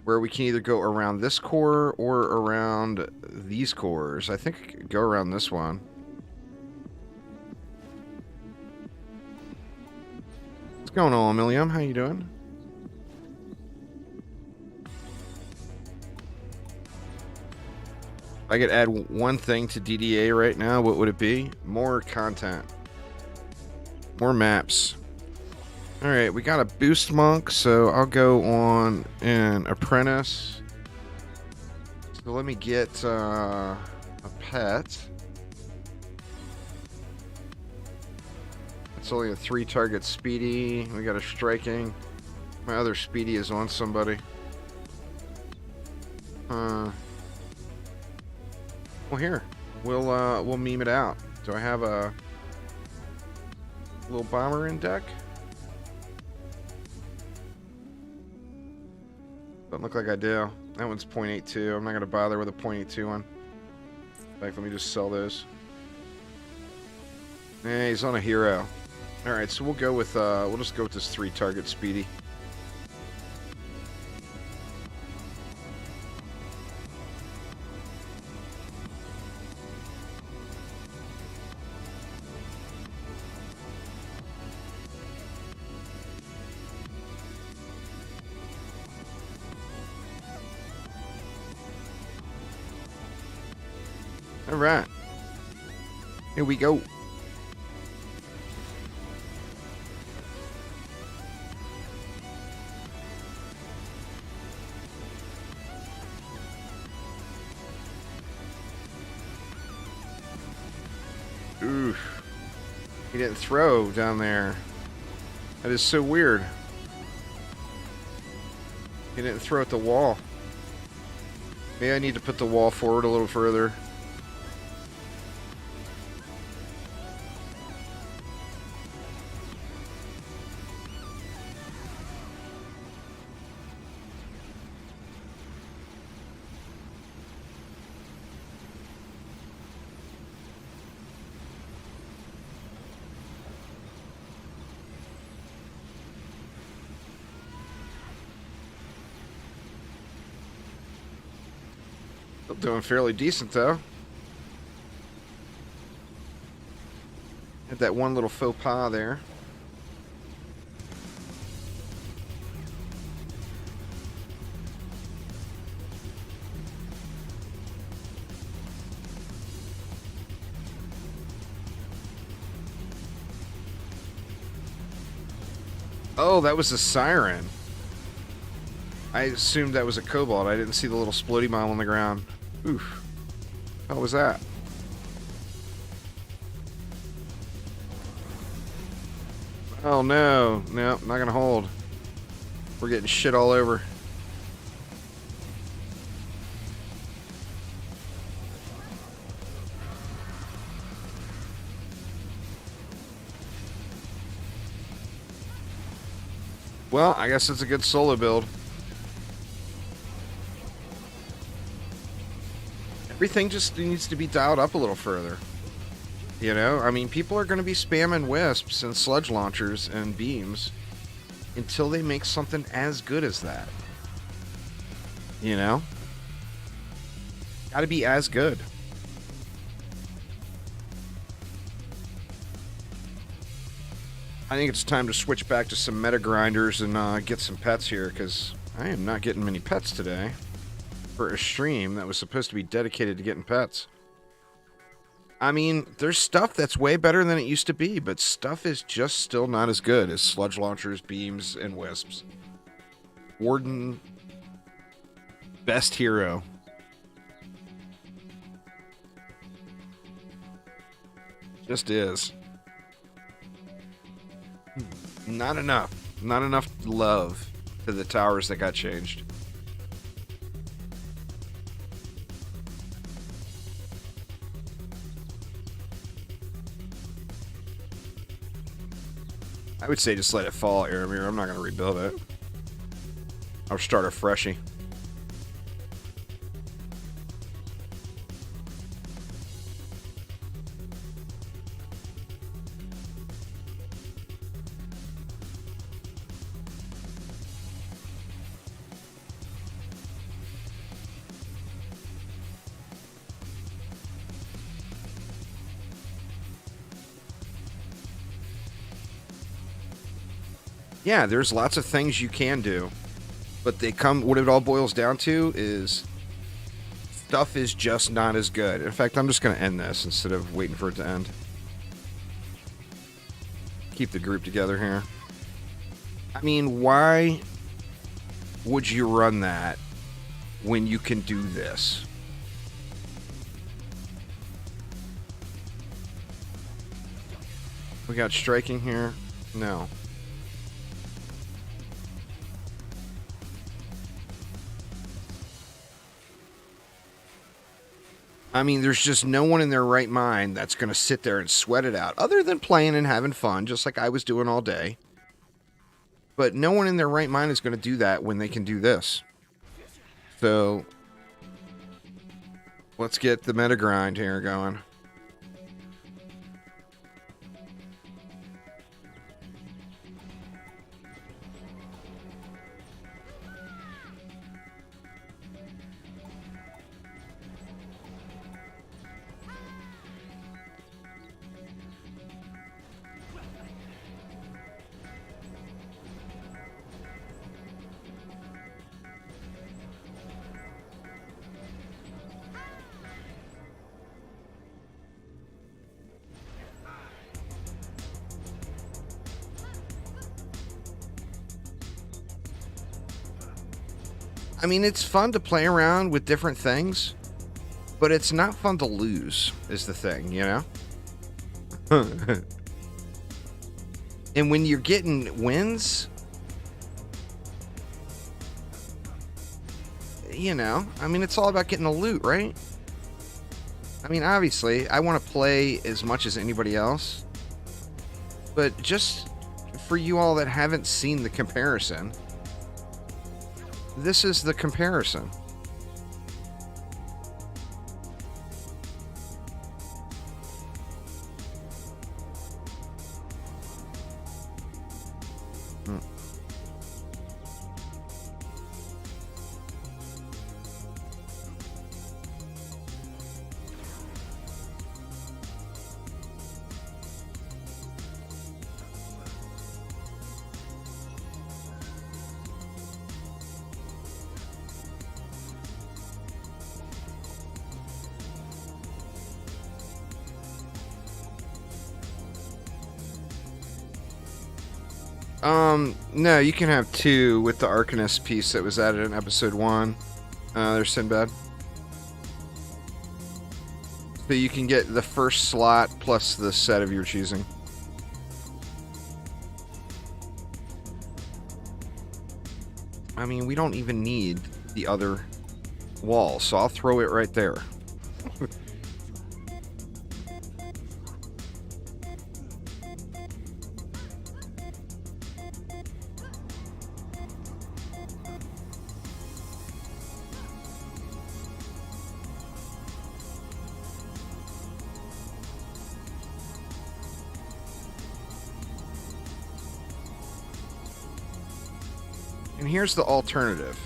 where we can either go around this core or around these cores. I think I could go around this one. What's going on, Milliam? How you doing? I could add one thing to DDA right now, what would it be? More content. More maps. Alright, we got a boost monk, so I'll go on an apprentice. So let me get a pet. It's only a 3-target speedy. We got a striking. My other speedy is on somebody. Well, here. We'll meme it out. Do I have a little bomber in deck? Doesn't look like I do. That one's 0.82. I'm not going to bother with a 0.82 one. In fact, let me just sell those. He's on a hero. Alright, so we'll go with, we'll just go with this 3-target speedy. Alright. Here we go. Oof. He didn't throw down there. That is so weird. He didn't throw at the wall. Maybe I need to put the wall forward a little further. Still doing fairly decent, though. Had that one little faux pas there. Oh, that was a siren. I assumed that was a cobalt. I didn't see the little splody bomb on the ground. Oof. What was that? Oh no. No, not gonna hold. We're getting shit all over. Well, I guess it's a good solo build. Everything just needs to be dialed up a little further. You know, I mean, people are going to be spamming wisps and sludge launchers and beams until they make something as good as that. You know? Gotta be as good. I think it's time to switch back to some meta grinders and get some pets here, because I am not getting many pets today for a stream that was supposed to be dedicated to getting pets. I mean, there's stuff that's way better than it used to be, but stuff is just still not as good as sludge launchers, beams, and wisps. Warden, best hero. Just is. Not enough. Not enough love to the towers that got changed. I would say just let it fall, Aramir. I'm not going to rebuild it. I'll start a freshie. Yeah, there's lots of things you can do, but what it all boils down to is stuff is just not as good. In fact, I'm just going to end this instead of waiting for it to end. Keep the group together here. I mean, why would you run that when you can do this? We got striking here? No. I mean, there's just no one in their right mind that's going to sit there and sweat it out, other than playing and having fun, just like I was doing all day. But no one in their right mind is going to do that when they can do this. So, let's get the meta grind here going. I mean, it's fun to play around with different things, but it's not fun to lose, is the thing, you know? And when you're getting wins, you know, I mean, it's all about getting the loot, right? I mean, obviously, I want to play as much as anybody else, but just for you all that haven't seen the comparison, this is the comparison. No, you can have two with the Arcanist piece that was added in episode 1. There's Sinbad. So you can get the first slot plus the set of your choosing. I mean, we don't even need the other wall, so I'll throw it right there. And here's the alternative.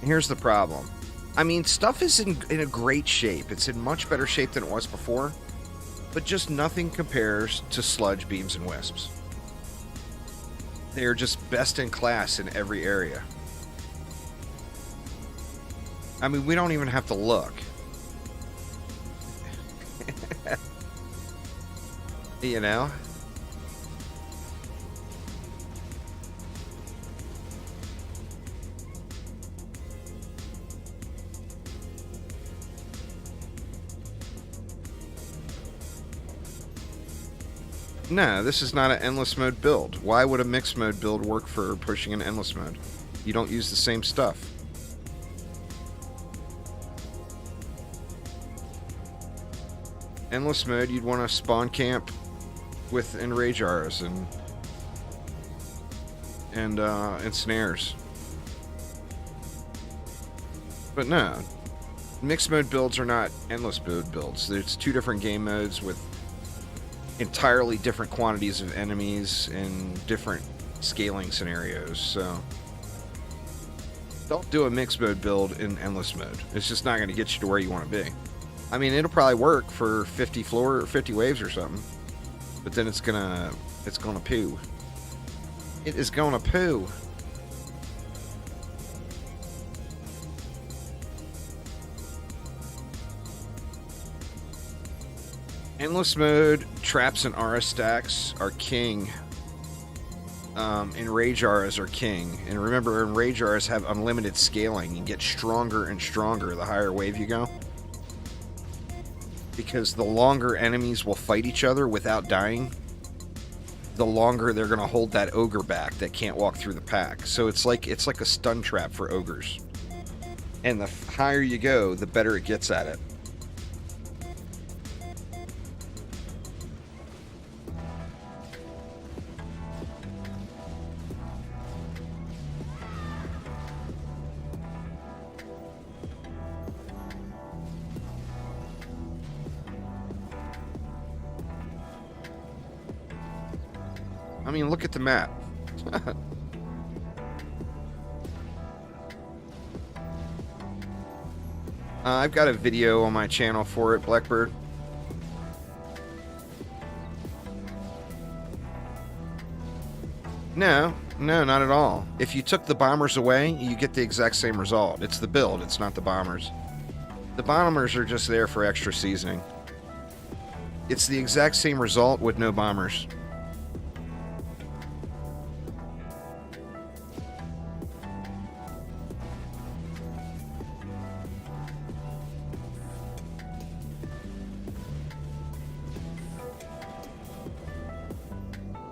Here's the problem. I mean, stuff is in a great shape. It's in much better shape than it was before. But just nothing compares to sludge, beams, and wisps. They are just best in class in every area. I mean, we don't even have to look. You know? No, this is not an endless mode build. Why would a mixed mode build work for pushing an endless mode? You don't use the same stuff. Endless mode, you'd want to spawn camp with enrage arrows and snares. But no, mixed mode builds are not endless mode builds. There's two different game modes with entirely different quantities of enemies and different scaling scenarios, so don't do a mixed mode build in endless mode. It's just not going to get you to where you want to be. I mean, it'll probably work for 50 floor or 50 waves or something, but then it's gonna poo. It is gonna poo. Endless mode traps and aura stacks are king. Enrage auras are king. And remember, enrage auras have unlimited scaling and get stronger and stronger the higher wave you go. Because the longer enemies will fight each other without dying, the longer they're going to hold that ogre back that can't walk through the pack. So it's like a stun trap for ogres. And the higher you go, the better it gets at it. I mean, look at the map. I've got a video on my channel for it, Blackbird. No, not at all. If you took the bombers away, you get the exact same result. It's the build, it's not the bombers. The bombers are just there for extra seasoning. It's the exact same result with no bombers.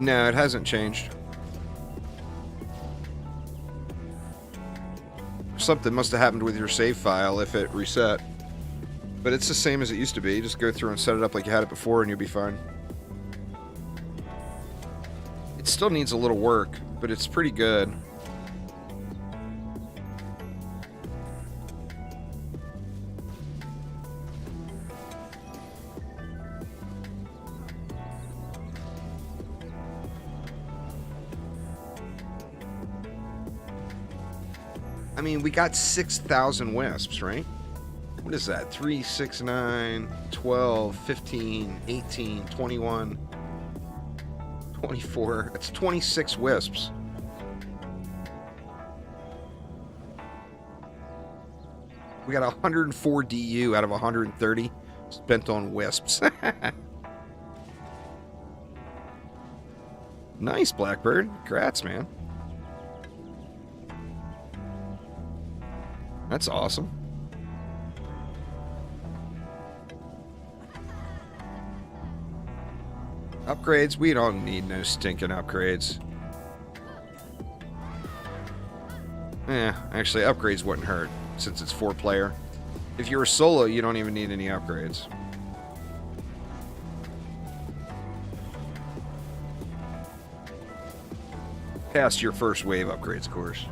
No, it hasn't changed. Something must have happened with your save file if it reset. But it's the same as it used to be. Just go through and set it up like you had it before and you'll be fine. It still needs a little work, but it's pretty good. I mean, we got 6,000 wisps, right? What is that? 3, 6, 9, 12, 15, 18, 21, 24. That's 26 wisps. We got 104 DU out of 130 spent on wisps. Nice, Blackbird. Congrats, man. That's awesome. Upgrades? We don't need no stinking upgrades. Actually, upgrades wouldn't hurt, since it's 4-player. If you're a solo, you don't even need any upgrades. Past your first wave upgrades, of course.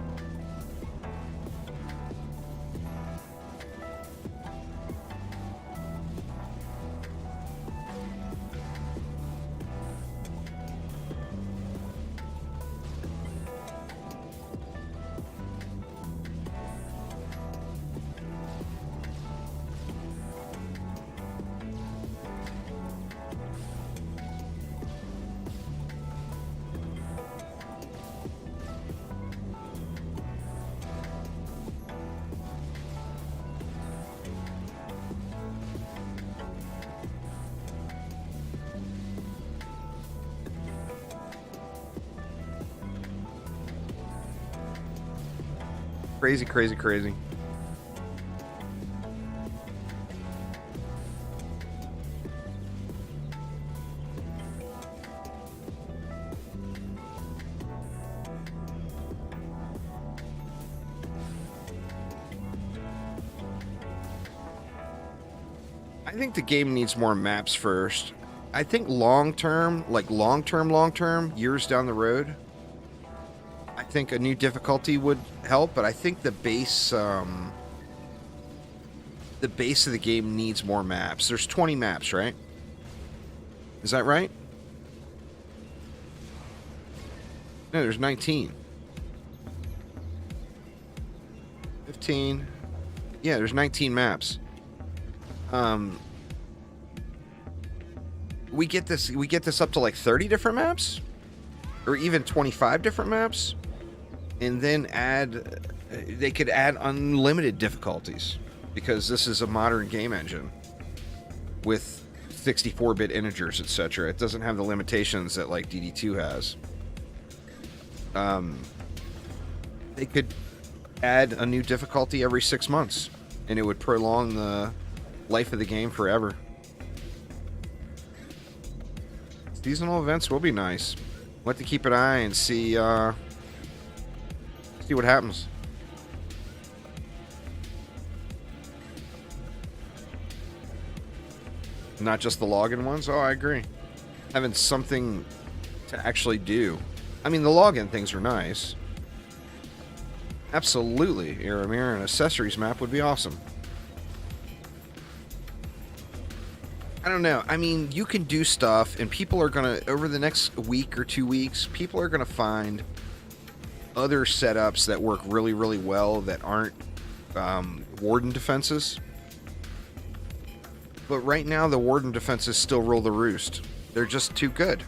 Crazy, crazy, crazy. I think the game needs more maps first. I think long-term, years down the road, I think a new difficulty would help, but I think the base of the game needs more maps. There's 20 maps, right? Is that right? No, there's 19. 15. Yeah, there's 19 maps. We get this up to like 30 different maps? Or even 25 different maps? And then they could add unlimited difficulties, because this is a modern game engine with 64-bit integers, etc. It doesn't have the limitations that like DD2 has. They could add a new difficulty every 6 months, and it would prolong the life of the game forever. Seasonal events will be nice. We'll have to keep an eye and see what happens. Not just the login ones. Oh, I agree. Having something to actually do. I mean, the login things are nice. Absolutely. Aramir and accessories map would be awesome. I don't know. I mean, you can do stuff, and people are going to, over the next week or 2 weeks, people are going to find other setups that work really, really well that aren't warden defenses. But right now, the warden defenses still rule the roost. They're just too good.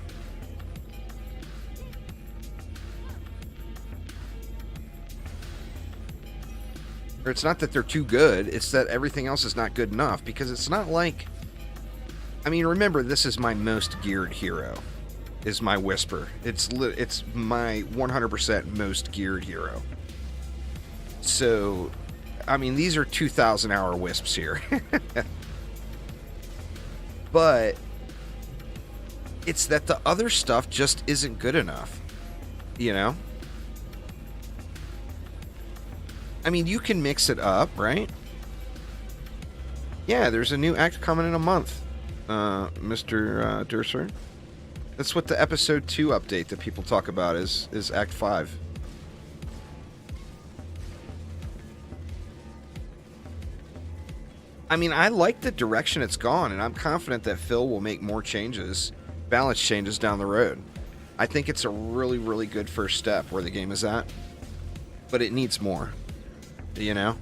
Or it's not that they're too good, it's that everything else is not good enough, because it's not like... I mean, remember, this is my most geared hero, is my Whisper. It's my 100% most geared hero. So, I mean, these are 2,000 hour Wisps here. But it's that the other stuff just isn't good enough, you know? I mean, you can mix it up, right? Yeah, there's a new act coming in a month, Mr. Durser. That's what the episode 2 update that people talk about is Act 5. I mean, I like the direction it's gone, and I'm confident that Phil will make more changes, balance changes down the road. I think it's a really, really good first step where the game is at, but it needs more, you know?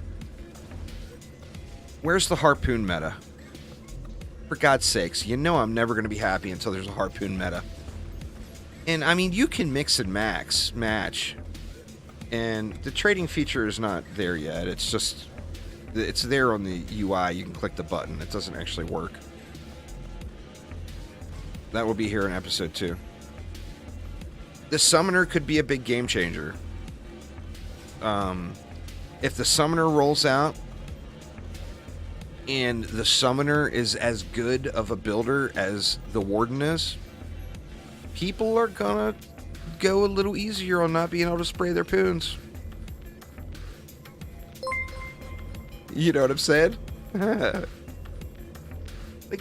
Where's the harpoon meta? For God's sakes, you know I'm never going to be happy until there's a harpoon meta. And, I mean, you can mix and match, and the trading feature is not there yet. It's just... it's there on the UI. You can click the button. It doesn't actually work. That will be here in episode 2. The summoner could be a big game changer. If the summoner rolls out and the summoner is as good of a builder as the warden is, people are gonna go a little easier on not being able to spray their poons. You know what I'm saying? Thank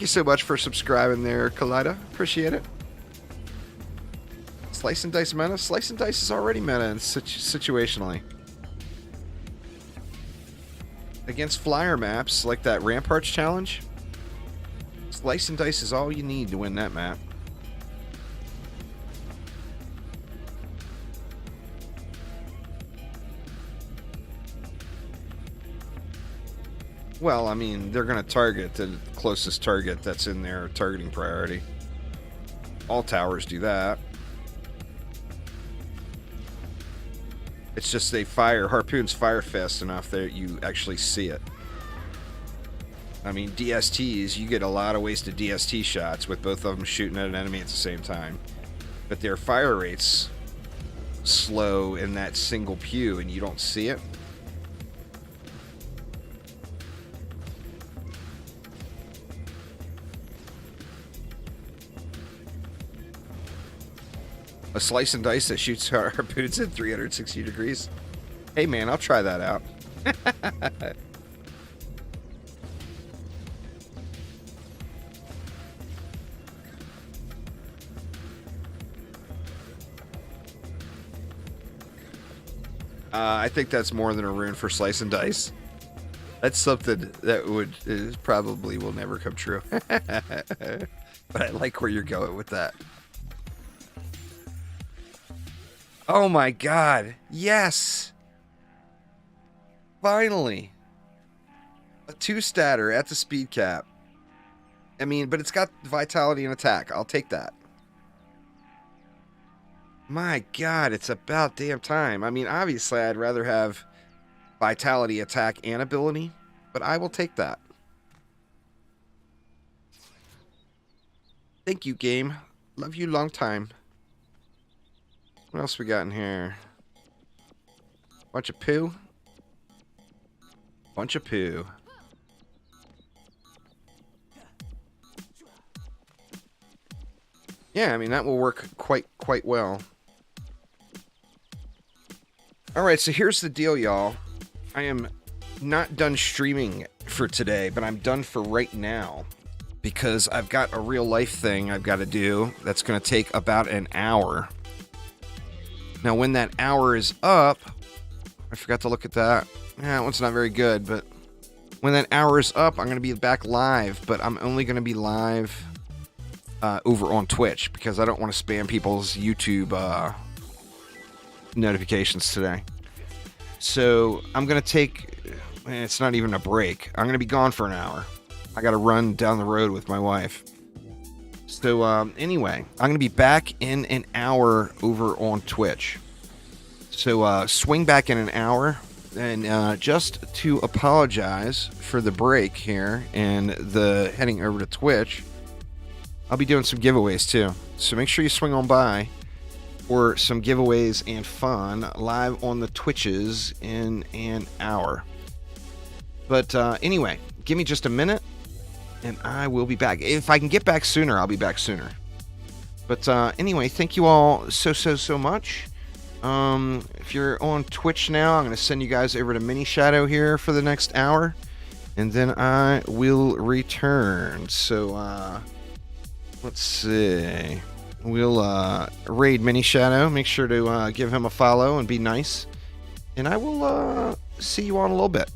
you so much for subscribing there, Kaleida. Appreciate it. Slice and Dice meta? Slice and Dice is already meta and situationally. Against flyer maps, like that Ramparts challenge, Slice and Dice is all you need to win that map. Well, I mean, they're going to target the closest target that's in their targeting priority. All towers do that. It's just harpoons fire fast enough that you actually see it. I mean, DSTs, you get a lot of wasted DST shots with both of them shooting at an enemy at the same time. But their fire rate's slow in that single pew and you don't see it. A Slice and Dice that shoots harpoons at 360 degrees. Hey man, I'll try that out. I think that's more than a rune for Slice and Dice. That's something that probably will never come true. But I like where you're going with that. Oh my god, yes! Finally! A 2-statter at the speed cap. I mean, but it's got vitality and attack. I'll take that. My god, it's about damn time. I mean, obviously I'd rather have vitality, attack, and ability, but I will take that. Thank you, game. Love you long time. What else we got in here? Bunch of poo. Bunch of poo. Yeah, I mean, that will work quite well. Alright, so here's the deal, y'all. I am not done streaming for today, but I'm done for right now. because I've got a real life thing I've got to do that's going to take about an hour. Now, when that hour is up, I forgot to look at that. Yeah, that one's not very good, but when that hour is up, I'm going to be back live, but I'm only going to be live over on Twitch because I don't want to spam people's YouTube notifications today. So I'm going to take, it's not even a break. I'm going to be gone for an hour. I got to run down the road with my wife. So anyway, I'm going to be back in an hour over on Twitch. So swing back in an hour. And just to apologize for the break here and the heading over to Twitch, I'll be doing some giveaways too. So make sure you swing on by for some giveaways and fun live on the Twitches in an hour. But anyway, give me just a minute and I will be back. If I can get back sooner, I'll be back sooner. But anyway, thank you all so much. If you're on Twitch now, I'm going to send you guys over to Mini Shadow here for the next hour, and then I will return. So, let's see. We'll, raid Mini Shadow. Make sure to, give him a follow and be nice. And I will, see you all in a little bit.